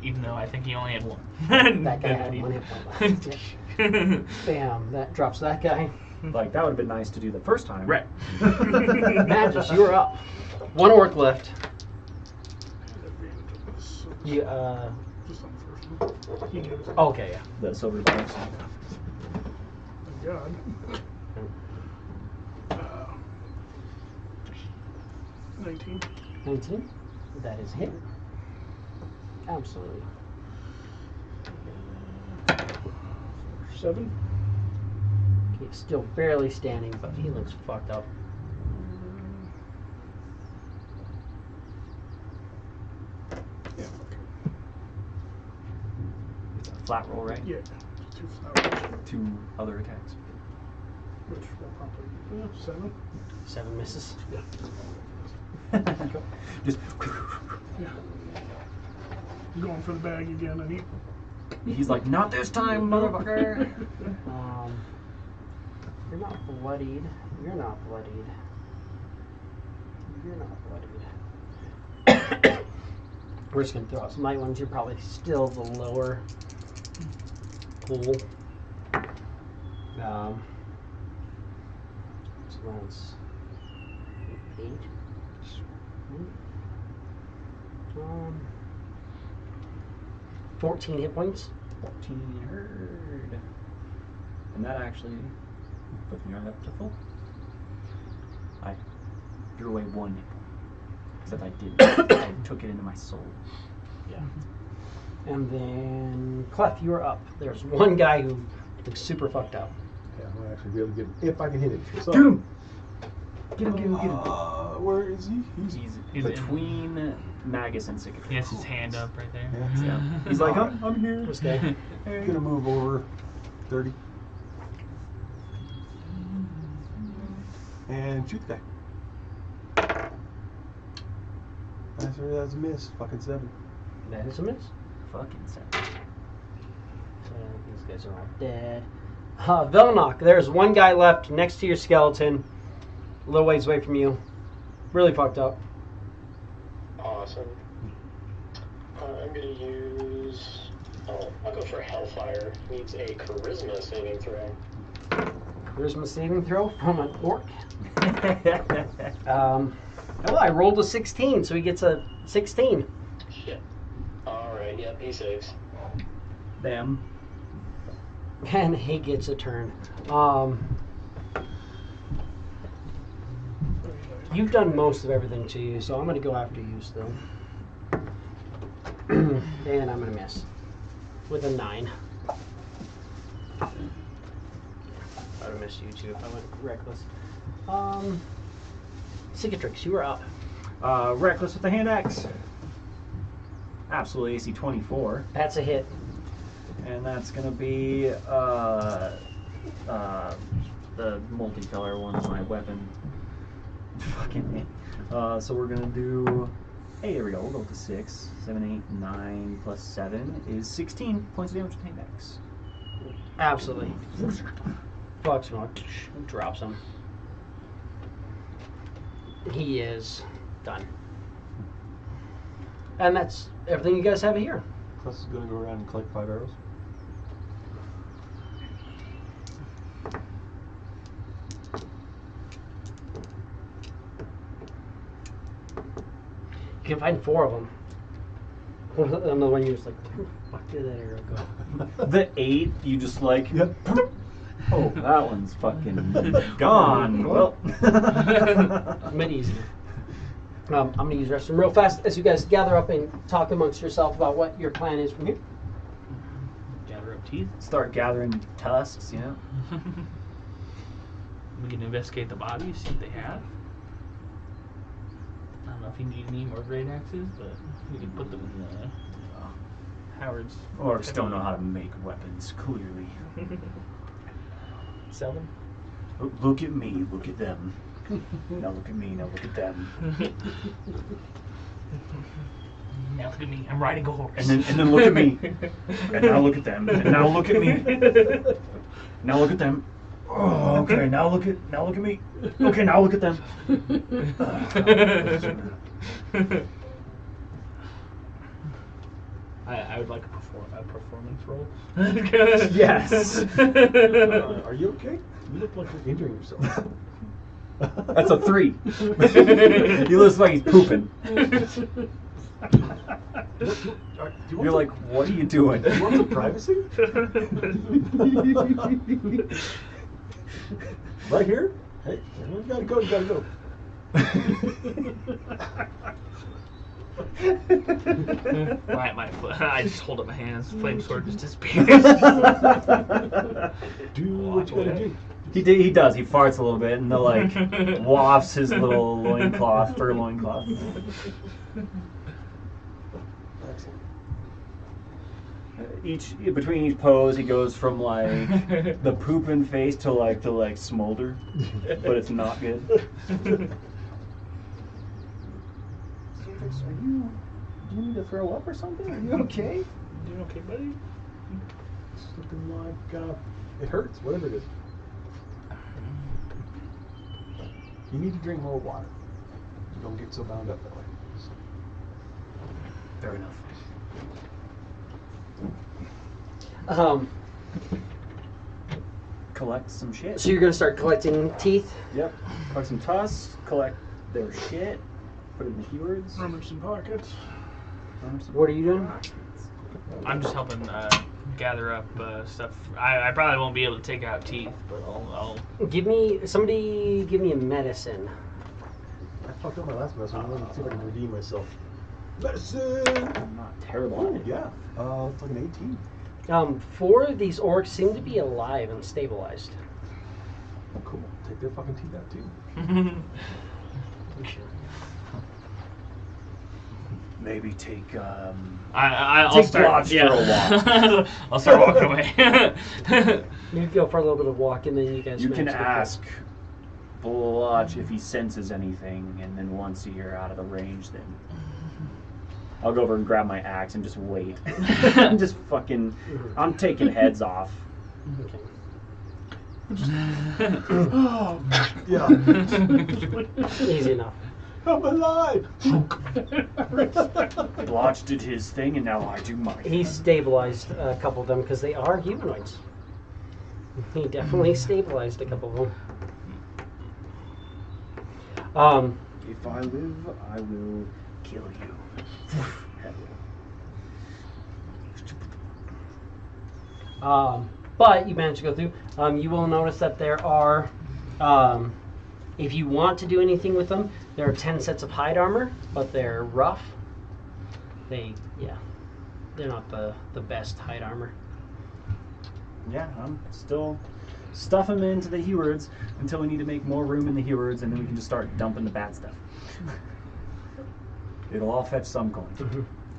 Even though I think he only had 1. That guy had 1 hit point left. Bam. That drops that guy. Like, that would have been nice to do the first time. Right. Magus, you are up. 1 orc left. You, Just on the first one. He gives it. okay, yeah. The silver box. Thank God. 19. 19. That is a hit. Absolutely. 7. He's still barely standing, but he looks fucked up. Yeah, okay. It's a flat roll, right? Yeah. 2 flowers. 2 other attacks. Which will probably 7. 7 misses. Just. Yeah. I'm going for the bag again, and He's like, not this time, motherfucker. You're not bloodied. You're not bloodied. You're not bloodied. We're just gonna throw out some light ones. You're probably still the lower pool. So that's 8. 14 hit points. 14 heard. And that actually puts me right up to full. I drew away 1 hit point. Except I didn't. I took it into my soul. Yeah. And then Clef, you are up. There's one guy who looks super fucked up. Yeah, I'm gonna actually be able to get him if I can hit him. So, Get him! Get him, get him, get him. Where is he? He's between Magus and Cicatrix. He has his hand up right there. Yeah. He's like, I'm here. This guy. Gonna move over 30 and shoot the guy. That's a miss. Fucking 7. That is a miss. Fucking 7. These guys are all dead. Velnok, there's one guy left next to your skeleton. A little ways away from you. Really fucked up. Awesome. I'm gonna use. Oh, I'll go for Hellfire. Needs a Charisma saving throw. Charisma saving throw from an orc. I rolled a 16, so he gets a 16. Shit. Alright, yep, he saves. Bam. And he gets a turn. You've done most of everything to you, so I'm going to go after you still. And I'm going to miss. With a 9. I would have missed you too if I went reckless. Cicatrix, you are up. Reckless with the hand axe. Absolutely AC 24. That's a hit. And that's gonna be the multicolor one of my weapon. Fucking so we're gonna do. Hey, there we go. We'll go with the 6, 7, 8, 9 plus 7 is 16 points of damage to hand axe. Absolutely. Fucks him up. Drops him. He is done. And that's everything you guys have here. Plus is gonna go around and collect 5 arrows. You can find 4 of them. Another one you're just like, where the fuck did that arrow go? The 8, you just like. Yep. Oh, that one's fucking gone. Well, Made easier. I'm going to use the restroom real fast as you guys gather up and talk amongst yourself about what your plan is from here. Gather up teeth. start gathering tusks, you know. We can investigate the bodies, see what they have. I don't know if you need any more great axes, but we can put them in Howard's. Orcs don't know how to make weapons, clearly. Sell them. Oh, look at me, look at them. Now look at me, now look at them. Now look at me, I'm riding a horse. And then look at me. And now look at them. And now look at me. Now look at them. Oh, okay, now look at me. Okay, now look at them. I would like a performance role. Yes. Are you okay? You look like you're injuring yourself. That's a 3. He looks like he's pooping. You're like, what are you doing? Do you want some privacy? Right here? Hey, you gotta go, you gotta go. I just hold up my hands, flame sword just disappears. Do what you gotta do. He does. He farts a little bit and like wafts his little fur loincloth. Excellent. Between each pose, he goes from like the pooping face to like smolder, but it's not good. Do you need to throw up or something? Are you okay? You okay, buddy? It's looking like it hurts, whatever it is. You need to drink more water. You don't get so bound up that way. Fair enough. Collect some shit. So you're going to start collecting teeth. Yep. Collect some tusks. Collect their shit. Put it in the keywords. Rummage some pockets. What are you doing? I'm just helping gather up stuff. I probably won't be able to take out teeth, but I'll Somebody give me a medicine. I fucked up my last medicine. I'm gonna see if I can redeem myself. Medicine! I'm not terrible Oh, at it. yeah. It's like an 18. 4 of these orcs seem to be alive and stabilized. Oh, cool. Take their fucking teeth out, too. Maybe take I'll Take start blotch for a walk. I'll start walking away. You go for a little bit of walk, and then you guys. You can manage to get ask Blotch if he senses anything, and then once you're out of the range, then I'll go over and grab my axe and just wait. Just fucking, I'm taking heads off. Okay. Oh, yeah. Easy enough. I'm alive! Blotch did his thing, and now I do mine. He stabilized a couple of them because they are humanoids. He definitely stabilized a couple of them. If I live, I will kill you. But you managed to go through. You will notice that there are, if you want to do anything with them, there are 10 sets of hide armor, but they're rough. They're not the best hide armor. Yeah, I'm still stuff them into the keywords until we need to make more room in the keywords, and then we can just start dumping the bad stuff. It'll all fetch some coins.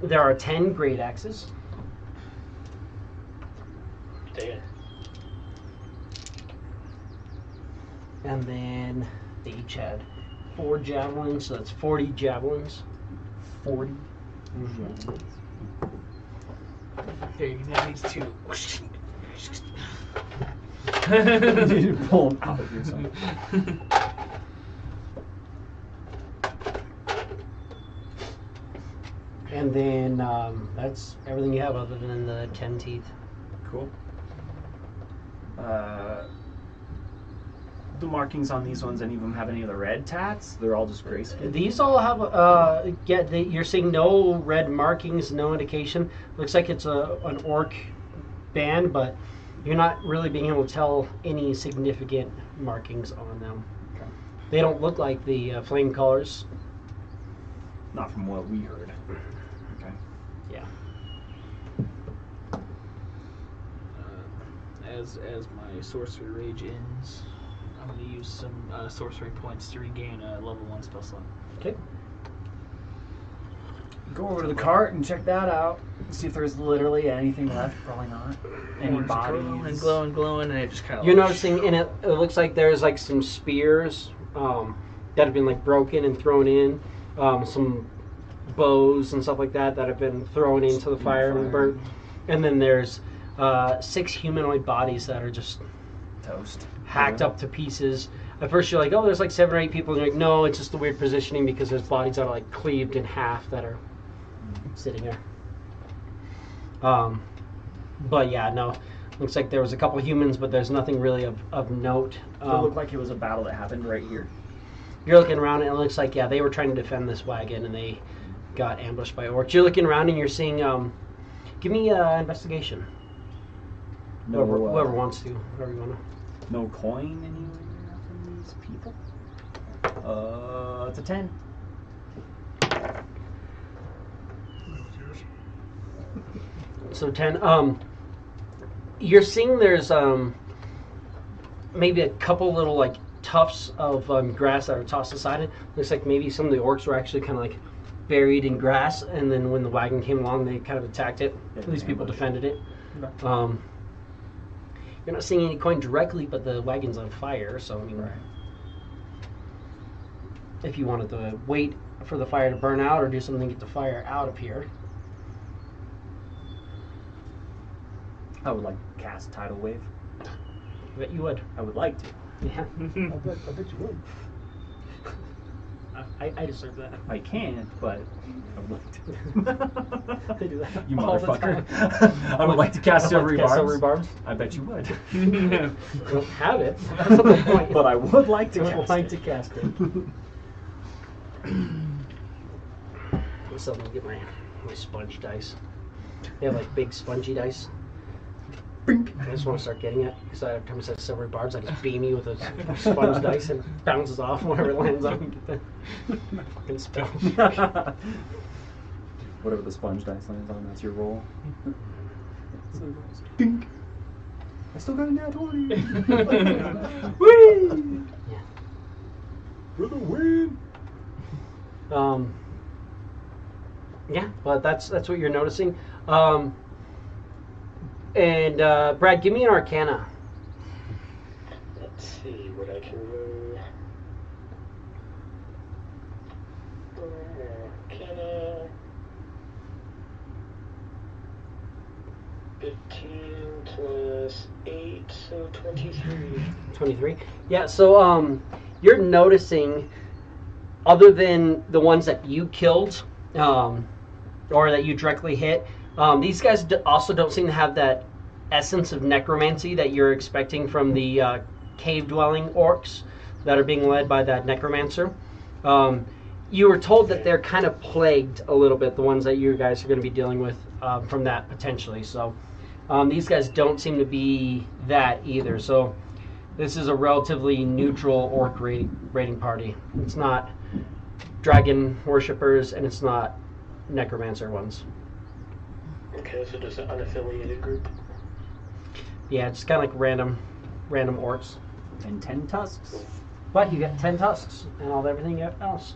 There are 10 great axes. Damn. And then they each had 4 javelins, so that's 40 javelins. 40. Here, you can have these 2. You pull them out of yourself. And then that's everything you have other than the 10 teeth. Cool. The markings on these ones, any of them have any of the red tats? They're all just gray skin. These all have, you're seeing no red markings, no indication. Looks like it's an orc band, but You're not really being able to tell any significant markings on them. Okay. They don't look like the flame colors. Not from what we heard. Okay. Yeah. As my sorcery rage ends, I'm going to use some sorcery points to regain a level 1 spell slot. Okay. Go over to the cart and check that out. See if there's literally anything left. Probably not. Any bodies. Glowing, and it just kind of. You're noticing, and it looks like there's like some spears that have been like broken and thrown in, some bows and stuff like that that have been thrown into the fire and burnt, and then there's 6 humanoid bodies that are just Toast. hacked up to pieces. At first you're like, oh, there's like 7 or 8 people, and you're like, no, it's just the weird positioning because there's bodies that are like cleaved in half that are sitting there. But yeah, no. Looks like there was a couple humans, but there's nothing really of note. It looked like it was a battle that happened right here. You're looking around, and it looks like, yeah, they were trying to defend this wagon, and they got ambushed by orcs. You're looking around, and you're seeing, give me investigation. No, Whoever wants to, whoever you want to. No coin anywhere from these people? It's a 10. That was yours. So 10. You're seeing there's maybe a couple little like tufts of grass that are tossed aside. It looks like maybe some of the orcs were actually kind of like buried in grass, and then when the wagon came along, they kind of attacked it. Yeah, These people ambush. defended it. Okay. You're not seeing any coin directly, but the wagon's on fire, so I mean, Right. if you wanted to wait for the fire to burn out or do something to get the fire out of here. I would like to cast Tidal Wave. I bet you would. I would like to. Yeah. I bet you would. I deserve that. I can't, but I would like to. I do that You all the motherfucker. time. I would like to cast I'd like to every cast barbs. every barbs. I bet you would. I don't have it. That's not the point. But I would like to I would cast like it. to cast it. So let me get my sponge dice. They have like big spongy dice. Bink. I just want to start getting it because every time it says silvery barbs, I just beam you with a sponge dice and it bounces off wherever it lands on. And get the fucking spell. Whatever the sponge dice lands on, that's your roll. Dink. I still got a nat 20. Whee! Yeah. For the win! Yeah, but that's what you're noticing. And Brad, give me an Arcana. Let's see what I can roll. Arcana. 15 plus 8, so 23. 23. Yeah, so you're noticing, other than the ones that you killed, or that you directly hit, these guys also don't seem to have that essence of necromancy that you're expecting from the cave-dwelling orcs that are being led by that necromancer. You were told that they're kind of plagued a little bit, the ones that you guys are going to be dealing with from that potentially. So these guys don't seem to be that either. So this is a relatively neutral orc raiding party. It's not dragon worshippers, and it's not necromancer ones. Okay, so just an unaffiliated group. Yeah, it's kind of like random orcs. And 10 tusks. But you get 10 tusks and everything else.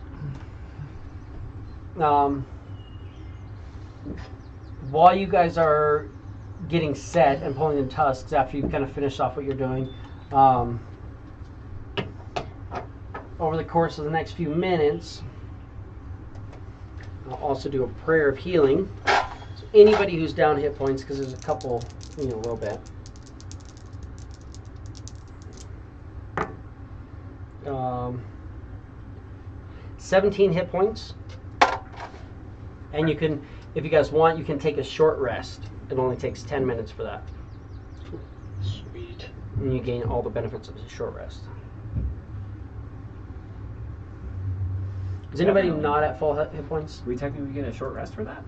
While you guys are getting set and pulling in tusks after you kind of finish off what you're doing, over the course of the next few minutes, I'll also do a prayer of healing. So anybody who's down hit points, because there's a couple, a little bit. 17 hit points, and you can, if you guys want, you can take a short rest. It only takes 10 minutes for that, Sweet. and you gain all the benefits of a short rest. Is anybody Definitely. not at full hit points? We technically get a short rest for that?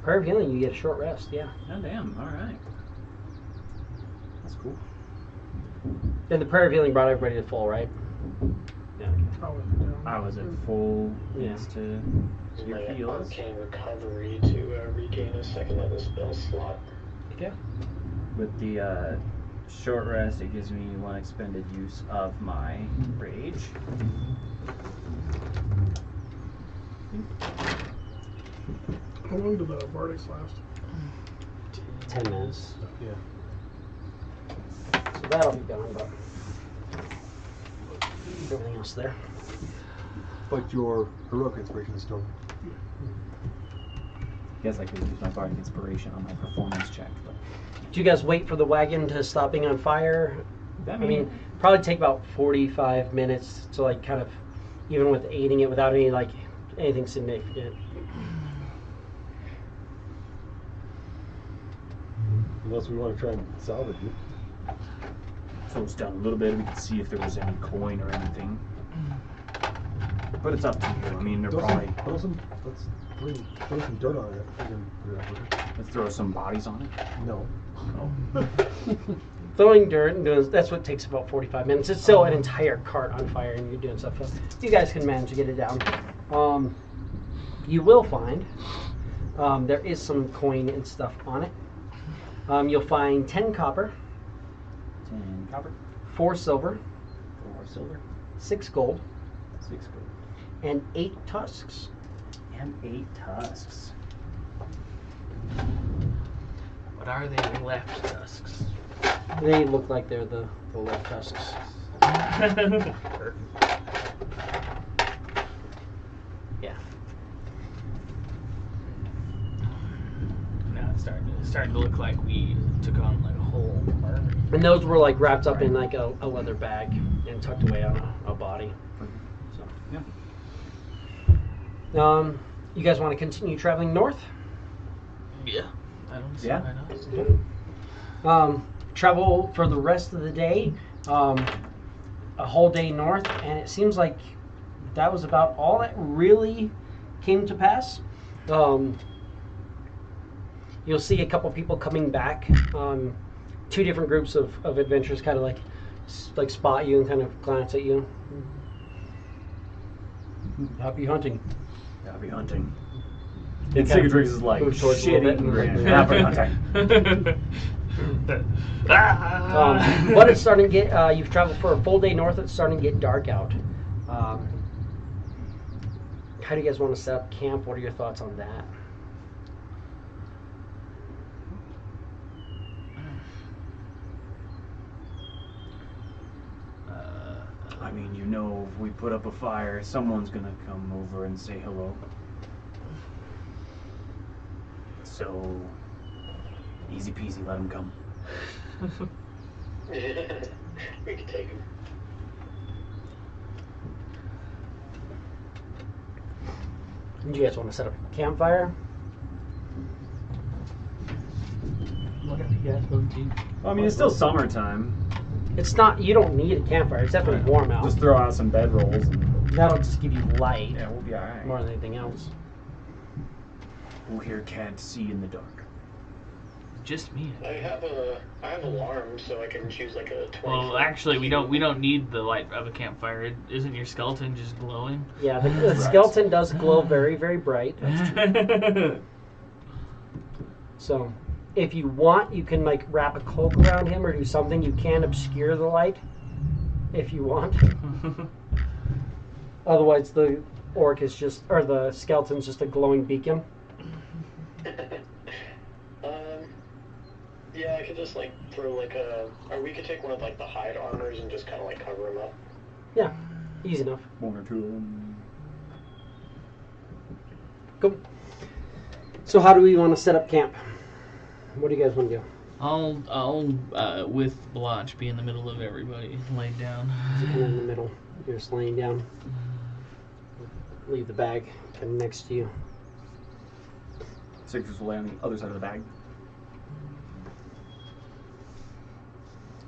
Prayer of healing, you get a short rest. Yeah. Oh, damn. All right. That's cool. And the prayer of healing brought everybody to full, right? Yeah. I was at full Yeah. thanks to your My heals. arcane recovery to regain a second of the spell slot. Okay. With the short rest, it gives me 1 expended use of my rage. How long do the Bardics last? 10 minutes. Yeah. So that'll be gone, but everything else there. But your heroic inspiration is still. Guess I could use my bardic inspiration on my performance check, but Do you guys wait for the wagon to stop being on fire? I mean, probably take about 45 minutes to like kind of, even with aiding it without any like anything significant. Unless we want to try and salvage it. slow us down a little bit. We could see if there was any coin or anything. But it's up to you. I mean, they're probably. Let's throw some dirt on it. We can put it up with it. Let's throw some bodies on it. No. Throwing dirt and doing that's what takes about 45 minutes. It's still an entire cart on fire, and you're doing stuff. So you guys can manage to get it down. You will find there is some coin and stuff on it. You'll find 10 copper, 10 copper, 4 silver, 4 silver, 6 gold, 6 gold, and 8 tusks. and 8 tusks. What are they left tusks? They look like they're the left tusks. Yeah. Now it's starting to look like we took on like a whole army. And those were like wrapped up in like a leather bag and tucked away on a body. So Yeah. You guys want to continue traveling north? Yeah. I don't see Yeah. why not. Travel for the rest of the day, a whole day north, and it seems like that was about all that really came to pass. You'll see a couple people coming back. 2 different groups of adventurers kind of like spot you and kind of glance at you. Happy hunting. Happy hunting. And Cicatrix is like move towards a little bit shitting and grin. Happy hunting. But it's starting to get, you've traveled for a full day north, it's starting to get dark out. How do you guys want to set up camp? What are your thoughts on that? I mean, you know, if we put up a fire, someone's gonna come over and say hello. So, easy peasy, let them come. We can take him. Do you guys want to set up a campfire? Whatever you guys want to do. I mean, it's still summertime. It's not, you don't need a campfire, it's definitely warm out. Just throw out some bedrolls and That'll just give you light yeah, we'll be alright. more than anything else. Who here can't see in the dark? Just me. I have alarm, so I can choose like a 20. Well, actually, we don't need the light of a campfire. Isn't your skeleton just glowing? Yeah, the skeleton does glow very, very bright. So, if you want, you can like wrap a cloak around him or do something. You can obscure the light if you want. Otherwise, the orc is just, or the skeleton's just a glowing beacon. Yeah, I could just like throw like or we could take one of like the hide armors and just kind of like cover him up. Yeah, easy enough. 1 or 2 of them. Cool. So, how do we want to set up camp? What do you guys want to do? I'll with Blanche be in the middle of everybody, laid down. So kind of in the middle. You're just laying down. Leave the bag kind of next to you. Cicatrix will lay on the other side of the bag.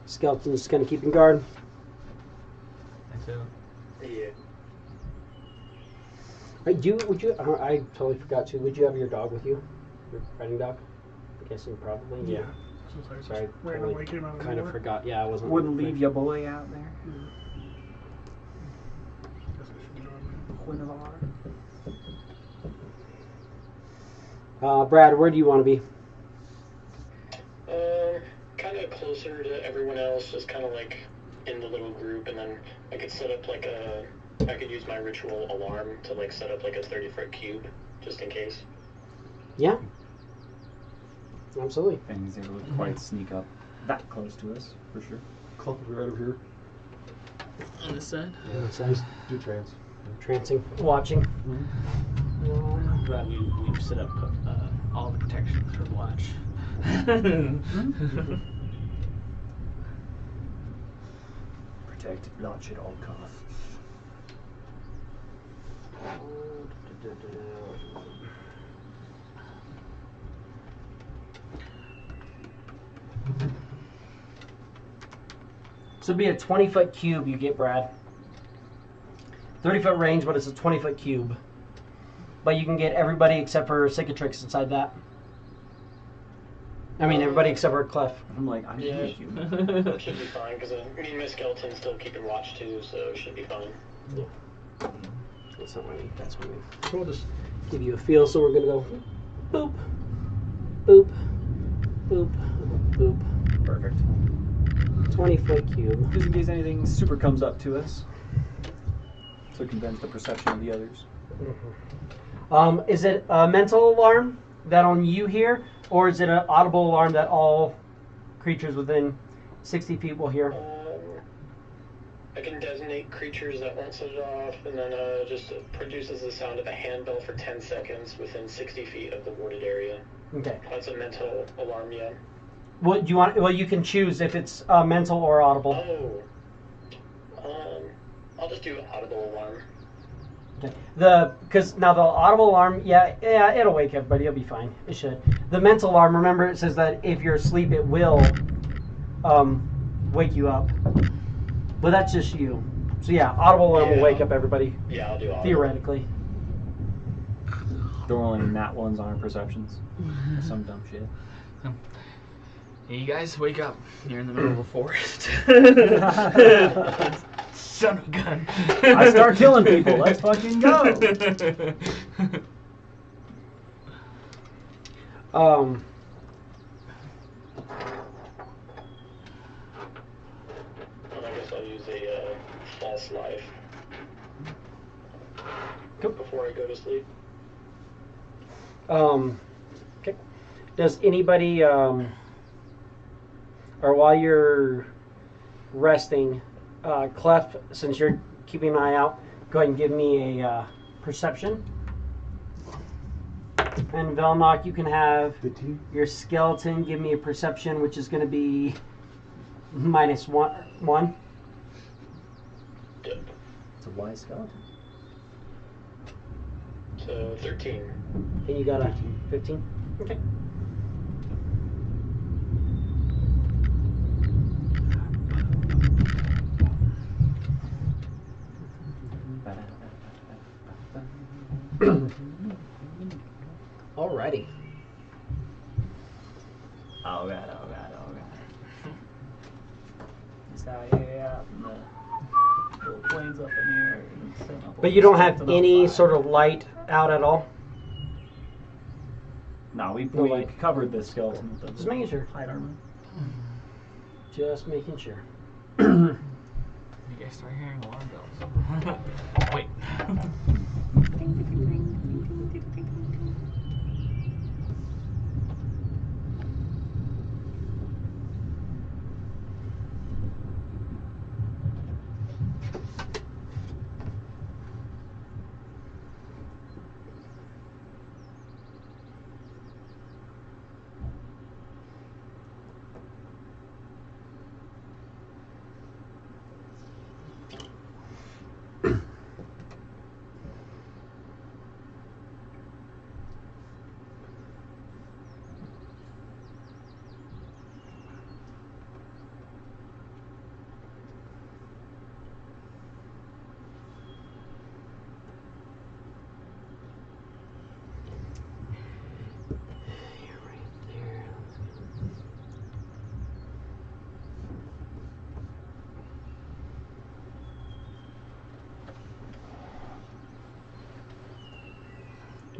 Skeleton's just kind of keeping guard. So, Yeah. Would you? I totally forgot to. Would you have your dog with you? Your riding dog? I'm guessing probably. Yeah. Since I just Sorry, randomly came out of kind of nowhere. forgot. Yeah, I wasn't. Wouldn't leave your boy out there. Guess I should get on Quinavar. Brad, where do you want to be? Kind of closer to everyone else, just kind of like in the little group, and then I could set up like I could use my ritual alarm to like set up like a 30-foot cube, just in case. Yeah. Absolutely. Things they would quite sneak up that close to us, for sure. Clump right over here. On this side. Yeah, that sounds Do trans. trancing, watching. I'm glad we've set up all the protections for watch. Protect launch at all costs. So it'd be a 20-foot cube you get, Brad. 30-foot range, but it's a 20-foot cube. But you can get everybody except for Cicatrix inside that. I mean, everybody except for Clef. I'm like, I Yeah. need you. Should be fine, because me and Miss Skeleton's still keeping watch too, so it should be fine. That's not what I need. That's what I need. So we'll just give you a feel. So we're gonna go boop, boop, boop, boop. Perfect. 20-foot cube. Just in case anything super comes up to us. So it can bend the perception of the others. Is it a mental alarm that on you hear, or is it an audible alarm that all creatures within 60 feet will hear? I can designate creatures that won't set it off, and then just produces the sound of a handbell for 10 seconds within 60 feet of the warded area. Okay. That's a mental alarm, yeah. What do you want? Well, you can choose if it's mental or audible. Oh. I'll just do audible alarm. Okay. Because now the audible alarm, yeah, it'll wake everybody. It'll be fine. It should. The mental alarm, remember, it says that if you're asleep, it will wake you up. But that's just you. So yeah, audible alarm will wake up everybody. Yeah, I'll do audible. Theoretically. Don't roll any nat ones on our perceptions. Some dumb shit. Hey, you guys, wake up. You're in the middle of a forest. Son of a gun. I start killing people. Let's fucking go. And I guess I'll use a false life before I go to sleep. Okay. Does anybody, or while you're resting, Clef, since you're keeping an eye out, go ahead and give me a perception. And Velnock, you can have 15. your skeleton give me a perception, which is going to be -1. Yep. It's a wise skeleton. So 13. And you got a 15? Okay. Alrighty. Oh god, oh god, oh god. Just out here out in the little planes up in here. And setting up But you don't have something on any fire. sort of light out at all? No, we light. covered this skeleton with the Just making sure. hide armor. Just making sure. You guys start hearing alarm bells. Wait.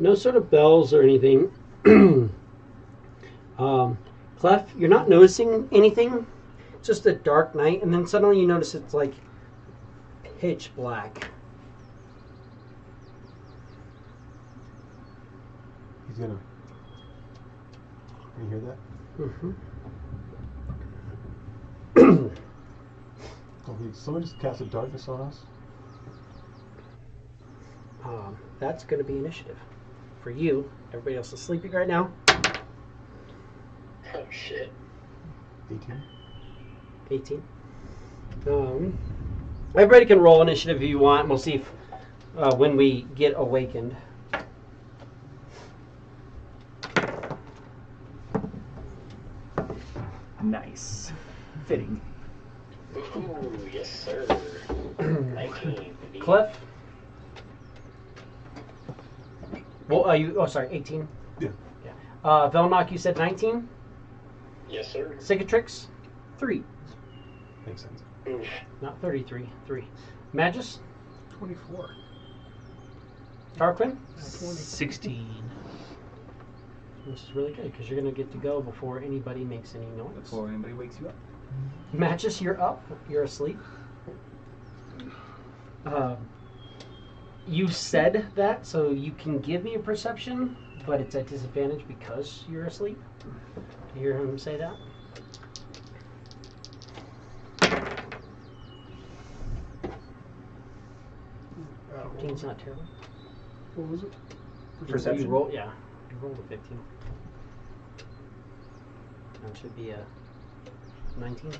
No sort of bells or anything. Clef, you're not noticing anything. It's just a dark night, and then suddenly you notice it's like pitch black. He's gonna. Can you hear that? Oh, somebody just cast a darkness on us. That's going to be initiative for you. Everybody else is sleeping right now. Oh shit. 18. 18. Everybody can roll initiative if you want. We'll see if when we get awakened. Nice. Fitting. Ooh, yes sir. 19. Cliff? Well, oh, sorry, 18. Yeah. Velnock, you said 19. Yes sir. Cicatrix, 3. Makes sense. Oof. Not 33, 3. Magus, 24. Tarquin. 16. This is really good because you're going to get to go before anybody makes any noise. Before anybody wakes you up. Matches, you're up. You're asleep. You said that, so you can give me a perception, but it's at disadvantage because you're asleep. Do you hear him say that? Fifteen's not terrible. What was it? Perception. You rolled a 15. That should be a 19.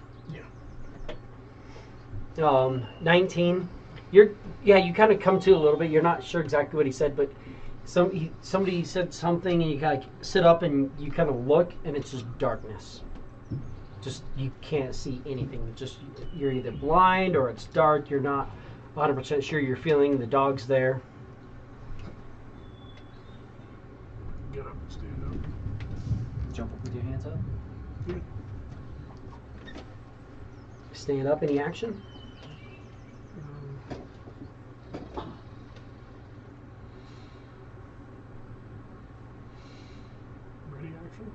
Yeah. 19. You kind of come to a little bit. You're not sure exactly what he said, but somebody said something, and you kind of sit up and you kind of look, and it's just darkness. Just you can't see anything. Just you're either blind or it's dark. You're not 100% sure you're feeling the dog's there. Get up and stand up. Jump up with your hands up. Yeah. Stand up. Any action? Ready action?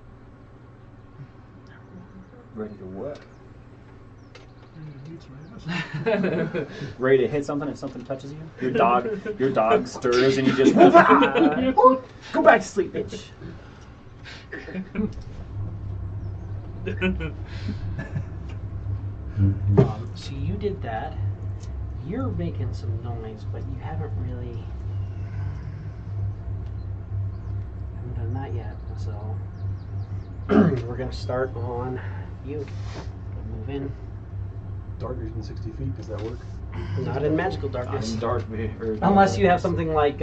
Ready to work. Ready to beat some ass? Ready to hit something if something touches you. Your dog stirs and you just go back to sleep, bitch. So you did that. You're making some noise, but you haven't done that yet. So we're gonna start on you. Move in. Darker than 60 feet. Does that work? Not in magical darkness. Unless you have something like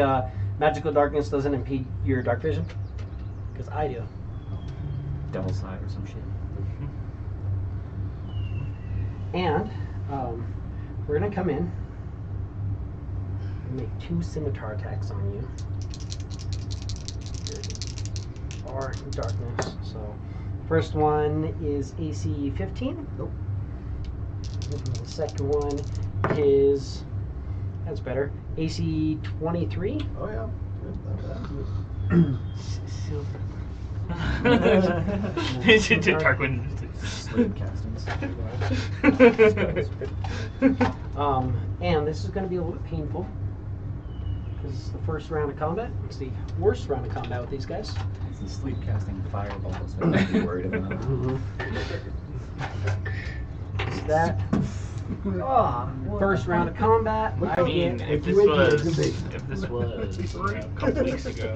magical darkness doesn't impede your dark vision. Because I do. Devil's Side or some shit. And we're gonna come in and make 2 scimitar attacks on you. Or darkness. So first one is AC 15. Nope. The second one is, that's better, AC 23. Oh yeah. That'll do Silver. Tarquin. Slave castings. And this is going to be a little bit painful because it's the first round of combat. It's the worst round of combat with these guys. It's the sleep casting fireballs that I'd be worried about. Is that first round of combat? I mean, if this was a couple weeks ago,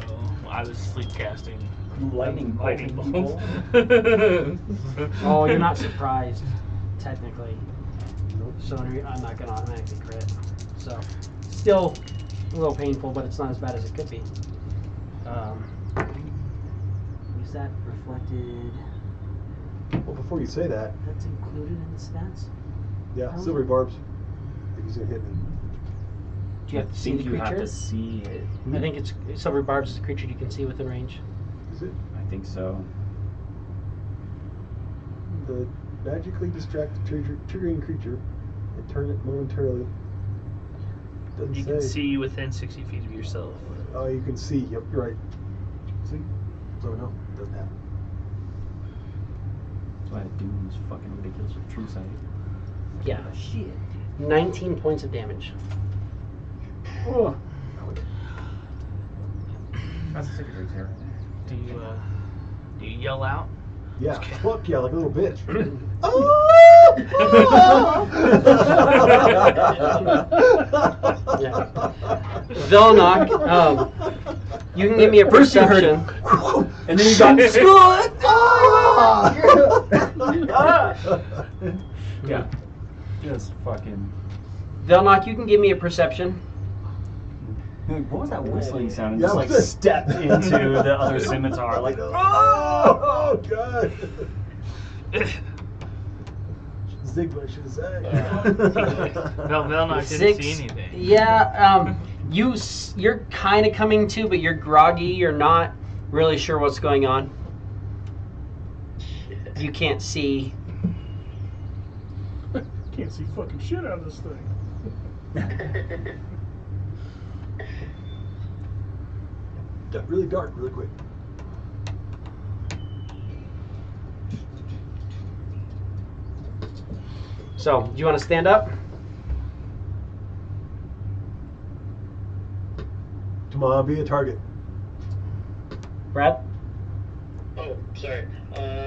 I was sleep casting Lightning bolts. Oh, you're not surprised, technically. So I'm not going to automatically crit. So, still a little painful, but it's not as bad as it could be. Is that reflected? Well, before you say that, That's included in the stats? yeah, silvery barbs. I think he's gonna hit me. Do you have to see the you have creature? to see it. I think it's silver barbs is a creature you can see within range. Is it? I think so. The magically distract the triggering creature and turn it momentarily Doesn't You can say. see within 60 feet of yourself. Oh, you can see. Yep, you're right. See? So no, doesn't happen. That's why Doom is fucking ridiculous with true sight. Yeah. Oh, shit. 19 points of damage. Oh. That's a secretary terror. Do you yell out? Yeah, fuck yeah, like a little bitch. Yeah. Velnock, you can give me a perception. And then you got Scott! Yeah. Just fucking. Velnock, you can give me a perception. What was that whistling sound? And Yeah, just like what's step into the other scimitar, like, oh god. Ziggler should have said. Velnock didn't Six. see anything. Yeah, you're kind of coming to, but you're groggy. You're not really sure what's going on. You can't see. Can't see fucking shit out of this thing. Got really dark really quick. So, do you want to stand up? Come on, be a target. Brad, Oh, sorry.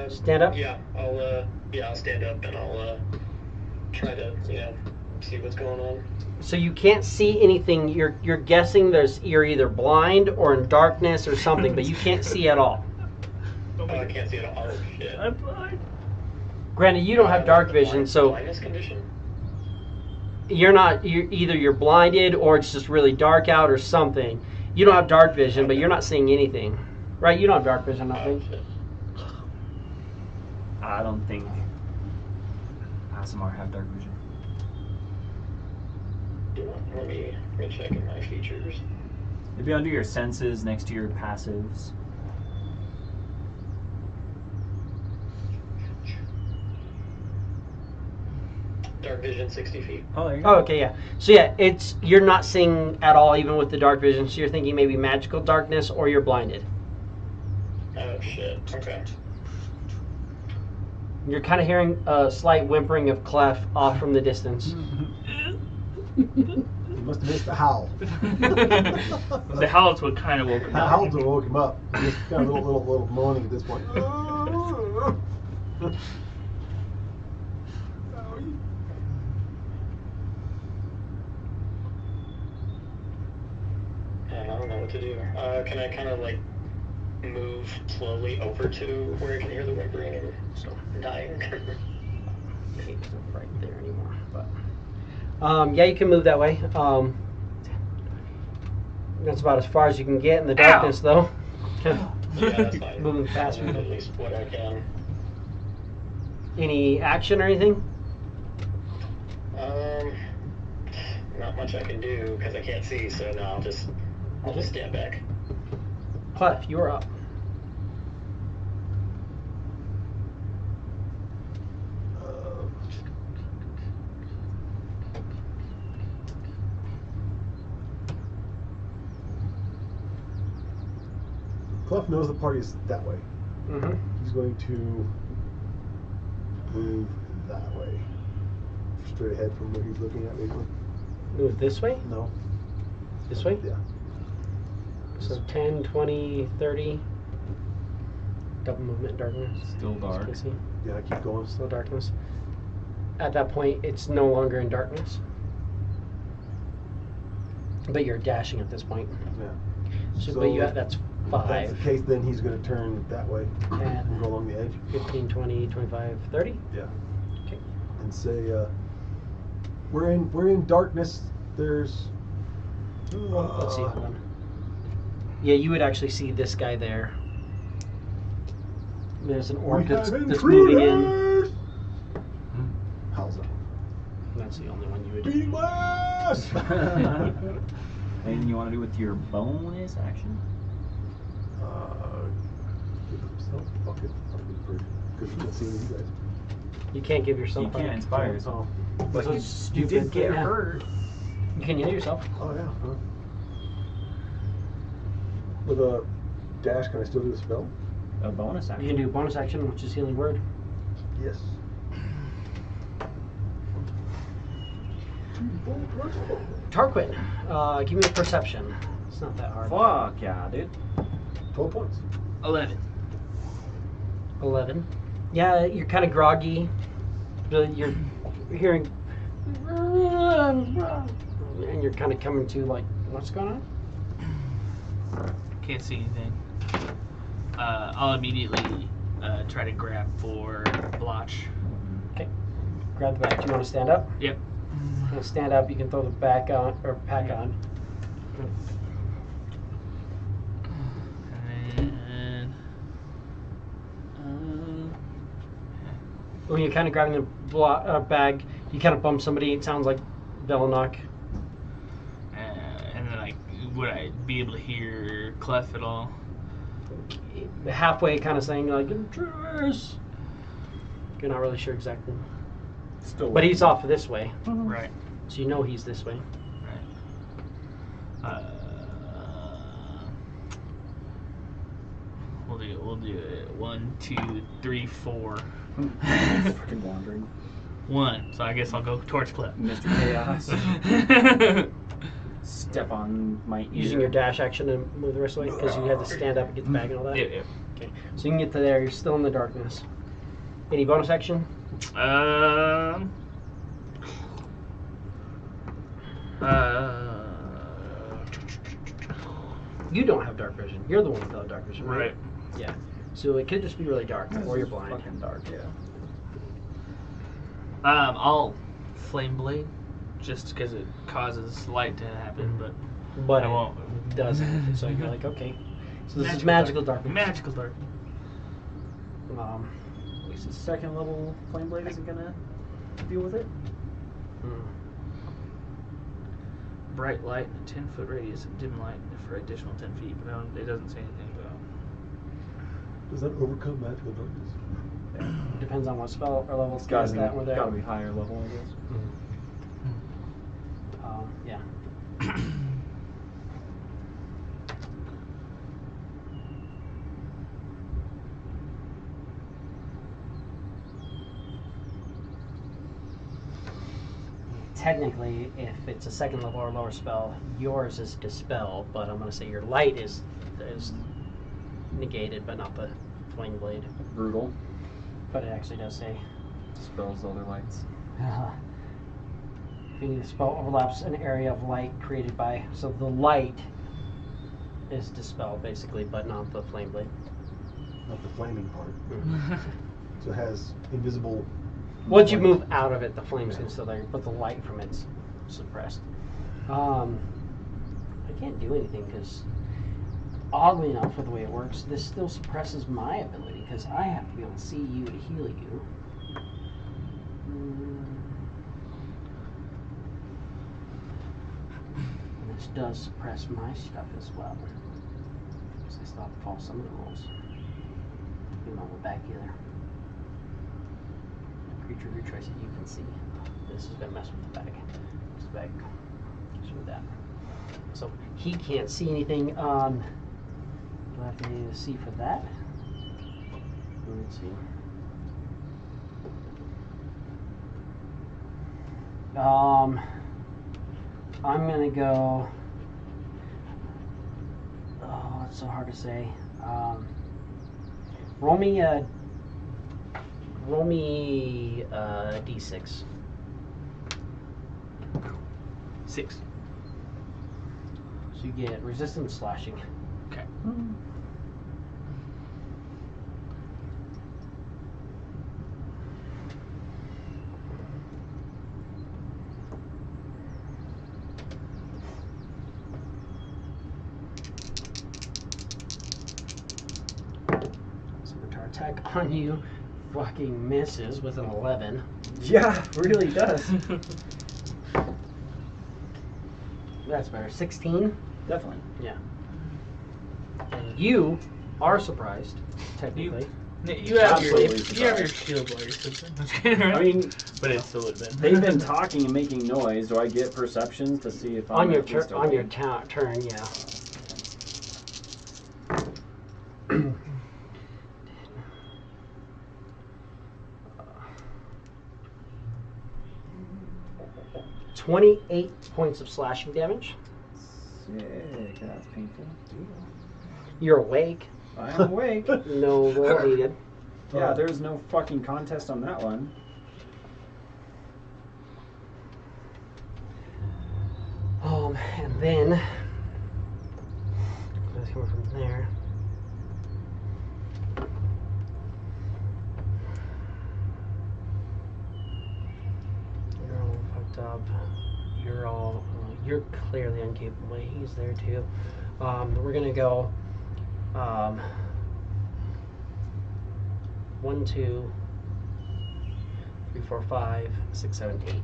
stand up. Yeah, I'll stand up and I'll try to, see what's going on. So you can't see anything. You're guessing you're either blind or in darkness or something, but you can't see at all. Oh, I can't see it all. Oh, shit. I'm blind. Granted, you don't have dark vision, so Blindness condition? you're either you're blinded or it's just really dark out or something. You don't have dark vision, but you're not seeing anything, right? You don't have dark vision, I Oh, think. shit. I don't think ASMR have dark vision. Let me check in my features. It'd be under your senses next to your passives. Dark vision 60 feet. Oh, there you go. Oh, okay, yeah. So yeah, you're not seeing at all, even with the dark vision. So you're thinking maybe magical darkness, or you're blinded. Oh, shit. Okay. You're kind of hearing a slight whimpering of Clef off from the distance. You must have missed the howl. The howls would kind of woke him The up. howls will woke him up. Just kind of a little moaning at this point. I don't know what to do. Can I kind of like move slowly over to where I can hear the whimpering and dying? He's not right there anymore, but yeah, you can move that way. That's about as far as you can get in the darkness, though. Yeah, that's fine. Moving faster. At least what I can. Any action or anything? Not much I can do because I can't see. So no, I'll just stand back. Clef, you are up. Clef knows the party's that way. Mm-hmm. He's going to move that way. Straight ahead from where he's looking at, basically. Move this way? No. This way? Yeah. So 10, 20, 30. Double movement, darkness. Still dark. You can see. Yeah, keep going. Still darkness. At that point, it's no longer in darkness. But you're dashing at this point. Yeah. So, So, but that's If that's 5, the case, then he's going to turn that way and 10, go along the edge. 15, 20, 25, 30. Yeah. Okay. And say, we're in darkness. There's. Let's see. Hold on. Yeah, you would actually see this guy there. There's an orc that's moving in. How's that? That's the only one you would. Beating my ass! Anything you want to do with your bonus action? Give himself. Fuck it. Because you can't see any of you guys. You can't give yourself. You can't inspire yourself. Oh. But you did get hurt. You can heal yourself. Oh yeah. Huh. With a dash, can I still do the spell? A bonus You action. can do a bonus action, which is healing word. Yes. Tarquin, give me a perception. It's not that hard. Fuck yeah, dude. 12 points. 11. 11. Yeah, you're kind of groggy. You're hearing, and you're kind of coming to like, what's going on? Can't see anything. I'll immediately try to grab for Blotch. Okay. Grab the bag. Do you want to stand up? Yep. You want to stand up? You can throw the bag on or pack on. And When you're kind of grabbing the bag, you kind of bump somebody. It sounds like Bellonock. and then would I be able to hear Clef at all? Halfway, kind of saying like, "Intruders." You're not really sure exactly. Still. But he's off this way, Right. so you know he's this way. Right. We'll do it. 1, 2, 3, 4. Fucking wandering. 1. So I guess I'll go towards Clef. Mr. Chaos. Step on my ear. Using your dash action to move the rest of the way, because you had to stand up and get the bag and all that. Yeah. Okay, so you can get to there. You're still in the darkness. Any bonus action? You don't have dark vision. You're the one without dark vision, right? Right. Yeah. So it could just be really dark, or you're blind. Fucking dark, yeah. I'll Flame Blade, just because it causes light to happen, But I it won't. doesn't. So you're like, okay. So this is magical darkness. Magical dark. At least the second level flame blade isn't gonna deal with it. Bright light in a 10-foot radius of dim light for additional 10 feet, but it doesn't say anything about. Does that overcome magical darkness? Depends on what spell or level It's does that one there. gotta be higher level, I guess. Yeah. Technically, if it's a second level or lower spell, yours is dispel, but I'm going to say your light is negated, but not the flame blade. Brutal. But it actually does say Dispels other lights. if any spell overlaps an area of light created by, so the light is dispelled basically, but not the flame blade. Not the flaming part. So it has invisible. Once you move out of it, the flames can still there, but the light from it's suppressed. I can't do anything because, oddly enough, with the way it works, this still suppresses my ability because I have to be able to see you to heal you. And this does suppress my stuff as well. Because I still have to follow some of the rules. Even on the back either. Creature of your choice that you can see. This is going to mess with the bag. This bag goes with that. So he can't see anything. Do I have to see for that? Let's see. I'm going to go. Oh, it's so hard to say. Roll me a d6. 6. So you get resistance slashing. Okay. Scimitar attack on you fucking misses with an 11. Yeah, really does. That's better. 16? Definitely. Yeah. And you are surprised, technically. You have Absolutely your surprised. shield while you're sleeping. I mean, but it still would have been. they've been talking and making noise. Do I get perceptions to see if I'm On your at least on your awake? turn, yeah. $28 points of slashing damage. Sick. That's painful. You're awake. I am awake. No roll needed. Yeah, there's no fucking contest on that one. And then let's come from there. You're all fucked up. You're clearly incapable. He's there too. We're gonna go 1, 2, 3, 4, 5, 6, 7, 8.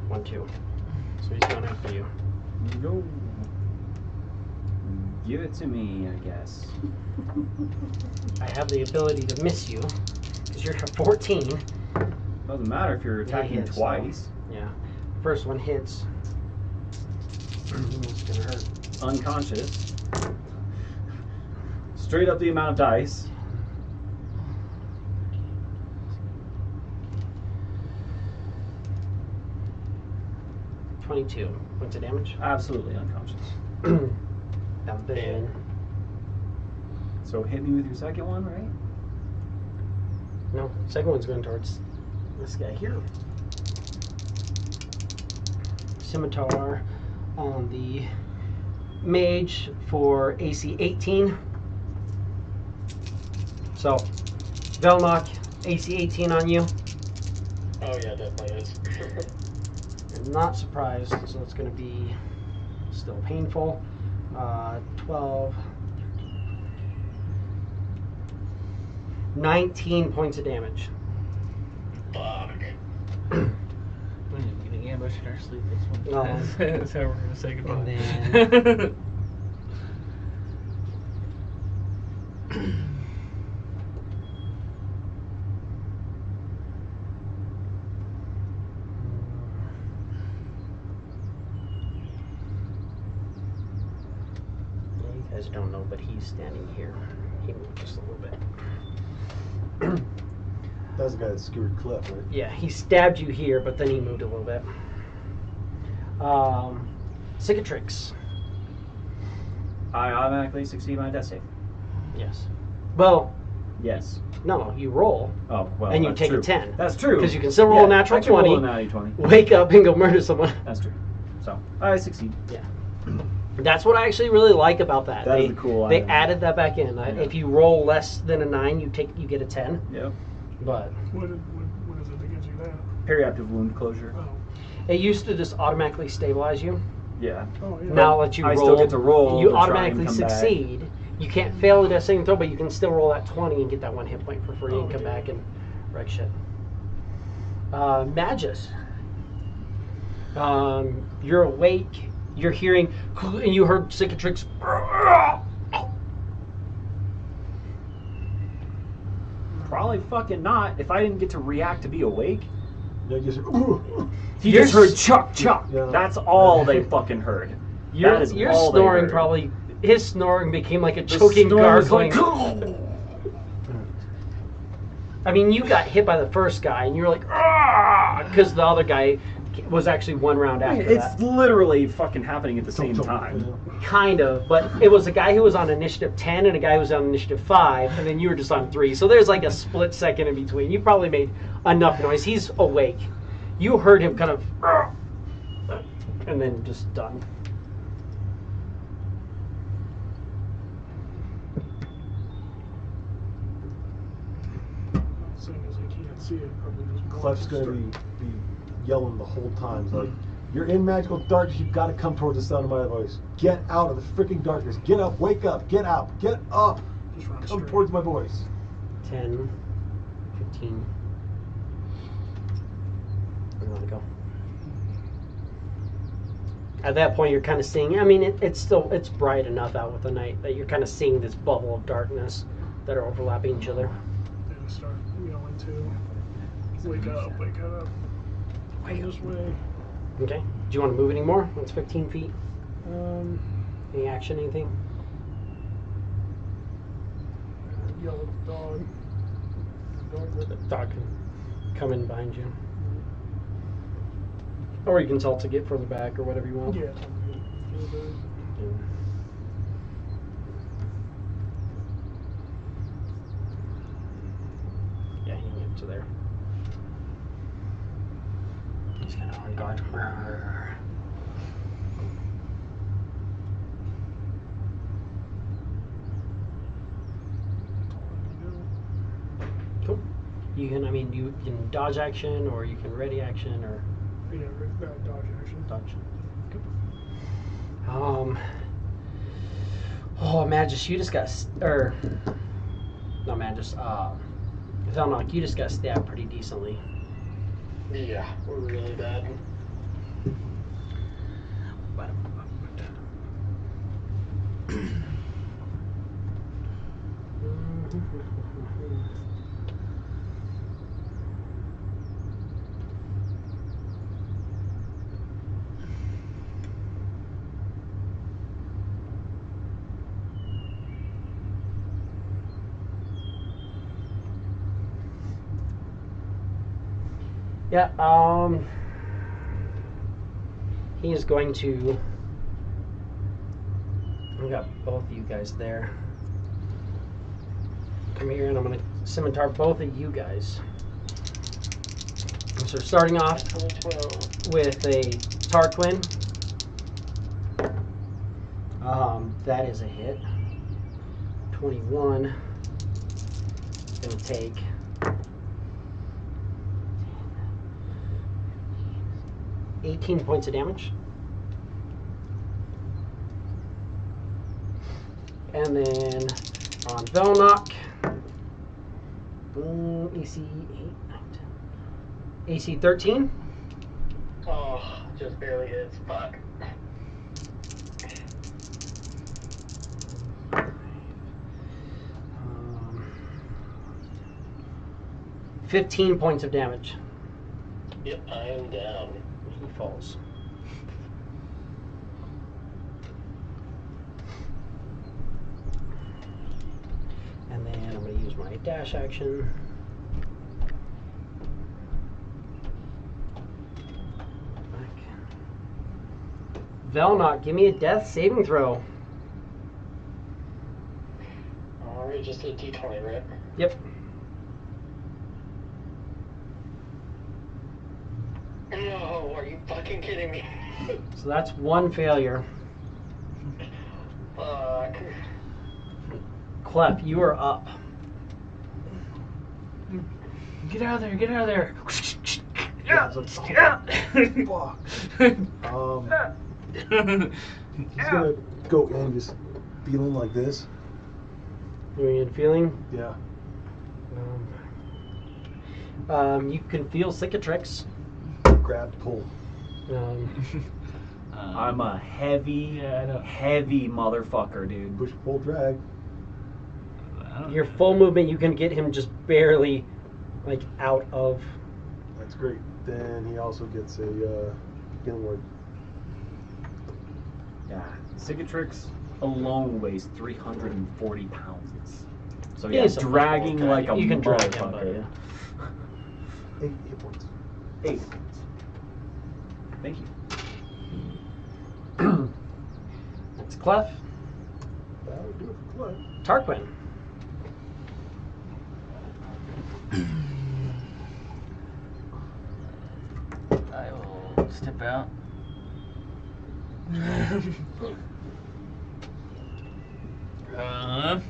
1, 2. So he's going after you. No. Give it to me, I guess. I have the ability to miss you because you're 14. Doesn't matter if you're attacking hits, twice. Yeah. First one hits. It's gonna hurt. Unconscious. Straight up the amount of dice. $22 points of damage. Absolutely unconscious. And then So hit me with your second one, right? no, second one's going towards this guy here. Scimitar on the mage for AC 18. So, Velnock, AC 18 on you. Oh yeah, definitely is. I'm not surprised, so it's going to be still painful. 12, 19 points of damage. Fuck. We're getting ambushed in our sleep. That's No. That's how we're gonna say goodbye. And Yeah, you guys don't know, but he's standing here. He moved just a little bit. That was the guy that skewered Cliff, right? Yeah, he stabbed you here, but then he moved a little bit. Cicatrix. I automatically succeed my death save. Yes. Well, Yes. no, you roll, Oh, well, and you that's take true. a 10. That's true. Because you can still roll a natural I can 20, roll a natty 20. wake up, and go murder someone. That's true. So, I succeed. Yeah. That's what I actually really like about that. That is a cool They item. added that back in. Yeah. If you roll less than a 9, you get a 10. Yep. But What is it that gives you that? Periaptive wound closure. Oh, it used to just automatically stabilize you. Yeah. oh yeah. Now that you I roll, still get to roll you to try automatically and come back. succeed. You can't fail at that saving throw, but you can still roll that 20 and get that 1 hit point for free and come yeah. back and wreck shit. Magus. You're awake. You're hearing, and you heard Cicatrix. Probably fucking not. If I didn't get to react to be awake, Yeah, you said, he You're just heard s- chuck chuck. Yeah. That's all they fucking heard. Your That is your all they snoring heard. probably. His snoring became like a The choking snore was gargling. like, I mean, you got hit by the first guy, and you're like, because the other guy was actually 1 round after it's that. literally fucking happening at the same time. Kind of, but it was a guy who was on initiative 10 and a guy who was on initiative 5, and then you were just on 3. So there's like a split second in between. You probably made enough noise. He's awake. You heard him kind of, and then just done. Seeing as I can't see it, probably just Clef's gonna be yelling the whole time. It's like, you're in magical darkness. You've got to come towards the sound of my voice. Get out of the freaking darkness. Get up. Wake up. Get out. Get up. Just run Come straight. towards my voice. 10, 15. Where do you want to go? at that point, you're kind of seeing. I mean, it's bright enough out with the night that you're kind of seeing this bubble of darkness that are overlapping each other. And start yelling too. Wake up! Wake up! Come this way. Okay. Do you want to move any more? It's 15 feet. Um, Any action? Anything? yell at the dog. Dog with it. Dog can come in behind you, or you can tell it to get further back or whatever you want. Yeah. Feel good. Yeah, he can get to there. He's kind of on guard. Cool. You can, I mean, you can dodge action, or you can ready action, or Yeah, dodge action. dodge. Oh, Magus, you just got, or not Magus. Velnock, you just got stabbed pretty decently. Yeah, we're really bad. Yeah, he is going to. I got both of you guys there. Come here, and I'm going to scimitar both of you guys. So starting off with a Tarquin. That is a hit. 21. Gonna take 18 points of damage. And then on Velnock, AC 8, 9, 10. AC 13. Oh, just barely hits. Fuck. 15 points of damage. Yep, I am down. He falls. And then I'm going to use my dash action. Back. Velnock, give me a death saving throw. Alright, just a d20, right? Yep. No, are you fucking kidding me? So that's one failure. Fuck. Clef, you are up. Get out of there! Get out of there! Yeah, I was like, oh, fuck. He's gonna go in just feeling like this. Doing and feeling. Yeah. You can feel cicatrix. Grab, pull. I'm a heavy, heavy motherfucker, dude. Push, pull, drag. Your full movement, you can get him just barely, like, out of. That's great. Then he also gets a healing word. Yeah, Cicatrix alone weighs 340 pounds. So Yeah, he's so much dragging more. like a You can drag him, motherfucker. 8 hit points. 8 points. Thank you. It's Clef. That would do it for Clef. Tarquin. I will step out. I'll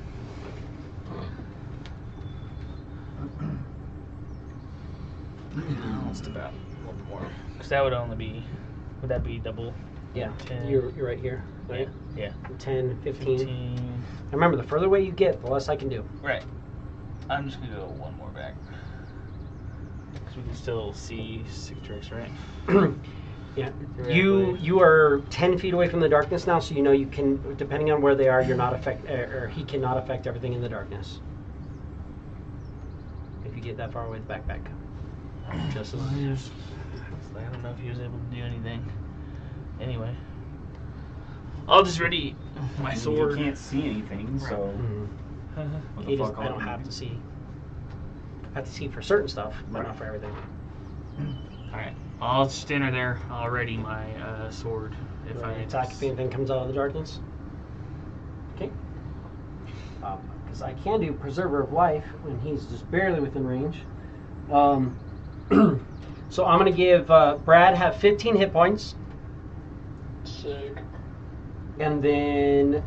step out a little more. Because that would only be, would that be double? Yeah, 10. you're right here. Right? Yeah. 10, 15. 15. And remember, the further away you get, the less I can do. Right. I'm just going to go one more back. Because we can still see Cicatrix, right? Yeah. You are 10 feet away from the darkness now, so you know you can, depending on where they are, you're not or he cannot affect everything in the darkness. If you get that far away with the backpack. Just as I don't know if he was able to do anything. Anyway, I'll just ready my sword. You can't see anything, so. What the fuck I don't have to see. I have to see for certain stuff, but not for everything. Alright, I'll stand right there. I'll ready my sword. If I attack if anything comes out of the darkness. Okay. Because I can do Preserver of Life when he's just barely within range. So I'm going to give Brad have 15 hit points. Sick. And then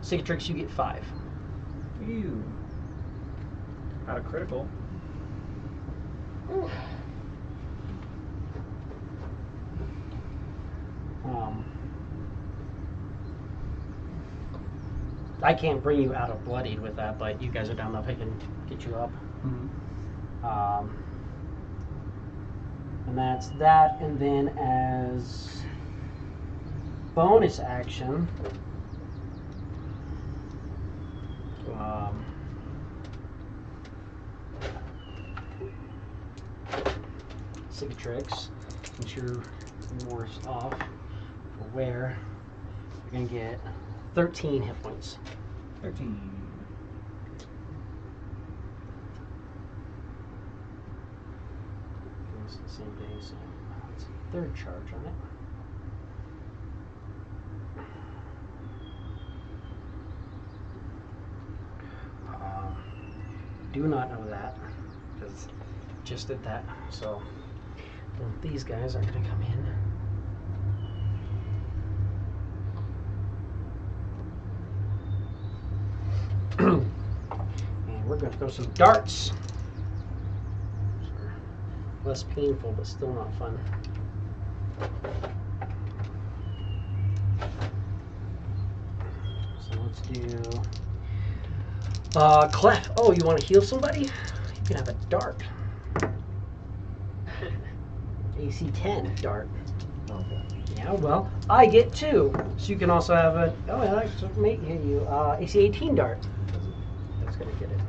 Cicatrix, you get 5. Ew. Not a critical. I can't bring you out of bloodied with that, but you guys are down enough I can get you up. And that's that, and then as bonus action, Cicatrix, since you're worse off for wear, you're going to get 13 hit points. 13. It's the same day, so it's a third charge on it. Do not know that because just did that. So then these guys are going to come in. And we're going to throw some darts. Less painful, but still not fun. So let's do Clef. Oh, you want to heal somebody? You can have a dart. AC 10 dart. Okay. Yeah, well, I get 2. So you can also have a. Oh, yeah, that may hit you. AC 18 dart. That's going to get it.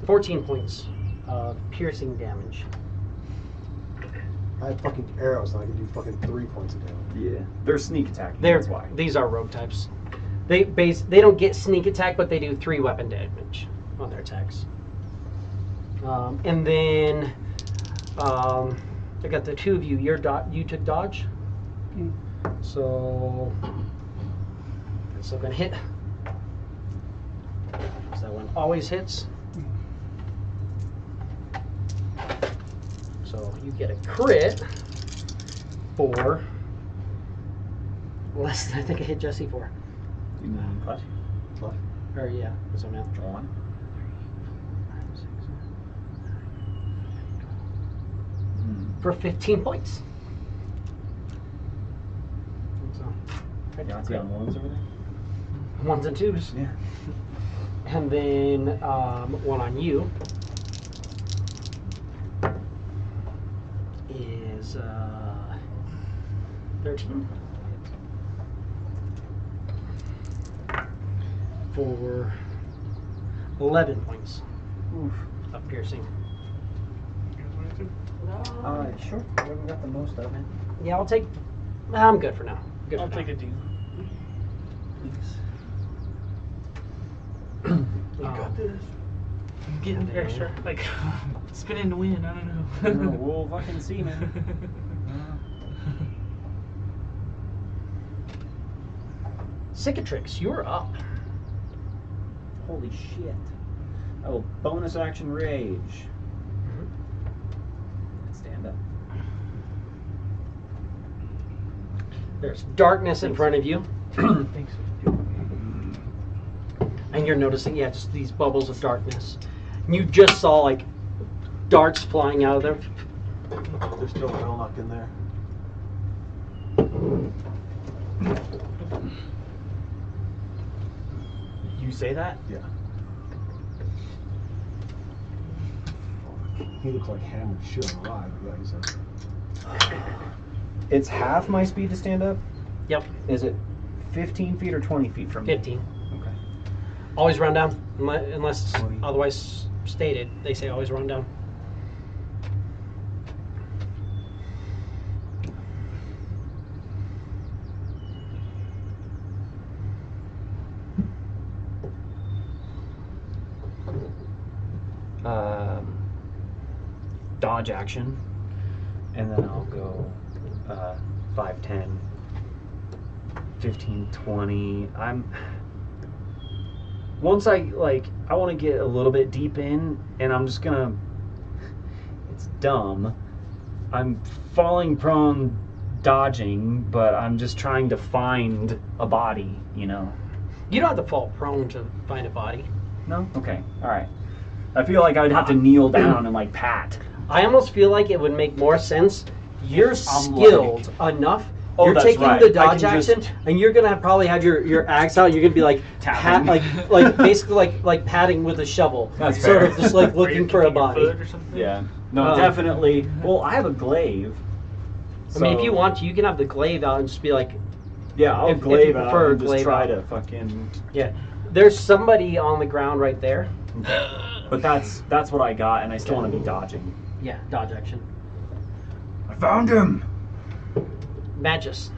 14 points of piercing damage. I have fucking arrows, and I can do fucking 3 points of damage. Yeah. They're sneak attacking. That's why. These are rogue types. They don't get sneak attack, but they do 3 weapon damage on their attacks. And then I got the 2 of you. You took dodge. So that's still gonna hit. So that one always hits. So you get a crit for less than I think I hit Jesse for. You mean Clef? Or yeah, that's what I meant. Draw one. For 15 points. So, Yahtzee on ones over there? 1s and 2s. Yeah. And then one on you is 13 for 11 points of piercing. Sure. Whatever got the most of it. Yeah, I'll take. I'm good for now. Good I'll for take now. a D. You got this. I'm getting there, sure. Like, spinning to win, I don't know. We'll fucking see, man. Cicatrix, you're up. Holy shit. I will bonus action rage. Stand up. There's darkness in front of you. Thanks. And you're noticing, yeah, just these bubbles of darkness. And you just saw, like, darts flying out of them. There's still a Melnock in there. You say that? Yeah. He looked like hammered shit on a ride. Yeah, he's It's half my speed to stand up. Yep. Is it 15 feet or 20 feet from me? 15. Okay. Always run down, unless 20. otherwise stated. They say always run down. Dodge action, and then I'll go 5, 10, 15, 20. Once I want to get a little bit deep in, and I'm just gonna, it's dumb, I'm falling prone dodging, but I'm just trying to find a body, you know. You don't have to fall prone to find a body. No? Okay, alright. I feel like I'd have to kneel down and like pat. I almost feel like it would make more sense. You're I'm skilled enough. Oh, You're that's taking right. the I dodge can action, just- and you're gonna probably have your axe out. You're gonna be like Tapping. like basically like patting with a shovel, That's sort fair. of just like Are you looking for a kicking your body. foot or something? Yeah. No, definitely. Well, I have a glaive. I mean, if so- you want to, you can have the glaive out and just be like, Yeah, I'll if you glaive out prefer and just glaive try out. to fucking. yeah. There's somebody on the ground right there. But that's what I got, and I still want to be dodging. Yeah, dodge action. I found him. Magus.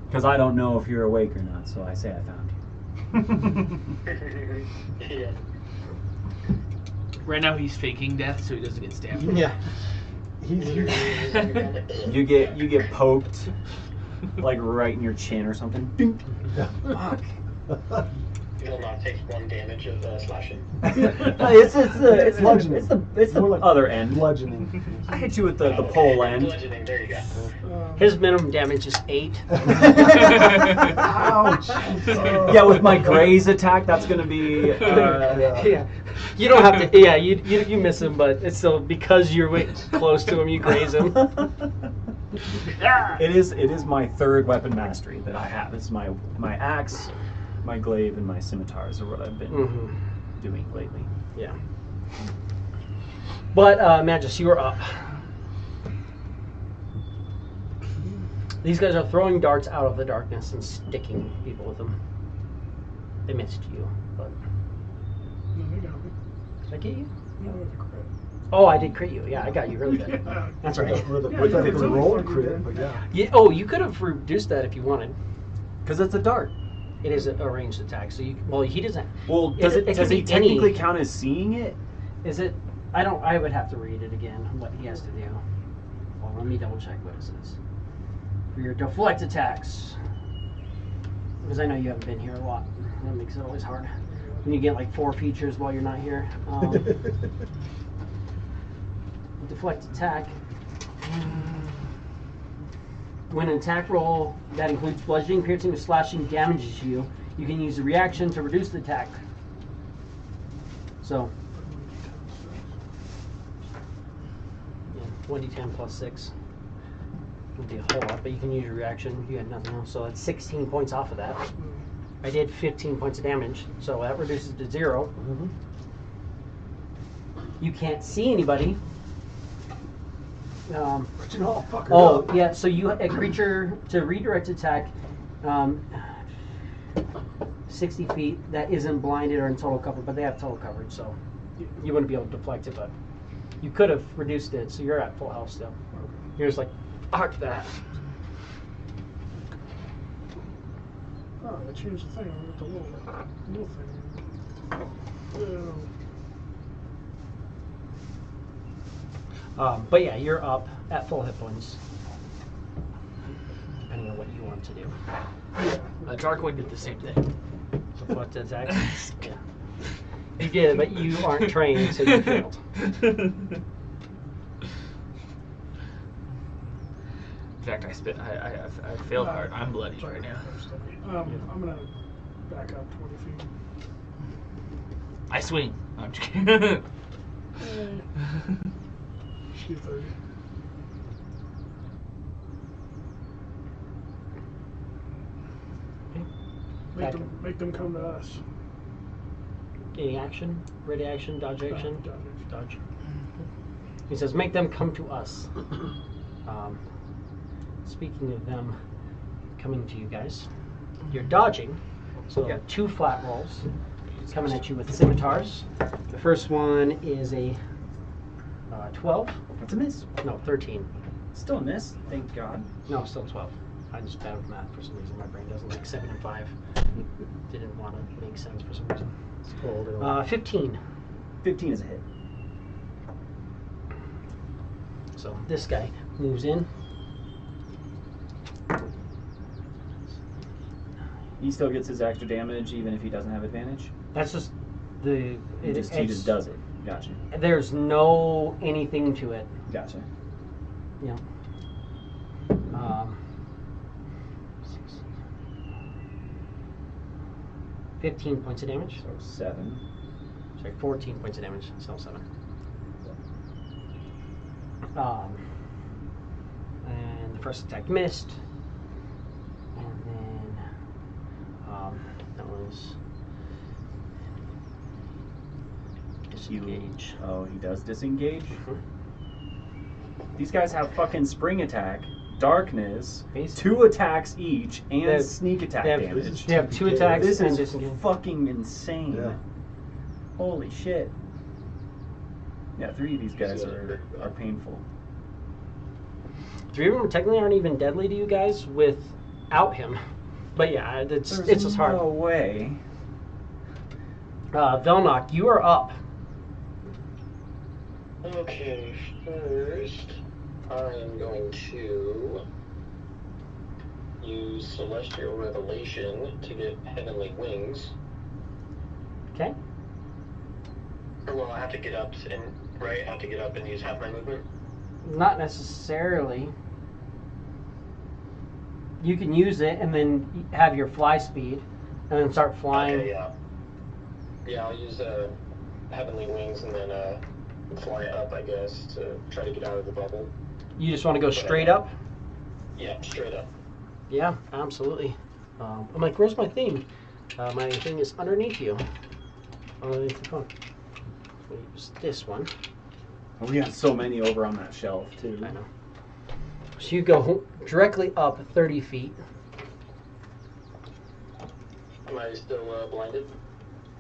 Because I don't know if you're awake or not, so I say I found you. Yeah. Right now he's faking death so he doesn't get stabbed. Yeah. he's You get poked, like right in your chin or something. Ding. Fuck. You'll not take 1 damage of slashing. It's bludgeoning. It's the More like other end. bludgeoning. I hit you with the pole end. Bludgeoning, there you go. His minimum damage is 8. Ouch. Yeah, with my graze attack, that's gonna be. Yeah. You don't have to. Yeah, you miss him, but it's still because you're way close to him. You graze him. It is my 3rd weapon mastery that I have. It's my axe, my glaive, and my scimitars are what I've been doing lately. Yeah. But Magus, you are up. These guys are throwing darts out of the darkness and sticking people with them. They missed you, but No, they got me. did I get you? No, with a crit. Oh, I did crit you. Yeah, I got you really good. Yeah. That's right. With a Yeah, with a roll crit, but yeah. Yeah, oh, you could have reduced that if you wanted. Because it's a dart. It is a ranged attack, so he doesn't. Well, It does could he be technically any- count as seeing it? Is it? I would have to read it again. What he has to do. Well, let me double check what it says. For your deflect attacks, because I know you haven't been here a lot. That makes it always hard. When you get like 4 features while you're not here. Deflect attack. When an attack roll that includes bludgeoning, piercing, or slashing damages you, you can use a reaction to reduce the attack. So, yeah, 1d10 plus 6 would be a whole lot, but you can use your reaction. You had nothing else, so that's 16 points off of that. I did 15 points of damage, so that reduces to 0. You can't see anybody. But you know, I'll fuck her Oh, up. yeah, so you a creature to redirect attack 60 feet that isn't blinded or in total cover, but they have total coverage, so you wouldn't be able to deflect it, but you could have reduced it, so you're at full health still. You're just like, fuck that. Oh, I changed the thing. I went to little thing. But yeah, you're up at full hit points, depending on what you want to do. Jarkwood did the same thing. Deflect attack? Yeah. You did, but you aren't trained, so you failed. In fact, I failed hard. I'm bloody right now. I'm gonna back up 20 feet. I swing. I'm just kidding. Shoot 30. Make them come to us. Any action? Ready action? Dodge action? Dodge. Dodge. He says, make them come to us. Speaking of them coming to you guys, you're dodging. So you got 2 flat rolls coming at you with scimitars. The first one is a 12. That's a miss. No, 13. Still a miss. Thank God. No, still 12. I just bad with math for some reason. My brain doesn't like 7 and 5. Didn't want to make sense for some reason. It's cold. 15. 15 is a hit. So this guy moves in. He still gets his extra damage even if he doesn't have advantage. That's just the. He just does it. Gotcha. There's no anything to it. Gotcha. Yeah. 15 points of damage. So 7. Sorry, 14 points of damage. So 7. And the first attack missed. And then that was disengage. Oh, he does disengage? Mhm. These guys have fucking spring attack, darkness, Basically. 2 attacks each, and They have- sneak attack they have- damage. They have 2 attacks This and is disengage. fucking insane. Yeah. Holy shit. Yeah, 3 of these guys are painful. 3 of them technically aren't even deadly to you guys without him. But yeah, it's just hard. No way. Velnock, you are up. Okay, first I am going to use Celestial Revelation to get Heavenly Wings. Okay. Or well, I have to get up and right. I have to get up and use half my movement. Not necessarily. You can use it and then have your fly speed and then start flying. Okay, yeah. Yeah, I'll use Heavenly Wings and then fly up, I guess, to try to get out of the bubble. You just want to go straight up? Yeah, straight up. Yeah, absolutely. I'm like, where's my thing? My thing is underneath you. Underneath the phone. We'll use this one. We got so many over on that shelf, too. I know. So you go directly up 30 feet. Am I still blinded?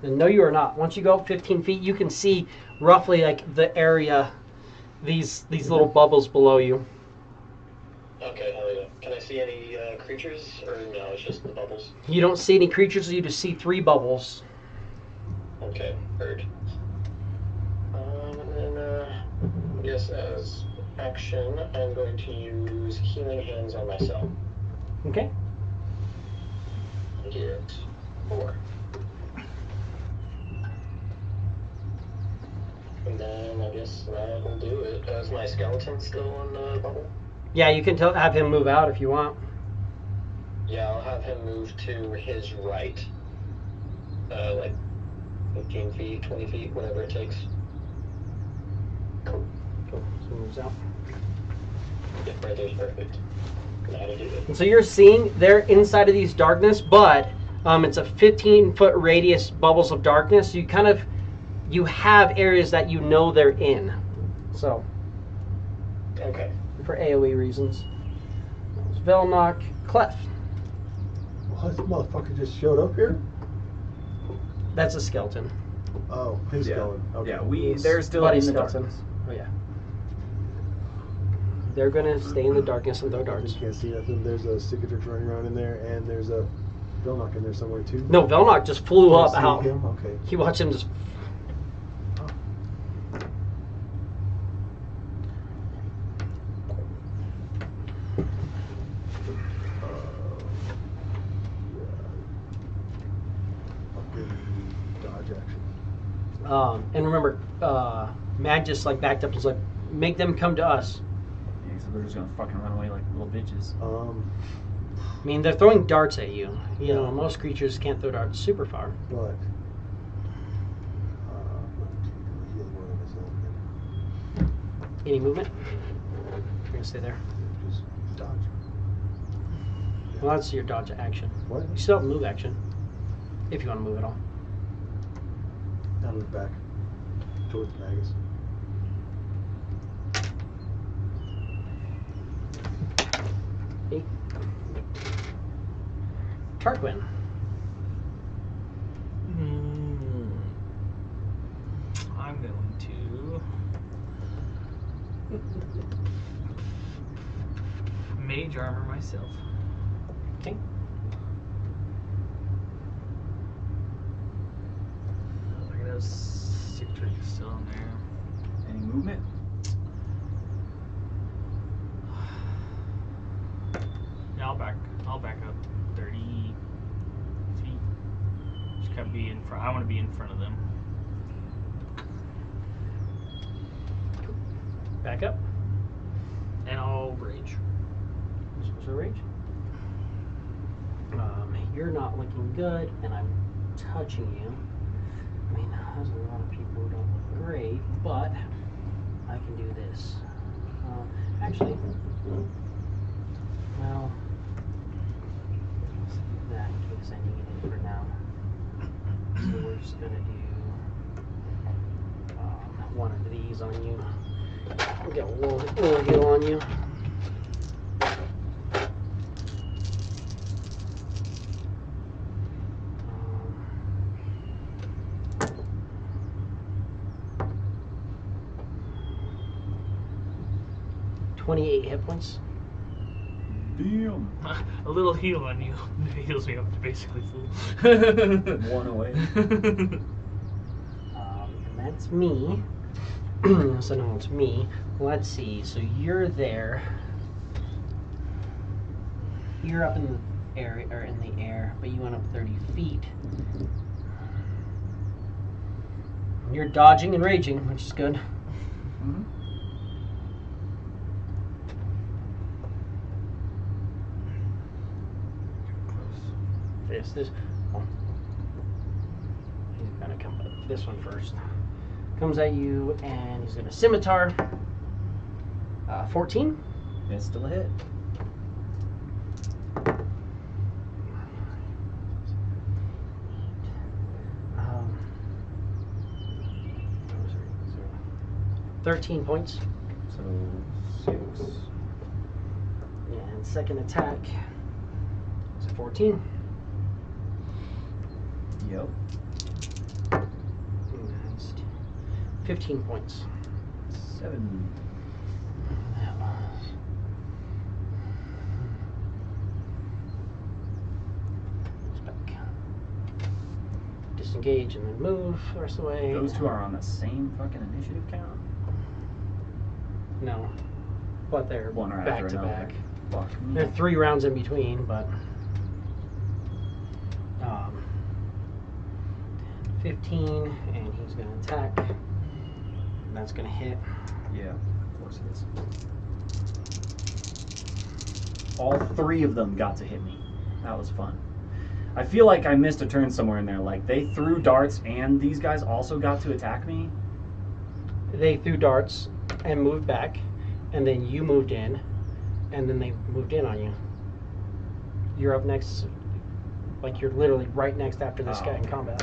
And no, you are not. Once you go up 15 feet, you can see roughly like the area, these little bubbles below you. Okay, hell yeah. Can I see any creatures, or no, it's just the bubbles? You don't see any creatures, you just see 3 bubbles. Okay, heard. And then, I guess as action, I'm going to use Healing Hands on myself. Okay. Get 4. And then I guess that'll do it. Is my skeleton still in the bubble? Yeah, you can have him move out if you want. Yeah, I'll have him move to his right. Like 15 feet, 20 feet, whatever it takes. Cool. So he moves out. Yeah, right there's perfect. Know how to do it. And so you're seeing they're inside of these darkness, but it's a 15-foot radius bubbles of darkness. You kind of, you have areas that you know they're in. So, Okay. for AoE reasons. That was Velnock. Clef. Well, this motherfucker just showed up here? That's a skeleton. Oh, he's Yeah. going. Okay. Yeah, they're still Buddy in the skeleton. darkness. Oh yeah. They're gonna stay in the darkness and throw darts. You can't see nothing. There's a Cicatrix running around in there, and there's a Vilnock in there somewhere too. No, Velnock just flew You up see out. him? Okay. He watched him just. Dodge action. And remember, Mag just like backed up and was like, "Make them come to us." Yeah, so they're just gonna fucking run away like little bitches. I mean, they're throwing darts at you. You know, most creatures can't throw darts super far. But heal one of myself. Any movement? You're gonna stay there. Just dodge. Well, that's your dodge action. What? You still have move action, if you want to move at all. On his back. Towards Magus. Eight. Tarquin. I'm going to mage armor myself. Okay. Look at those citrus still in there. Any movement? Yeah, I'll back up 30 feet. Just gotta be in front. I want to be in front of them. Back up. And I'll rage. So rage. You're not looking good, and I'm touching you. I mean, there's a lot of people who don't look great, but I can do this. Actually, well, let's do that in case I need it for now. So we're just gonna do one of these on you. We'll get a little heal on you. 28 hit points. Damn. A little heal on you heals me up to basically full. One away. And that's me. So now it's me. Let's see. So you're there. You're up in the area, or in the air, but you went up 30 feet. You're dodging and raging, which is good. Mm-hmm. This. Oh. He's gonna come up this one first. Comes at you, and he's gonna scimitar. 14. It's still a hit. Um, 13 points. So 6. And second attack is a 14. Yep. That's 15 points. 7. That was. Goes back. Disengage and then move the rest of the way. Those two are on the same fucking initiative count? No. But they're One right back after to another. back. Fuck me. There are 3 rounds in between, but 15, and he's going to attack. And that's going to hit. Yeah, of course it is. All 3 of them got to hit me. That was fun. I feel like I missed a turn somewhere in there. Like, they threw darts and these guys also got to attack me. They threw darts and moved back, and then you moved in, and then they moved in on you. You're up next. Like, you're literally right next after this guy in combat.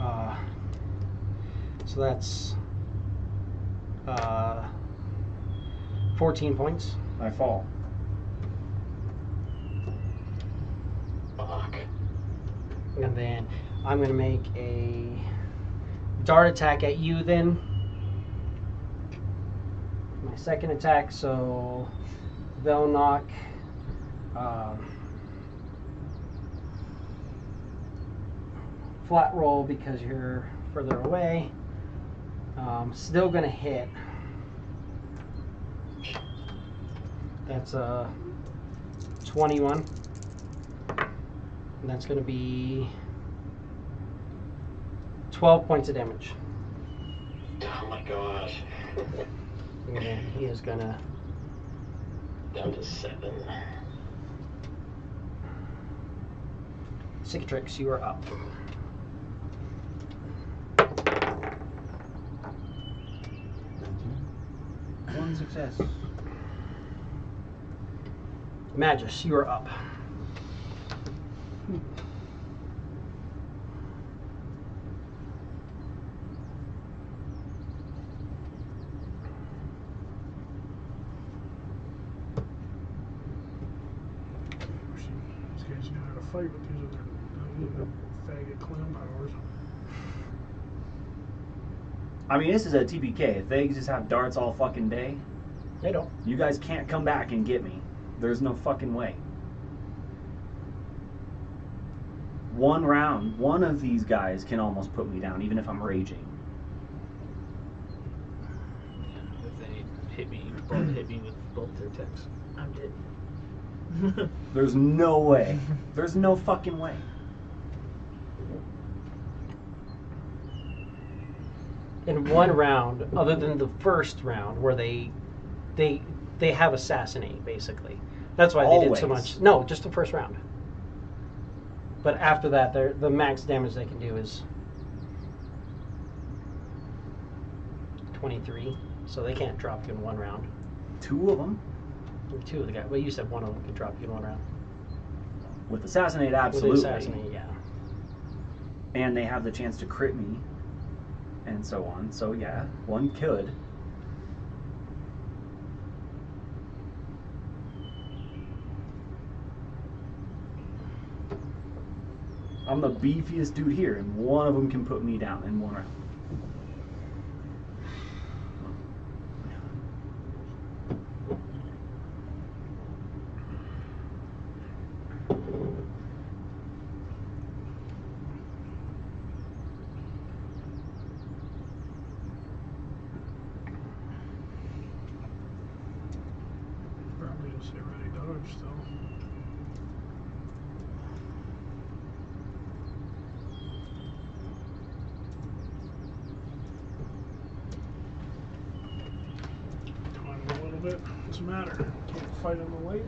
Alright. So that's 14 points. I fall. Fuck. And then I'm going to make a dart attack at you then. My second attack, so they'll knock flat roll because you're further away. Still going to hit. That's a 21. And that's going to be 12 points of damage. Oh my gosh. And then he is going to... Down to 7. Cicatrix, you are up. One success. Magus, you are up. fight with using their faggot clam powers. I mean, this is a TPK. If they just have darts all fucking day, They don't. you guys can't come back and get me. There's no fucking way. One round, one of these guys can almost put me down, even if I'm raging. If they hit me with both their attacks, I'm dead. There's no way. There's no fucking way. In one round, other than the first round where they have assassinate basically. That's why they did so Always. much. No, just the first round. But after that, the max damage they can do is 23. So they can't drop you in one round. Two of them. Two of the guys. Well, you said one of them can drop you in one round. With assassinate, With absolutely. the assassinate, yeah. And they have the chance to crit me, and so on. So yeah, one could. I'm the beefiest dude here, and one of them can put me down in one round. Probably just say ready dodge still. Time a little bit. Doesn't matter. Can't fight in the light.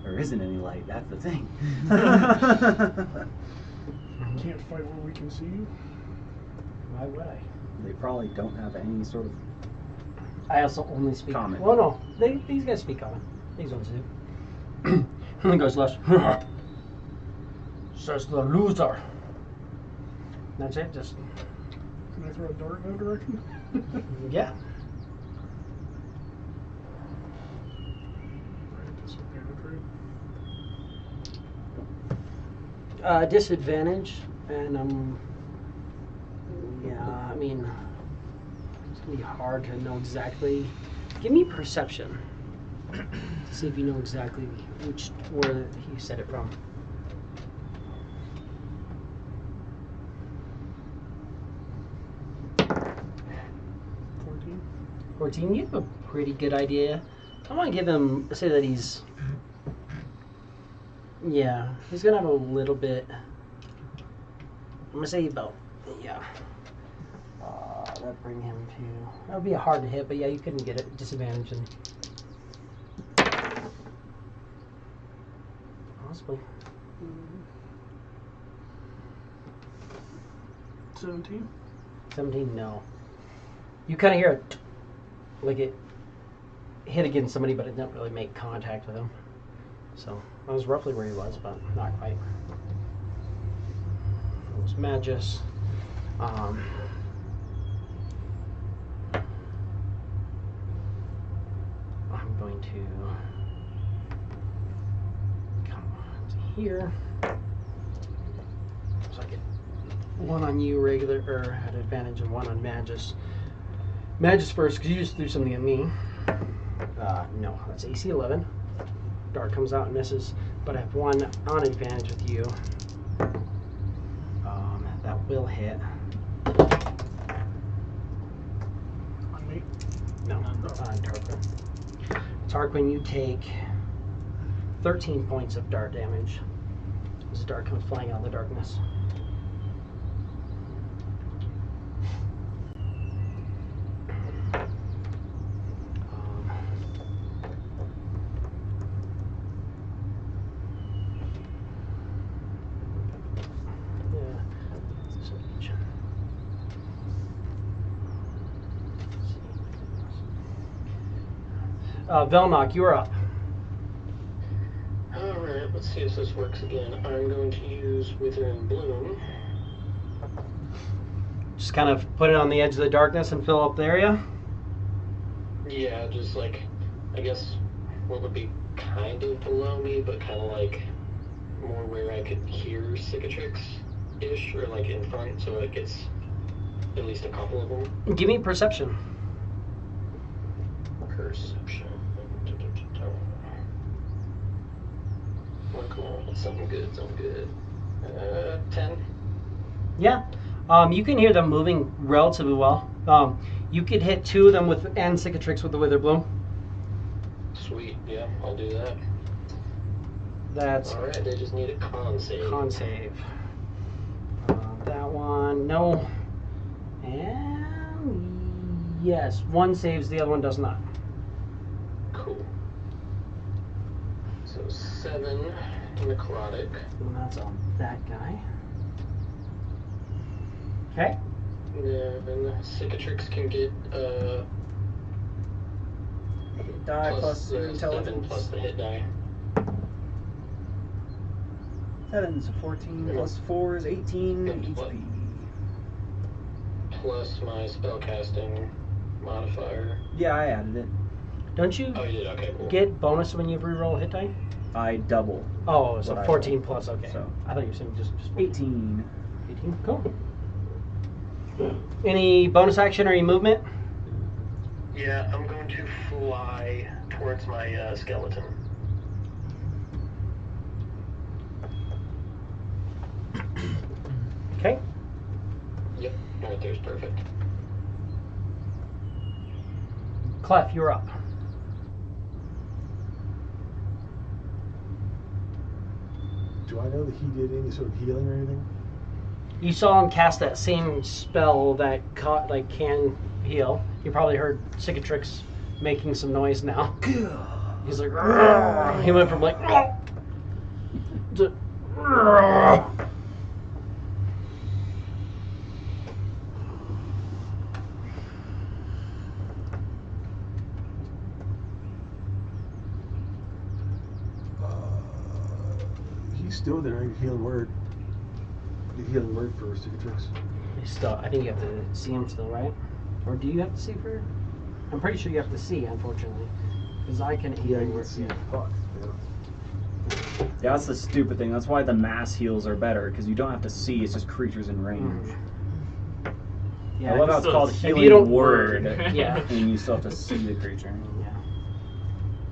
There isn't any light, that's the thing. Can't fight where we can see you. Why would I? They probably don't have any sort of... I also only speak Common. Well, no, these guys speak common. These ones do. And then goes less. Says the loser. That's it. Just Can I throw a dart in that direction? yeah. Right, disadvantage, right? Disadvantage, and yeah. I mean, it's gonna be hard to know exactly. Give me perception to see if you know exactly where he said it from. 14. 14, you have a pretty good idea. I want to give him, say that he's, yeah, he's going to have a little bit, I'm going to say about, yeah. That'd bring him to, that would be a hard to hit, but yeah, you couldn't get it, disadvantage and, possibly. 17. 17, no. You kind of hear it, like it hit against somebody, but it didn't really make contact with him. So that was roughly where he was, but not quite. It was Magus. I'm going to come on to here. So I get one on you regular, or had advantage, and one on Magus. Magus first, because you just threw something at me. No, that's AC 11. Dart comes out and misses, but I have one on advantage with you. That will hit. On me. No, on Tarquin. Tarquin, you take 13 points of dart damage as the dart comes flying out of the darkness. Velnock, you're up. Alright, let's see if this works again. I'm going to use Wither and Bloom. Just kind of put it on the edge of the darkness and fill up the area. Yeah, just like, I guess, what would be kind of below me, but kind of like more where I could hear cicatrix-ish, or like in front, so it gets at least a couple of them. Give me perception. Perception. Oh, come on, something good, something good. 10. Yeah. You can hear them moving relatively well. You could hit 2 of them with and cicatrix with the wither bloom. Sweet, yeah, I'll do that. That's Alright, they just need a con save. con save. That one, no. And yes, one saves, the other one does not. Cool. So 7 necrotic. And that's on that guy. Okay. Yeah, and cicatrix can get Die plus the 7 intelligence. plus the hit die. 7's 14 plus 4 is 18 Yep, what? HP. Plus my spellcasting modifier. Yeah, I added it. Don't you Oh, you did? Okay, cool. get bonus when you reroll a hit die? I double. Oh, so What I 14 rolled. plus, okay. So. I thought you were saying just 18. 18, cool. Any bonus action or any movement? Yeah, I'm going to fly towards my skeleton. Okay. Yep, right there's perfect. Clef, you're up. Do I know that he did any sort of healing or anything? You saw him cast that same spell that can heal. You probably heard Cicatrix making some noise now. He's like, "Rrrr." He went from like to "Rrrr." He's still there. Healing word. Healing word for Cicatrix. He's still, I think you have to see him still, right? Or do you have to see for? I'm pretty sure you have to see, unfortunately, because I can Yeah, heal you word. can see. Yeah. Fuck. Yeah, that's the stupid thing. That's why the mass heals are better, because you don't have to see. It's just creatures in range. Yeah, I love how it's so called if you healing don't- word. Yeah. And you still have to see the creature. Yeah.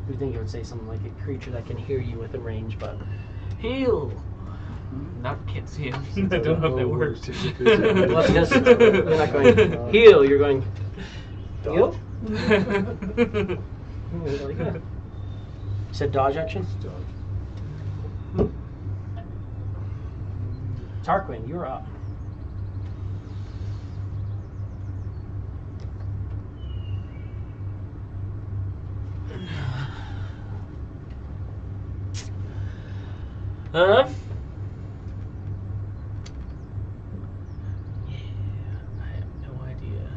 You'd think it would say something like a creature that can hear you within range, but Heal. Not can't see him. I don't know if that works. well, because you're not going heal. You're going heal. Really good. You said dodge action. Tarquin, you're up. Huh? Yeah, I have no idea.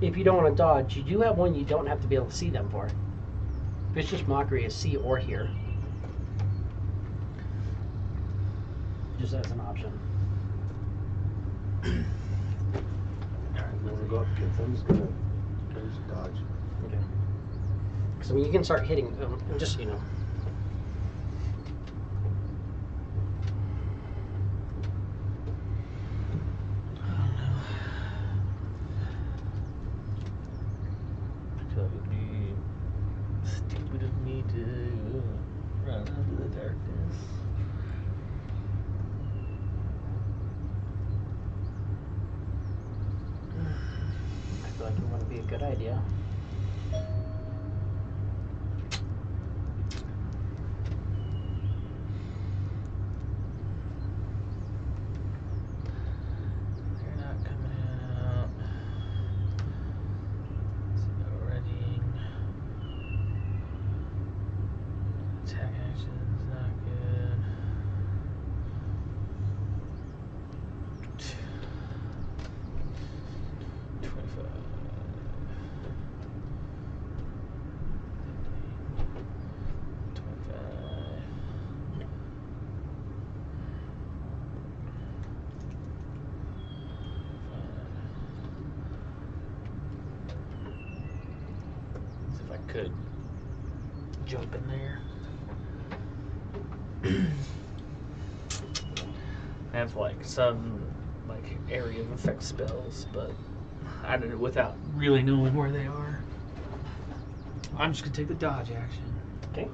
If you don't want to dodge, you do have one you don't have to be able to see them for. Vicious Mockery is see or hear. Just as an option. I'm gonna go up and get them. I'm just gonna dodge. Okay. Because I mean, you can start hitting them, just so you know. I feel like it'd be stupid of me to run into the darkness. I feel like it wouldn't be a good idea. They're not coming out. It's no readying. Attack action's not good. could jump in there. I have like some like area of effect spells, but I don't know without really knowing where they are. I'm just gonna take the dodge action. Okay.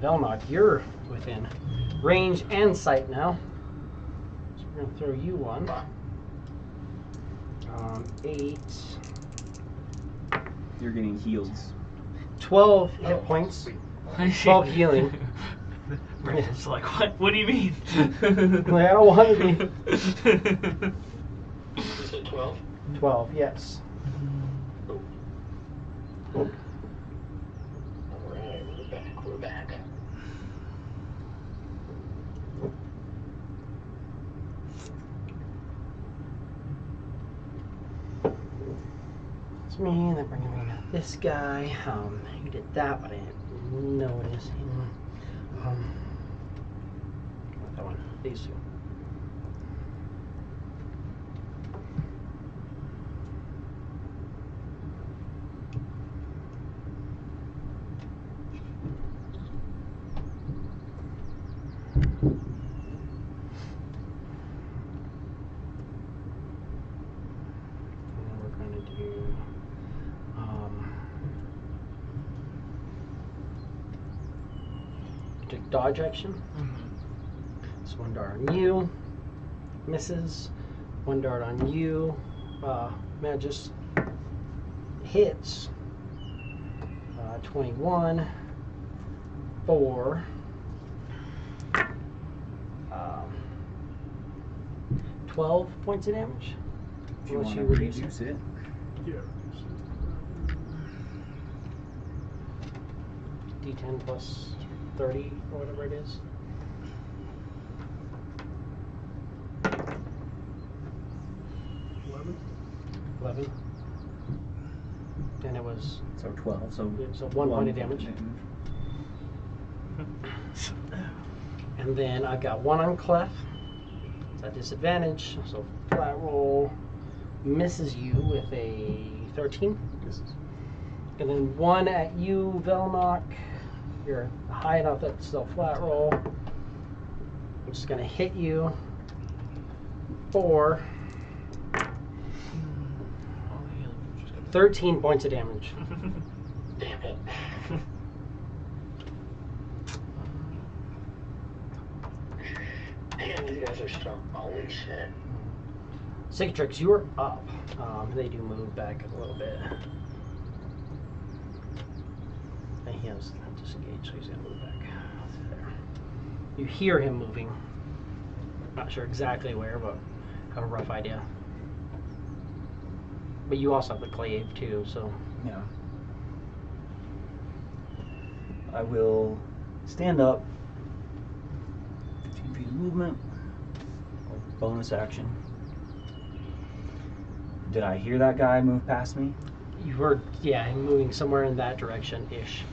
Velnok, you're within range and sight now. So we're gonna throw you one. 8, You're getting heals. 12 hit points. 12 healing. Brandon's like, what do you mean? Like, I don't want to be. Is it 12? 12, yes. Alright, we're back. It's me, and then bringing me to this guy. You did that, but I didn't notice him. That one. These two. And then we're going to do dodge action. So one dart on you, misses. One dart on you, Magus hits. 21 for 12 points of damage. If you Unless want to reduce reduce it. Yeah. D10 plus 30 or whatever it is. 11. And it was So 12. So 1 point of damage. And then I've got one on Clef. It's at disadvantage. So flat roll misses you with a 13. And then one at you, Velnok. You're high enough that it's still flat roll. I'm just going to hit you for 13 points of damage. Damn it. Damn, these guys are strong. Holy shit. Cicatrix, you're up. They do move back a little bit. And he has disengaged, so he's going to move back there. You hear him moving. Not sure exactly where, but have a rough idea. But you also have the glaive too, so. Yeah. I will stand up. 15 feet of movement. Bonus action. Did I hear that guy move past me? You heard, yeah, him moving somewhere in that direction-ish.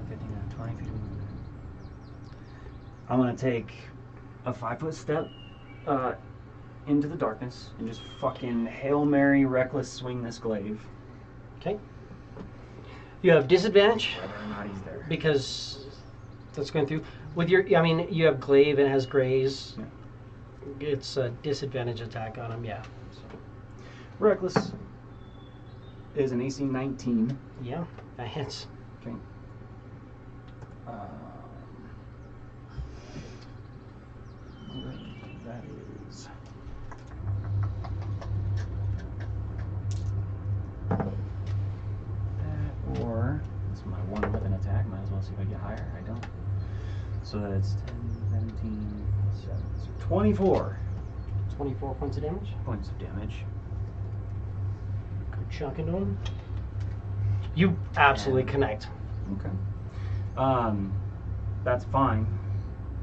15, 20 feet of movement. I'm going to take a 5-foot step into the darkness and just fucking Hail Mary reckless swing this glaive. Okay. You have disadvantage Whether or not he's there. because that's going through. With your, I mean, you have glaive and it has graze. Yeah. It's a disadvantage attack on him, yeah. So, reckless is an AC 19. Yeah, that hits. Okay. That is. That or it's my one weapon attack. Might as well see if I get higher. I don't. So that's 10, 17, 7, so 24 24 points of damage. points of damage. Good chunk into him. You absolutely connect. Okay. That's fine.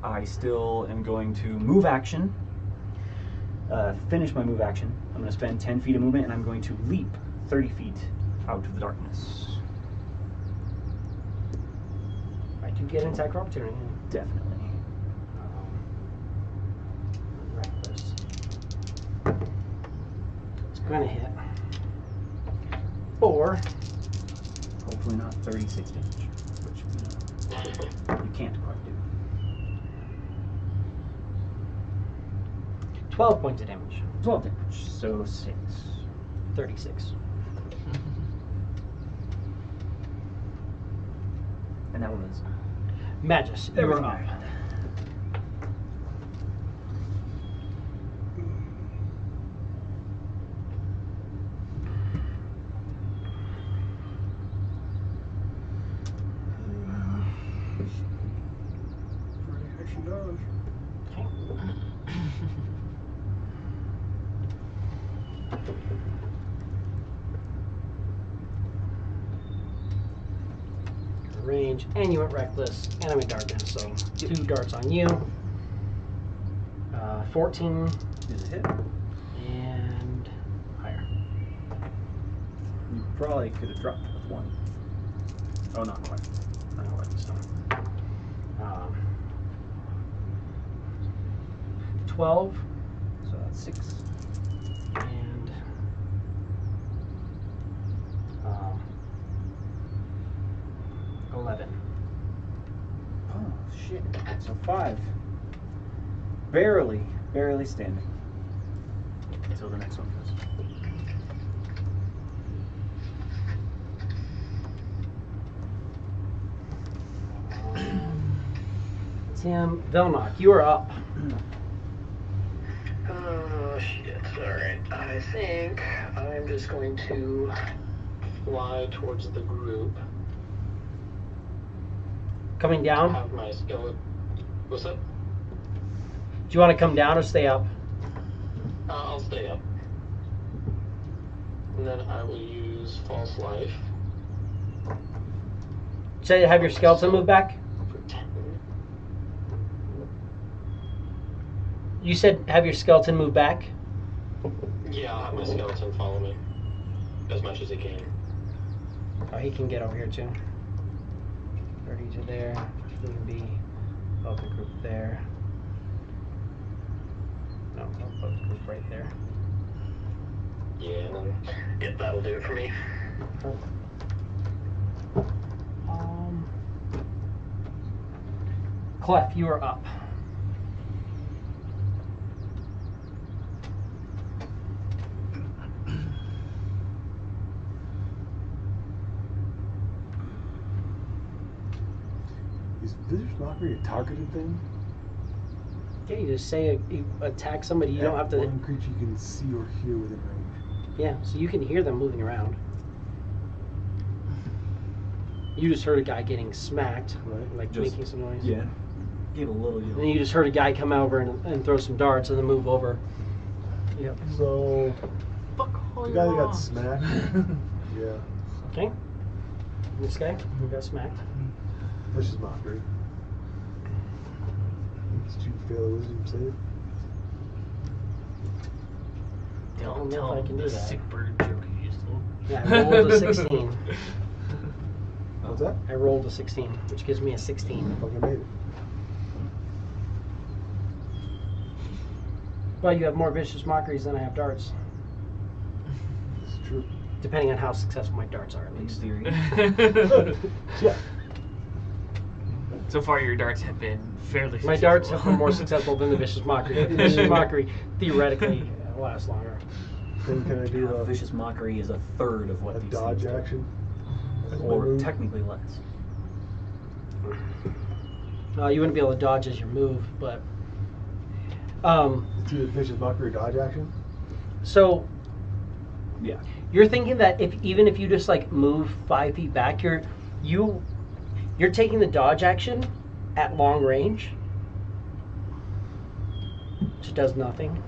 I still am going to move action. Finish my move action. I'm going to spend 10 feet of movement, and I'm going to leap 30 feet out of the darkness. Right, you get an attack of opportunity. Definitely. Right. gonna hit. 4. Hopefully not 36 damage, which you can't quite do. 12 points of damage. 12 damage, so 6. 36. And that was Magus, you're everything up. I had. Action dodge. Range, and you went reckless, and I'm in darkness, so 2 darts on you. 14 Is a hit. and higher. You probably could have dropped with 1. Oh, not quite. Not quite this time. 12 So that's 6. and 11. Oh, shit. So 5. Barely standing. Until the next one goes. Tim Velnock, you are up. Oh, shit. Alright. I think I'm just going to fly towards the group. Coming down? Have my skeleton. What's up? Do you want to come down or stay up? I'll stay up. And then I will use False Life. Say have your skeleton move back? For 10. You said have your skeleton move back? Yeah, I'll have my skeleton follow me. As much as he can. Oh, he can get over here too. 30 to there. He can be above the group there. No, above the group right there. Yeah, yeah, that'll do it for me. Clef, you are up. Is Vicious Mockery a targeted thing? Yeah, you just say you attack somebody, you don't have to. One creature you can see or hear within range. Yeah, so you can hear them moving around. You just heard a guy getting smacked, Right. like Just- making some noise. Yeah. Give a little And then yell. you just heard a guy come over and throw some darts and then move over. Yep. So, Fuck all the your guy that got moms. smacked. Yeah. Okay. This guy who got smacked. Vicious Mockery. Did you fail a wisdom save? I don't know Tell if I him can do the that. sick bird joke you used to. Yeah, I rolled a 16. What's that? I rolled a 16, which gives me a 16. Fucking made it. Well, you have more vicious mockeries than I have darts, It's true. depending on how successful my darts are, at In least. theory. Yeah. So far, your darts have been fairly My successful. darts have been more successful than the vicious mockery. The vicious mockery theoretically lasts longer. Then can I do a Vicious Mockery is a third of what these dodge things do. action? As my Or move? technically less. You wouldn't be able to dodge as your move, but It's either Vicious Mockery or dodge action? so Yeah. you're thinking that even if you just like move 5 feet back, you're taking the dodge action at long range, which does nothing.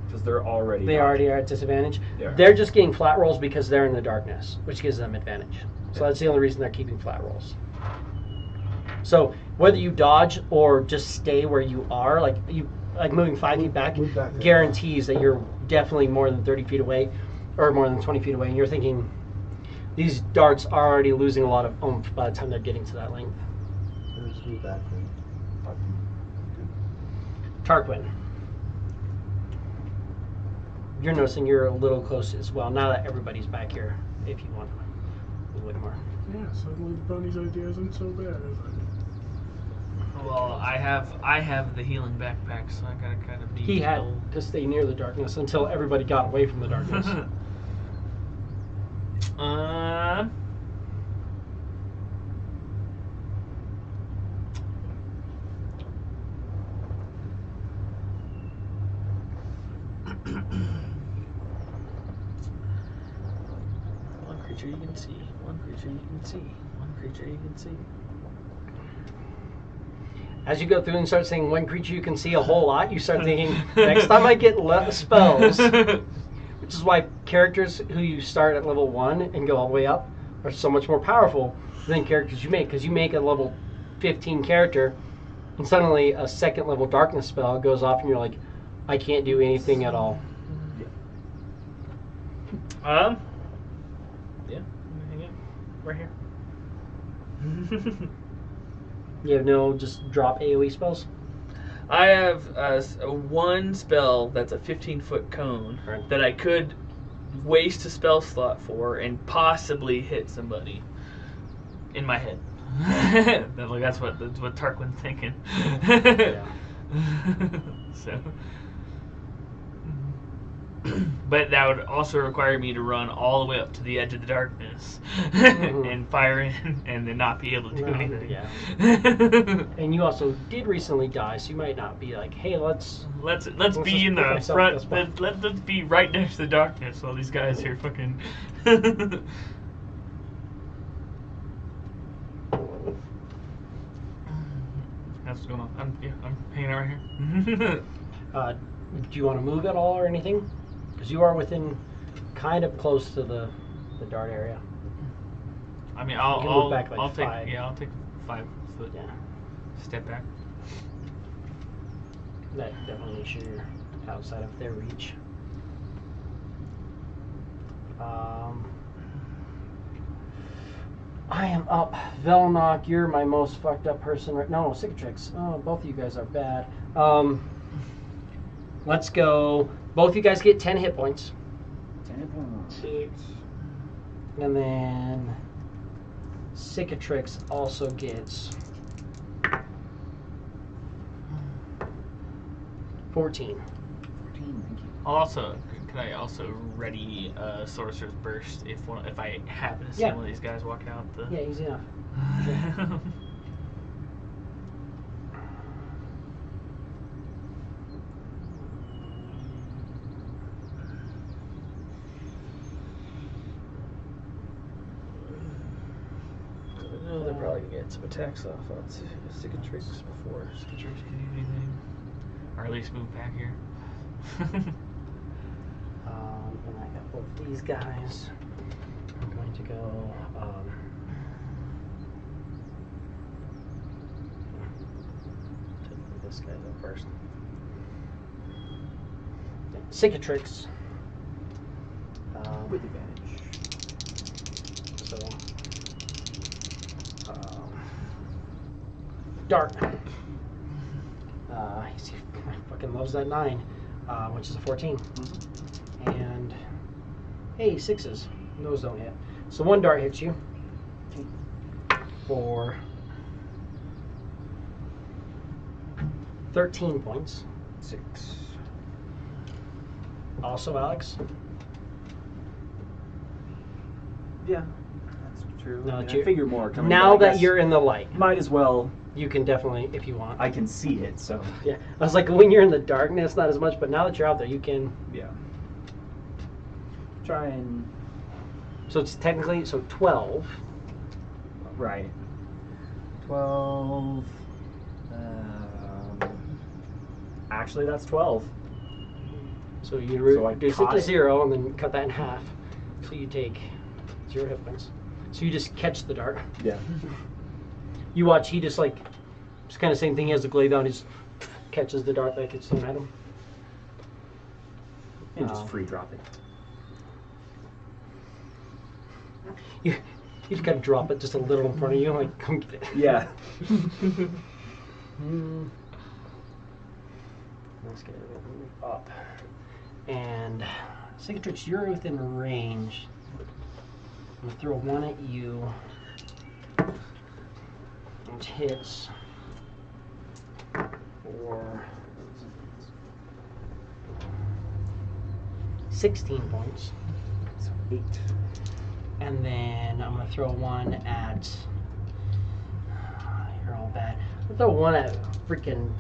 Because they're already. They already are at disadvantage. They are. They're just getting flat rolls because they're in the darkness, which gives them advantage. So that's the only reason they're keeping flat rolls. So whether you dodge or just stay where you are, like moving 5 feet back, Move back there. guarantees that you're definitely more than 30 feet away, or more than 20 feet away. And you're thinking these darts are already losing a lot of oomph by the time they're getting to that length. Then just move back then. 5 feet. Tarquin. you're noticing you're a little close as well. Now that everybody's back here, if you want a little bit more. Yeah, suddenly the bunny's idea isn't so bad, is it? Well, I have the healing backpack, so I gotta kind of be. He had to stay near the darkness until everybody got away from the darkness. One creature you can see. One creature you can see. One creature you can see. As you go through and start saying one creature you can see a whole lot, you start thinking, next time I get spells, which is why characters who you start at level 1 and go all the way up are so much more powerful than characters you make. Because you make a level 15 character, and suddenly a second level darkness spell goes off, and you're like, I can't do anything at all. Yeah, hang it right here. You have no just drop AoE spells? I have one spell that's a 15-foot cone Right. that I could waste a spell slot for and possibly hit somebody in my head. That's what Tarquin's thinking. Yeah. So, but that would also require me to run all the way up to the edge of the darkness and fire in, and then not be able to do anything. Yeah. And you also did recently die, so you might not be like, hey, let's Let's just be in put the myself front. in this spot. Let's be right next to the darkness while these guys here fucking. That's what's going on. I'm hanging out right here. Do you want to move at all or anything? Because you are within kind of close to the dart area. I mean, You can move I'll back like I'll 5. take 5 foot Yeah. step back. That definitely makes sure you're outside of their reach. I am up. Velnock, you're my most fucked up person right now. No, Cicatrix. Oh, both of you guys are bad. Let's go. Both of you guys get 10 hit points. 10 points. And then Cicatrix also gets 14. 14, thank you. Also, can I also ready Sorcerer's Burst if I happen to see Yeah. one of these guys walk out the? Yeah, easy enough. No, they're probably gonna get some attacks off on Cicatrix before Cicatrix can do anything, or at least move back here. And I got both these guys. I'm going to go. This guy go first. Cicatrix. With advantage. So. Dark. He fucking loves that 9, which is a 14. And hey, 6s. Those don't hit. So 1 dart hits you for 13 points. 6. Also, Alex. Yeah, that's true. No, I mean, it's I your- figure more coming. Now but I that guess you're in the light, might as well. you can definitely, if you want. I can see it, so Yeah, I was like, when you're in the darkness, not as much, but now that you're out there, you can. yeah. Try and So it's technically 12. right. 12. Actually, that's 12. So you So I reduce it caught to it. 0 and then cut that in half. So you take 0 hit points. So you just catch the dart. Yeah. You watch, he just like, it's kind of same thing. He has the glaive down, he just catches the dart like it's thrown at him. And just free drop it. You just gotta drop it just a little in front of you, like, come get it. Yeah. Let's get it up. And Cicatrix, you're within range. I'm gonna throw one at you. Which hits for 16 points. So 8. And then I'm gonna throw one at. You're all bad. I'll throw one at freaking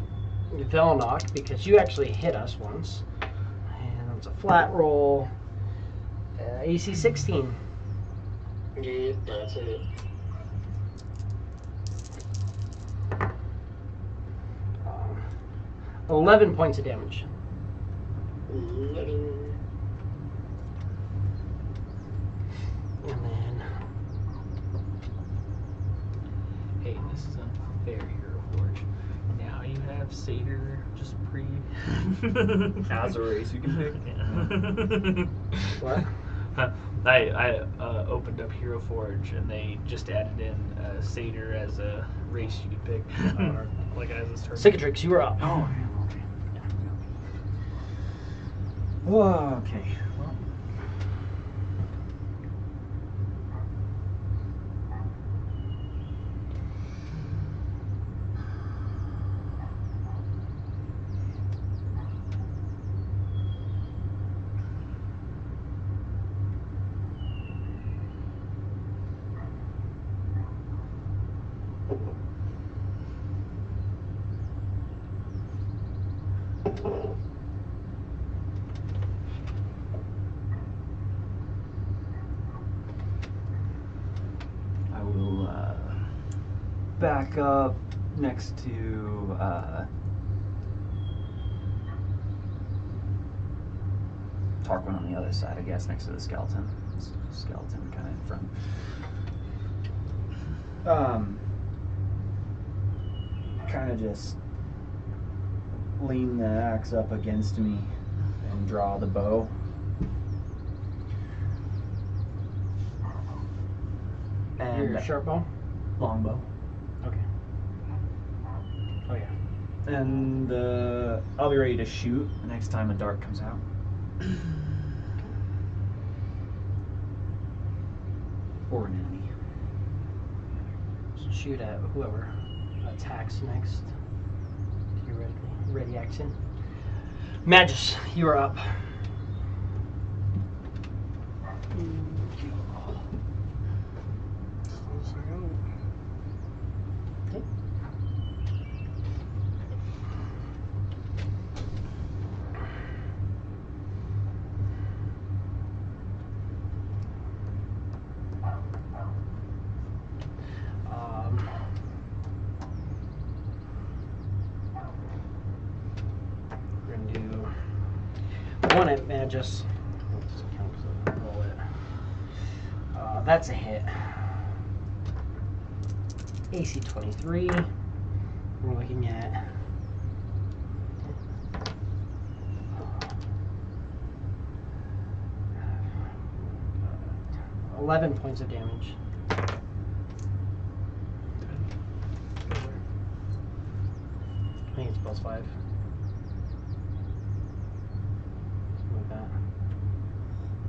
Velnock because you actually hit us once. And it's a flat roll. AC 16. Yeah, that's it. 11 points of damage. 11. And then. Hey, this is unfair, Hero Forge. Now you have Satyr just pre. As a race, you can pick. What? I opened up Hero Forge and they just added in Satyr as a race you could pick, like as a turn. Cicatrix, you are up. Oh, okay. Okay. Well. I will back up next to Tarquin on the other side, I guess, next to the skeleton. Skeleton kind of in front. Kind of just lean the axe up against me and draw the bow. And Your sharp bow? longbow. Okay. Oh yeah. And I'll be ready to shoot the next time a dart comes out. Or an enemy. So shoot at whoever attacks next. Theoretically. Ready action. Magus, you are up. Okay. We're gonna do one at Magus. Roll it. That's a hit. AC 23. We're looking at 11 points of damage. I think it's +5. Something like that.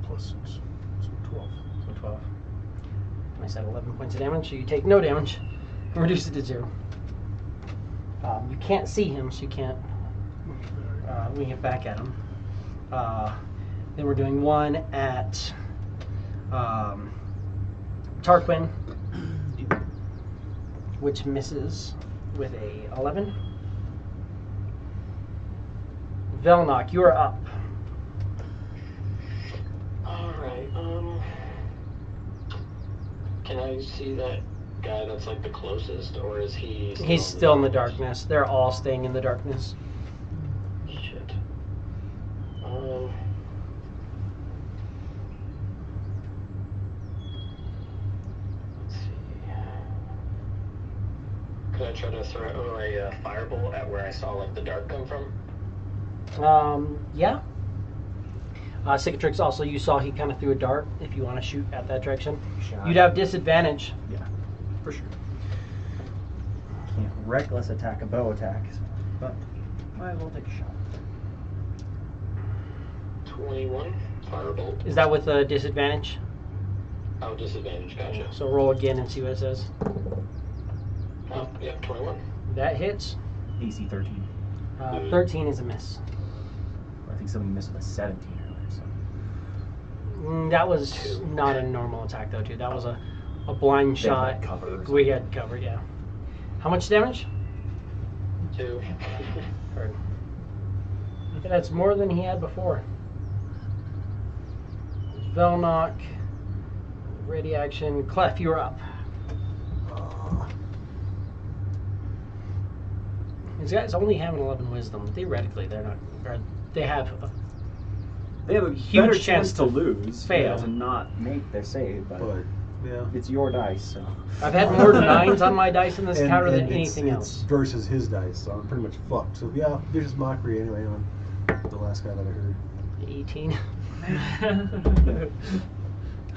+6. So 12. So 12. And I said 11 points of damage, so you take no damage. Reduce it to 0. You can't see him, so you can't wing it back at him. Then we're doing one at Tarquin, which misses with a 11. Velnock, you are up. Alright, can I see that guy that's like the closest, or is he He's still in the darkness. They're all staying in the darkness. Shit. Let's see. Could I try to throw a fireball at where I saw like the dark come from? Yeah. Cicatrix also, you saw he kind of threw a dart. If you want to shoot at that direction, you'd have disadvantage. Yeah, for sure. Can't reckless attack a bow attack, but might as well take a shot. 21. Firebolt. Is that with a disadvantage? Oh, disadvantage. Gotcha. So roll again and see what it says. Oh, yep, 21. That hits. AC 13. 13 is a miss. I think somebody missed with a 17 earlier. So. That was not a normal attack though, dude. That was a blind They shot. had cover or We something. had cover, yeah. How much damage? 2. Heard. Yeah, that's more than he had before. Velnock. Ready action. Clef, you're up. These guys only have an 11 wisdom. Theoretically, they're not. They have. They have a Huge better chance chance to to lose, fail. to not make their save, but yeah. it's your dice, so. I've had more 9s on my dice in this counter than it's- anything it's else. versus his dice, so I'm pretty much fucked. So yeah, vicious mockery anyway on the last guy that I heard. 18. I'm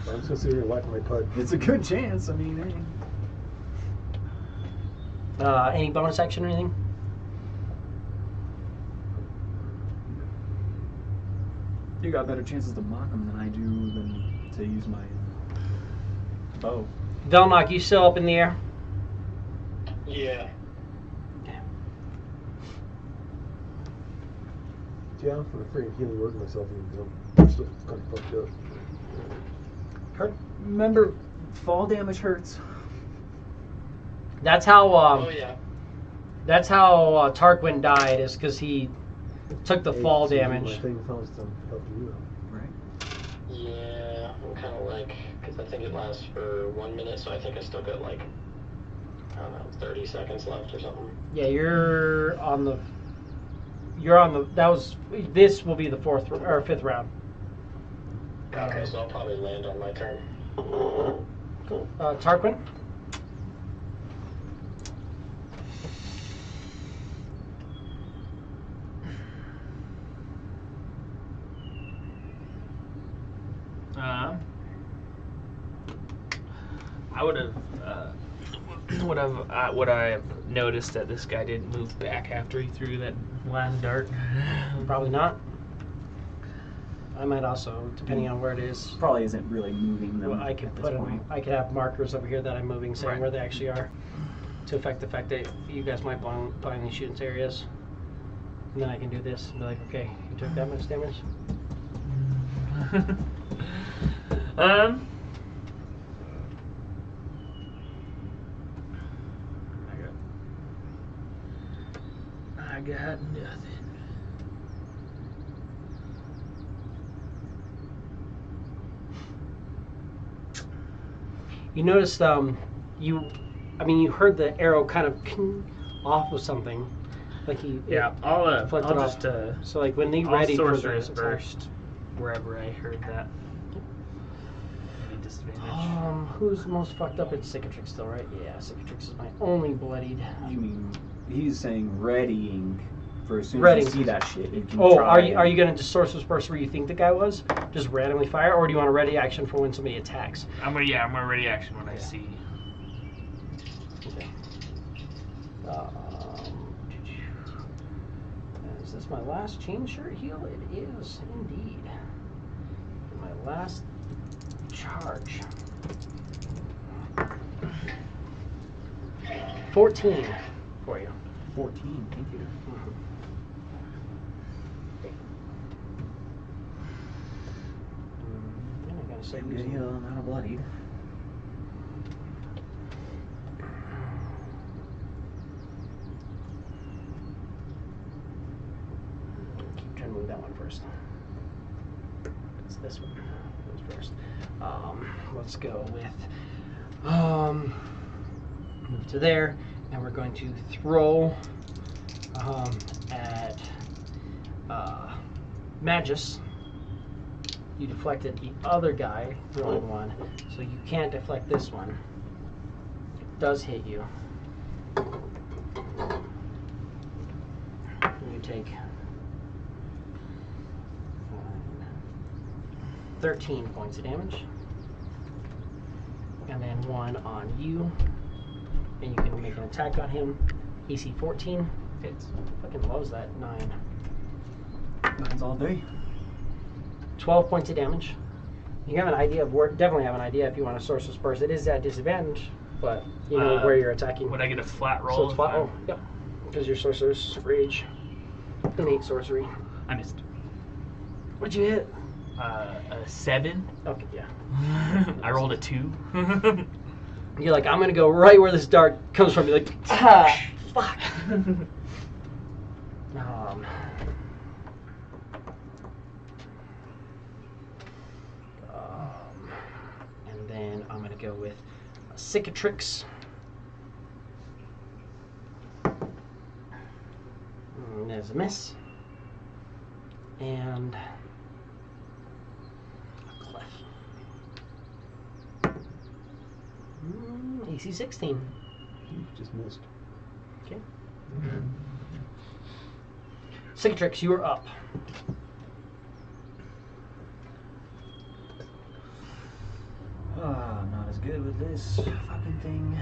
just gonna sit here and wipe my putt. It's a good chance. I mean, hey. Any bonus action or anything? You got better chances to mock them than I do than to use my bow. Velnock, you still up in the air? Yeah. Yeah, I'm for freaking healing word myself, even though I'm still kind of fucked up. Kurt? Remember, fall damage hurts. That's how. Oh, yeah. That's how Tarquin died. Is because he took the fall So damage. My thing tells them helping you out. Right. Yeah, I'm kind of like, because I think it lasts for 1 minute, so I think I still got like, I don't know, 30 seconds left or something. Yeah, you're on the. You're on the. That was. This will be the fifth round. Okay, so I'll probably land on my turn. Cool. Tarquin. I would have. Would I have noticed that this guy didn't move back after he threw that last dart? Probably not. I might also, depending on where it is. Probably isn't really moving them Well, I could at this put point. I could have markers over here that I'm moving, saying Right. where they actually are, to affect the fact that you guys might blindly shoot into areas. And then I can do this and be like, okay, you took that much damage. I got nothing. You noticed, you heard the arrow kind of off of something, like he. Yeah, I'll deflected off. just So like when they I'll ready for sorcerer's the burst wherever I heard that. Any disadvantage? Who's most fucked up? It's Cicatrix still, right? Yeah, Cicatrix is my only bloodied. You mean he's saying readying for as soon as Readying. you see that shit. You can Oh, try are you gonna just sorcerer's burst where you think the guy was? Just randomly fire, or do you want a ready action for when somebody attacks? I'm gonna ready action when I see. Okay. Is this my last chain shirt heal? It is indeed. My last charge. 14 for you. 14. Thank you. And I gotta start Good using heal, not a bloodied. Keep trying to move that one first. It's this one. Goes first. Let's go with move to there, and we're going to throw at Magus. You deflected the other guy throwing one, so you can't deflect this one. It does hit you. You take 13 points of damage. And then one on you. And you can make an attack on him. AC 14. Hits. Fucking loves that 9. Mine's all day. 12 points of damage. You have an idea of where, definitely have an idea if you want to Sorcerer's Burst. It is at disadvantage, but you know where you're attacking. Would I get a flat roll? So it's flat. Oh, yep. Because your Sorcerer's Rage, innate sorcery. I missed. What'd you hit? A 7. Okay, yeah. I rolled a 2. You're like, I'm gonna go right where this dart comes from. You're like, ah, fuck. And then I'm gonna go with a Cicatrix. There's a miss. And a clef. AC 16. You just missed. Okay. Cicatrix, you are up. I'm not as good with this fucking thing.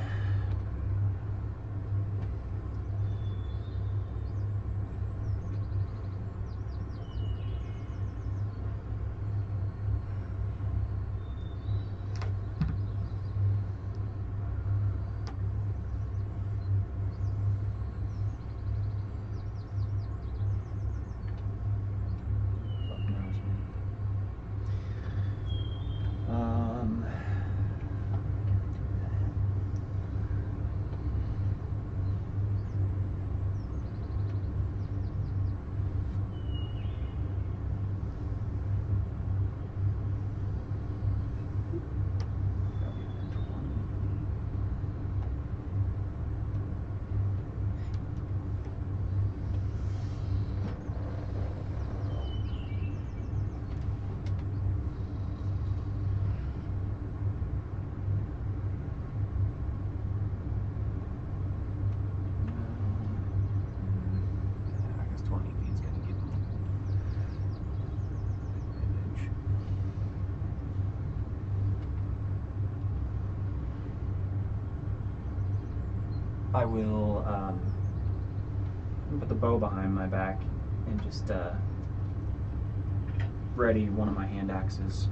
I will put the bow behind my back and just ready one of my hand axes.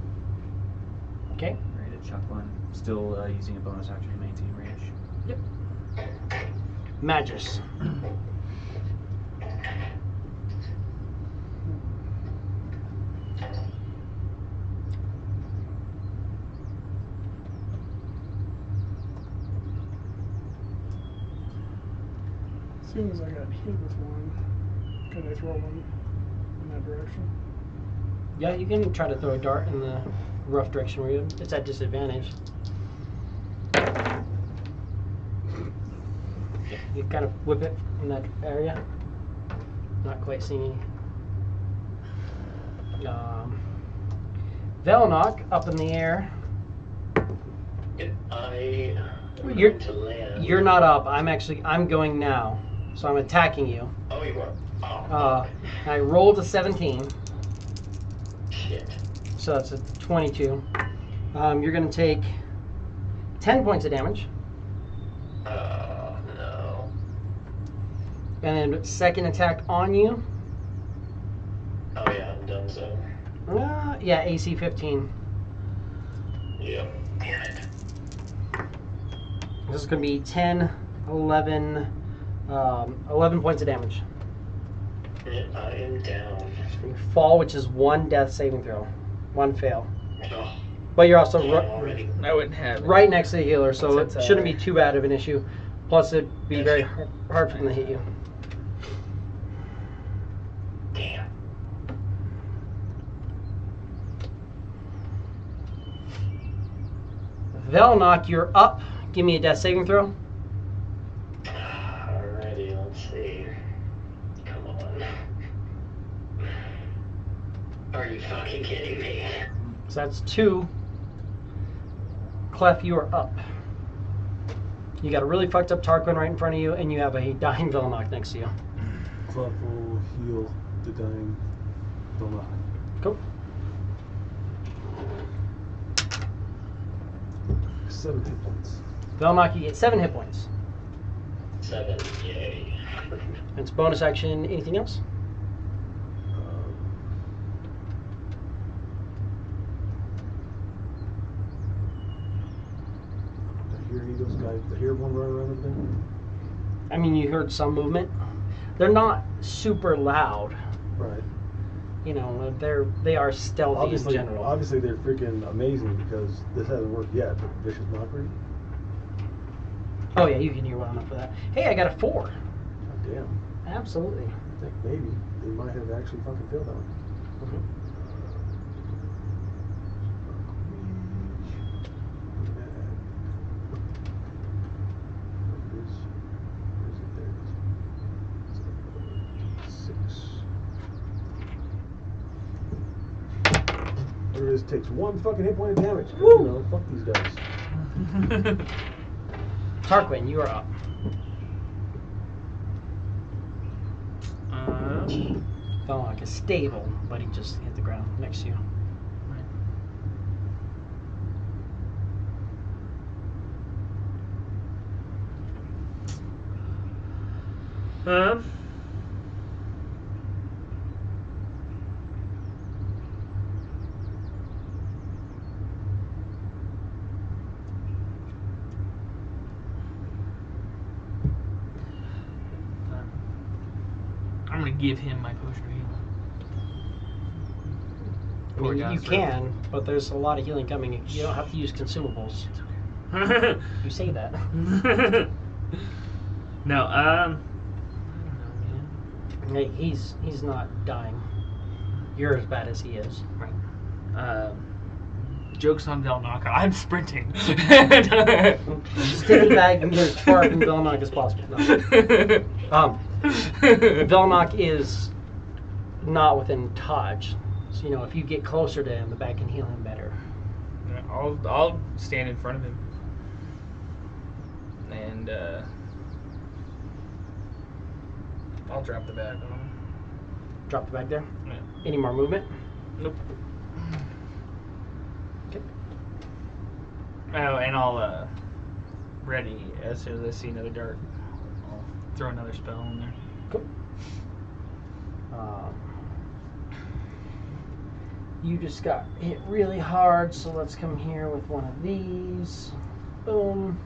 Okay. Ready to chuck one. Still using a bonus action to maintain range. Yep. Magus. As soon as I got hit with one, can I throw one in that direction? Yeah, you can try to throw a dart in the rough direction where it's at disadvantage. You kind of whip it in that area. Not quite seeing any. Velnock up in the air. You're to land. You're not up. I'm going now. So I'm attacking you. Oh, you are. Oh. I rolled a 17. Shit. So that's a 22. You're going to take 10 points of damage. No. And then second attack on you. Oh yeah, I'm done so. Yeah, AC 15. Yep. Damn it. This is going to be 10, 11 points of damage. I am down. You fall, which is 1 death saving throw. 1 fail. Oh, But you're also already. I wouldn't have it. right next to the healer, so That's it shouldn't be too bad of an issue. Plus, it'd be very hard for them to hit you. Damn. Velnock, you're up. Give me a death saving throw. Alrighty, let's see. Come on. Are you fucking kidding me? So that's 2. Clef, you are up. You got a really fucked up Tarquin right in front of you, and you have a dying Velnock next to you. Clef will heal the dying Velnock. Cool. 7 hit points. Velnock, you get 7 hit points. 7, yay. It's bonus action. Anything else? to hear one run around the thing? I mean, you heard some movement. They're not super loud. Right. You know, they are stealthy in general. Obviously, they're freaking amazing because this hasn't worked yet. But Vicious Mockery. Oh yeah, you can hear well enough for that. Hey, I got a 4. God damn. Absolutely. I think maybe they might have actually fucking failed that one. Mhm. There it is. Takes 1 fucking hit point of damage. Woo! You know, fuck these guys. Tarquin, you are up. Felt like a stable, but he just hit the ground next to you. I'm gonna give him my potion of healing. I mean, you can, but there's a lot of healing coming. You don't have to use consumables. You say that. No, I don't know, man. Hey, he's not dying. You're as bad as he is. Right. Joke's on Velnock. I'm sprinting. Just take the bag and get as far from Velnock as possible. No. Velnock is not within touch. So, you know, if you get closer to him, the bag can heal him better. I'll stand in front of him. And I'll drop the bag on him. Drop the bag there. Yeah. Any more movement? Nope. Okay. Oh, and I'll ready as soon as I see another dart. I'll throw another spell in there. Cool. You just got hit really hard, so let's come here with one of these. Boom.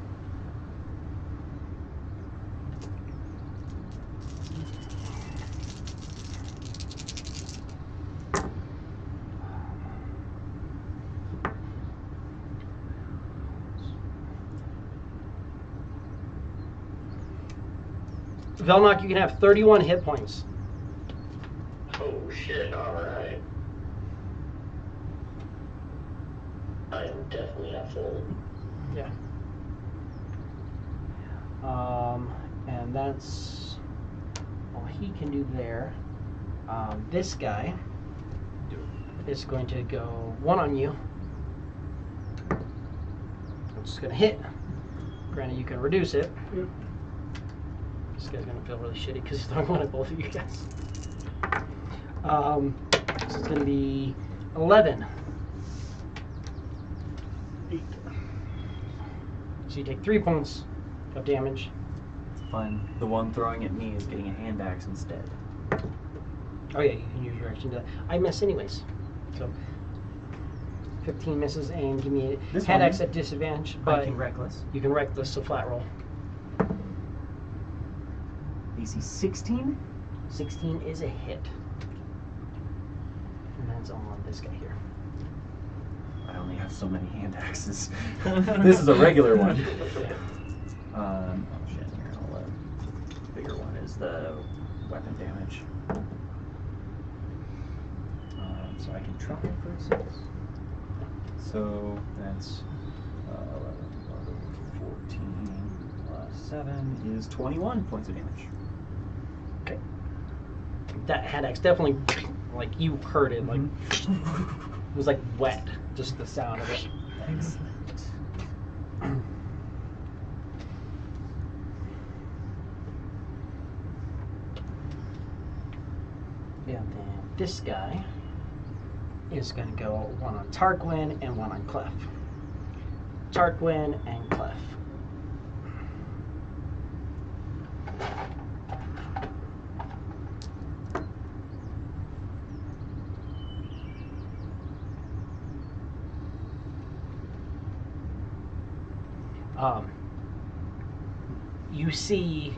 Velnock, you can have 31 hit points. Oh shit, alright. I am definitely not full. Yeah. And that's all he can do there. This guy is going to go 1 on you. It's just gonna hit. Granted, you can reduce it. Yep. This guy's gonna feel really shitty because he's throwing one at both of you guys. This is gonna be 11. 8. So you take 3 points of damage. It's fine. The one throwing at me is getting a hand axe instead. Oh yeah, you can use your action to. I miss anyways. So 15 misses and give me a This hand one, axe at disadvantage, I but can reckless. you can reckless, so flat roll. DC 16? 16 is a hit. And that's on this guy here. I only have so many hand axes. This is a regular one. Oh shit, here, the bigger one is the weapon damage. So I can try for a 6. So that's 11, 14 plus 7 is 21 points of damage. Okay. That hand axe definitely, like, you heard it, like, it was like wet, just the sound of it. Excellent. And then this guy is going to go 1 on Tarquin and 1 on Clef. Tarquin and Clef. you see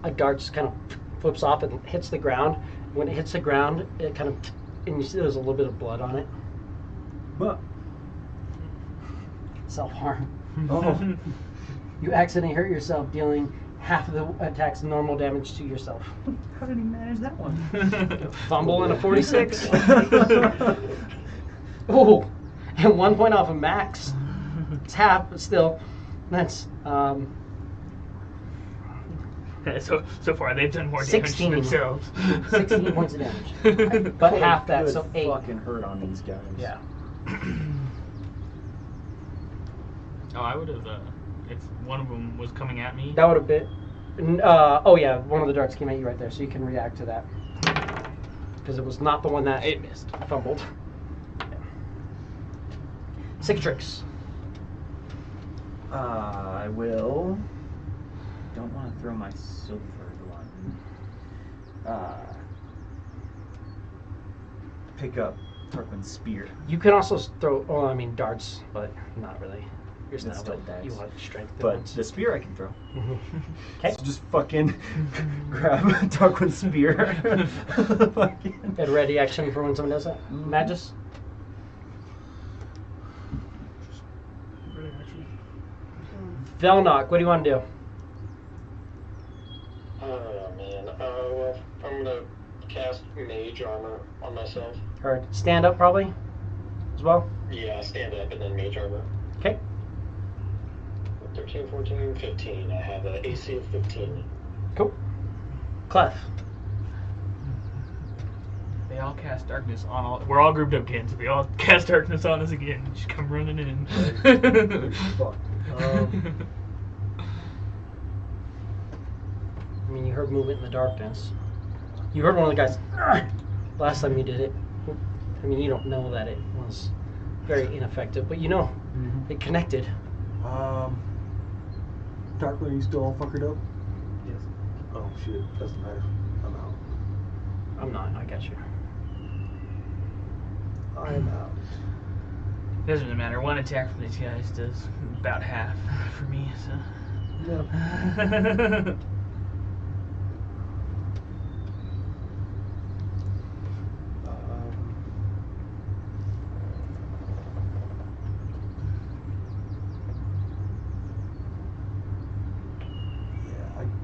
a dart just kind of flips off and hits the ground. When it hits the ground, it kind of, and you see there's a little bit of blood on it. But Self-harm. oh, You accidentally hurt yourself, dealing half of the attack's normal damage to yourself. How did he manage that one? Fumble and a 46. Ooh, and 1 point off of max. It's half, but still, that's so far they've done more 16. damage themselves. 16 points of damage. But half that, Good so 8. fucking hurt on these guys. Yeah. Oh, I would have, if one of them was coming at me. That would have been. Oh yeah, one of the darts came at you right there, so you can react to that. Because it was not the one that It missed. fumbled. Cicatrix. I will. Don't want to throw my silver one. Pick up Tarquin's spear. You can also throw. Oh, I mean darts, but not really. You're It's still but dex. you want strength. But the spear I can throw. Okay. So just fucking grab Tarquin's spear. Fucking. Get a ready action for when someone does that. Magus. Ready, actually. Velnock, what do you want to do? Oh man. Well, I'm gonna cast Mage Armor on myself. Or stand up probably, as well. Yeah, stand up and then Mage Armor. Okay. 13, 14, 15. I have an AC of 15. Cool. Clef. They all cast darkness on all. We're all grouped up, kids. They all cast darkness on us again. Just come running in. fuck. I mean, you heard movement in the darkness. You heard one of the guys. "Argh!" Last time you did it. I mean, you don't know that it was very ineffective, but you know it connected. Tarquin, you still all fuckered up? Yes. Oh shit, doesn't matter. I'm out. I'm not. I got you. I'm out. Doesn't really matter. One attack from these guys does about half for me. So. Yeah.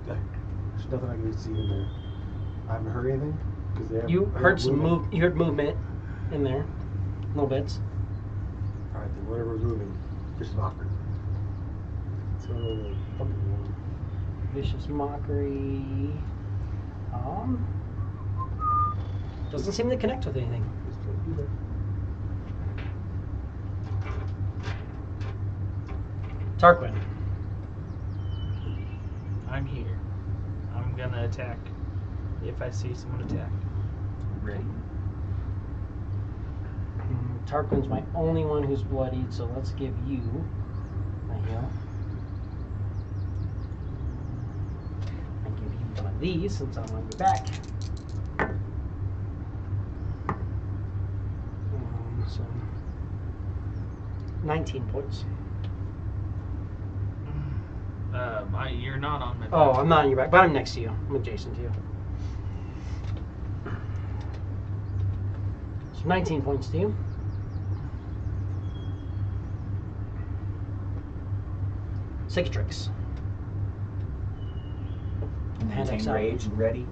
There's nothing I can see in there. I haven't heard anything because they haven't. You they heard haven't some moved. move. You heard movement in there, little bits. All right, then whatever's moving, just mockery. So fucking one. Vicious mockery. Doesn't seem to connect with anything. Just don't do that. Tarquin. I'm here. I'm gonna attack if I see someone attack. Ready. Tarquin's my only one who's bloodied, so let's give you a heal. I give you one of these since I'm on your back. So 19 points. You're not on my back. Oh, I'm not on your back, but I'm next to you. I'm adjacent to you. So 19 points to you. Cicatrix. Hand Maintain out. rage and ready.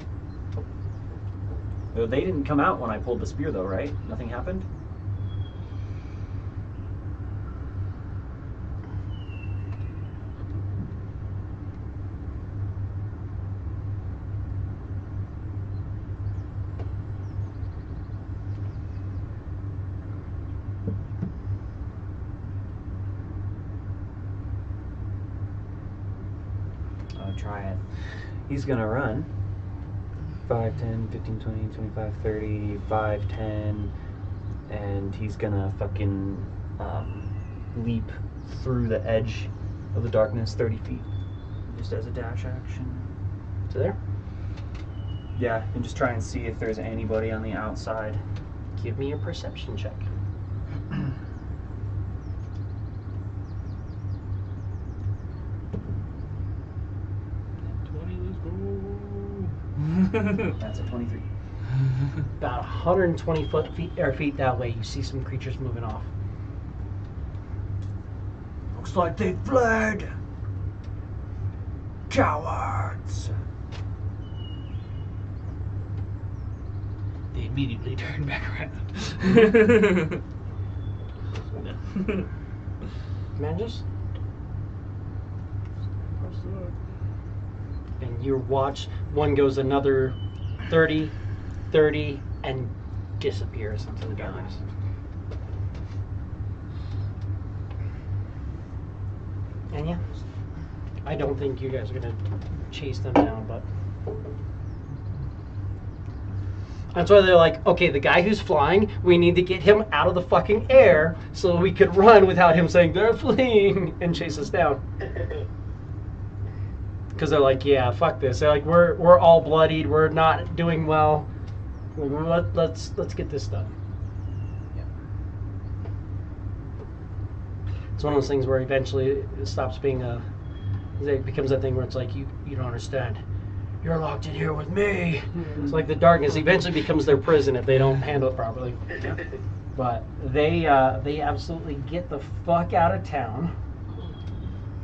Oh, they didn't come out when I pulled the spear, though, right? Nothing happened? I'll try it. He's gonna run. 5, 10, 15, 20, 25, 30, 5, 10, and he's gonna fucking leap through the edge of the darkness 30 feet. Just as a dash action. To there. Yeah, and just try and see if there's anybody on the outside. Give me your perception check. That's a 23. About 120 feet that way, you see some creatures moving off. Looks like they fled. Cowards. They immediately turn back around. Managers? Let's do it. And you watch one goes another 30, and disappears into the darkness. And yeah, I don't think you guys are gonna chase them down, but that's why they're like, okay, the guy who's flying, we need to get him out of the fucking air so we could run without him saying they're fleeing and chase us down. Because they're like, yeah, fuck this. They're like, we're all bloodied. We're not doing well. Let's get this done. Yeah. It's one of those things where eventually it stops being it becomes a thing where it's like, you don't understand. You're locked in here with me. It's like the darkness eventually becomes their prison if they don't handle it properly. Yeah. But they absolutely get the fuck out of town.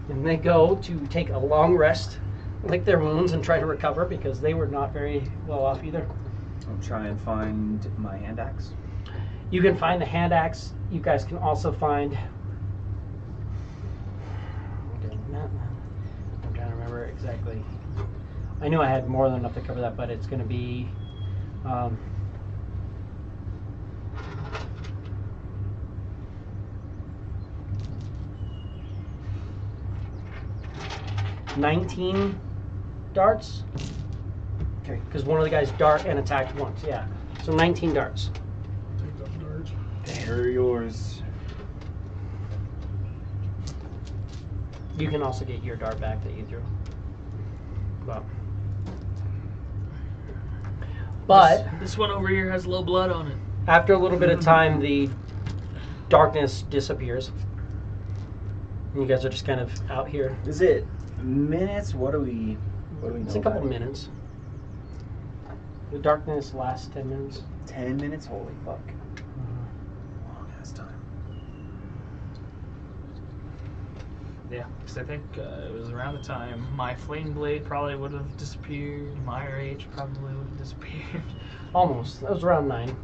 And they go to take a long rest, lick their wounds, and try to recover because they were not very well off either. I'll try and find my hand axe. You can find the hand axe. You guys can also find. I'm trying to remember exactly. I knew I had more than enough to cover that, but it's going to be. 19 darts. Okay, because one of the guys dart and attacked once. Yeah, so 19 darts. Take those darts. They're yours. You can also get your dart back that you threw. But this one over here has low blood on it. after a little bit of time, the darkness disappears. And you guys are just kind of out here. Is it minutes? What do we know It's a couple about it? minutes. The darkness lasts 10 minutes. 10 minutes? Holy fuck. Long ass time. Yeah, because I think it was around the time my flame blade probably would have disappeared. My rage probably would have disappeared. Almost. That was around 9.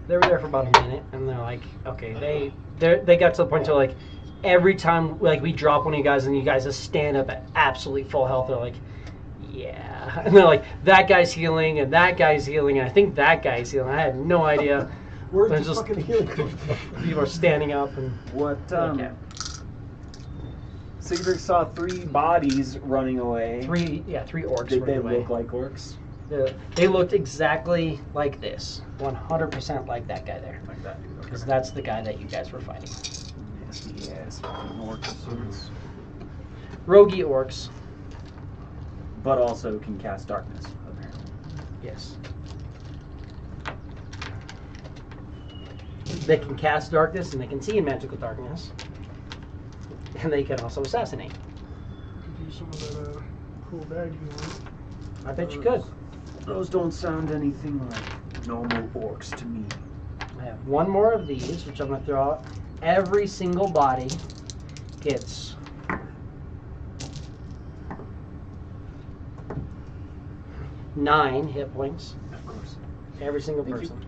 They were there for about a minute, and they're like, okay, they got to the point where like every time like we drop one of you guys and you guys just stand up at absolutely full health, they're like, yeah, and they're like, that guy's healing and that guy's healing and I think that guy's healing. I had no idea. Where's There's the just- fucking healing come from? People are standing up and What, okay. Sigurd saw 3 bodies running away. three orcs. Did they running away. look like orcs? They looked exactly like this, 100% like that guy there, Like that, dude. because that's the guy that you guys were fighting. Nasty ass fucking orcs. Roguey orcs. But also can cast darkness, apparently. Yes. They can cast darkness and they can see in magical darkness. And they can also assassinate. Could use some of that cool bag you want. I bet you could. Those don't sound anything like normal orcs to me. I have one more of these, which I'm going to throw out. Every single body gets 9 hit points. Of course. Every single Thank you. person.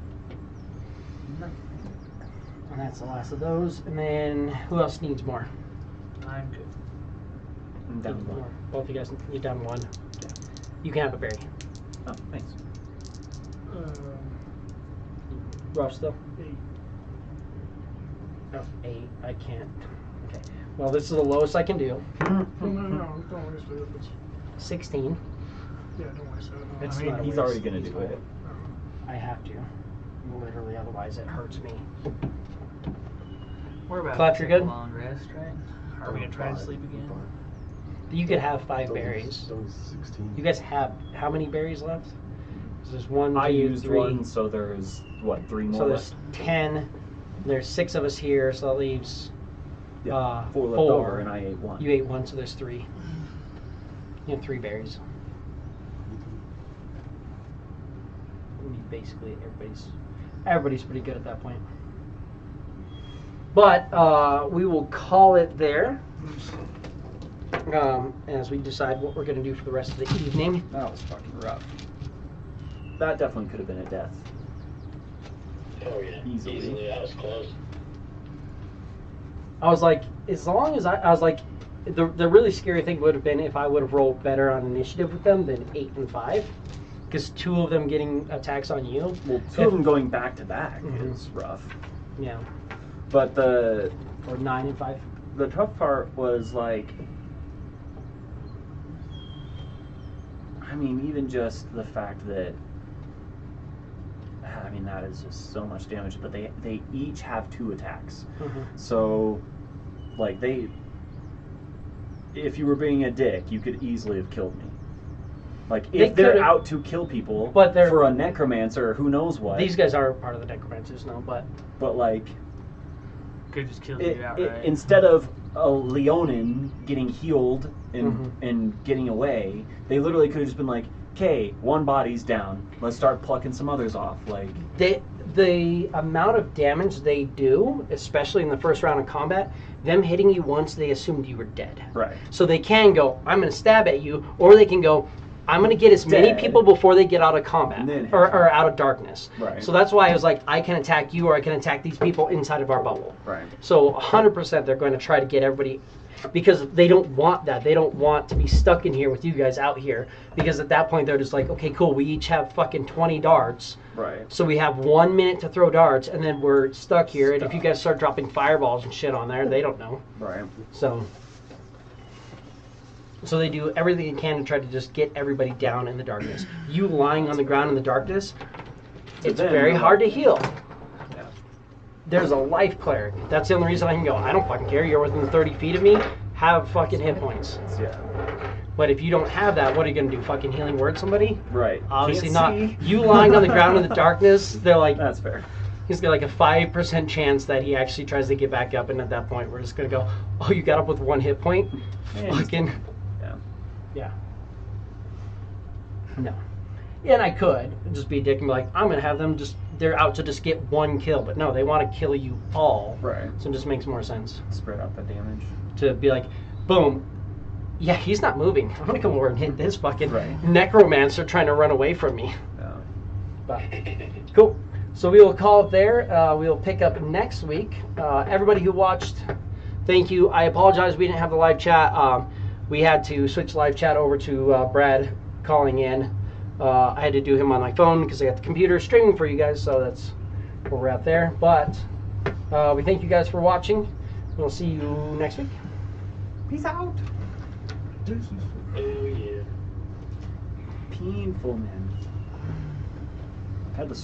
And that's the last of those. And then who else needs more? I'm good. I'm down Needs one. more. Both of you guys, you're down 1. You can have a berry. Oh, thanks. Rough still? 8. Oh, 8. I can't. Okay. Well, this is the lowest I can do. No, don't waste it. If it's, 16. yeah, don't waste it. No. It's I mean, not a he's waste. already gonna He's do fine. it. I have to. Literally, otherwise it hurts me. We're about Clap, to you're take good? a long rest, right? Are we gonna try to sleep again? You could have 5 It's only- berries. it's only 16. You guys have how many berries left? 'Cause there's 1, 2, I used 3. 1, so there's, what, 3 more So there's left? 10. There's 6 of us here, so that leaves Yeah, 4 left 4. over, and I ate 1. You ate 1, so there's 3. You have 3 berries. I mean, basically, everybody's pretty good at that point. But we will call it there as we decide what we're going to do for the rest of the evening. That was fucking rough. That definitely could have been a death. Oh yeah, Easily. That was close. I was like, as long as I was like, the really scary thing would have been if I would have rolled better on initiative with them than 8 and 5, because 2 of them getting attacks on you. Well, 2 of them going back to back Mhm. is rough. Yeah. But Or 9 and 5. the tough part was like, I mean, even just the fact that, I mean, that is just so much damage. But they each have 2 attacks, so like if you were being a dick, you could easily have killed me. Like if they're out to kill people, but they're for a necromancer, who knows what. These guys are part of the necromancers now, but like. Could just kill you outright. Instead of a Leonin getting healed and getting away, they literally could have just been like, "Okay, 1 body's down. Let's start plucking some others off." Like the amount of damage they do, especially in the first round of combat, them hitting you once, they assumed you were dead. Right. So they can go, "I'm going to stab at you," or they can go, "I'm going to get as many people before they get out of combat or out of darkness." Right. So that's why I was like, I can attack you or I can attack these people inside of our bubble. Right. So 100% they're going to try to get everybody, because they don't want that. They don't want to be stuck in here with you guys out here, because at that point they're just like, okay, cool, we each have fucking 20 darts. Right. So we have 1 minute to throw darts, and then we're stuck here. And if you guys start dropping fireballs and shit on there, they don't know. Right. So they do everything they can to try to just get everybody down in the darkness. You lying on the ground in the darkness, it's very hard to heal. Yeah. There's a life cleric. That's the only reason I can go, I don't fucking care. You're within 30 feet of me. Have fucking hit points. Yeah. But if you don't have that, what are you going to do? Fucking healing word somebody? Right. Obviously Can't not. see. You lying on the ground in the darkness, they're like, That's fair. he's got like a 5% chance that he actually tries to get back up, and at that point we're just going to go, oh, you got up with 1 hit point? Fucking... Yeah. No. Yeah, and I could just be a dick and be like, I'm going to have them just, they're out to just get 1 kill. But no, they want to kill you all. Right. So it just makes more sense. Spread out the damage. To be like, boom. Yeah, he's not moving. I'm going to come over and hit this fucking Right. necromancer trying to run away from me. Yeah. But, cool. So we will call it there. We will pick up next week. Everybody who watched, thank you. I apologize we didn't have the live chat. We had to switch live chat over to Brad calling in. I had to do him on my phone because I got the computer streaming for you guys, so that's where we're at there. But we thank you guys for watching. We'll see you next week. Peace out. Oh yeah. Painful, man. Had the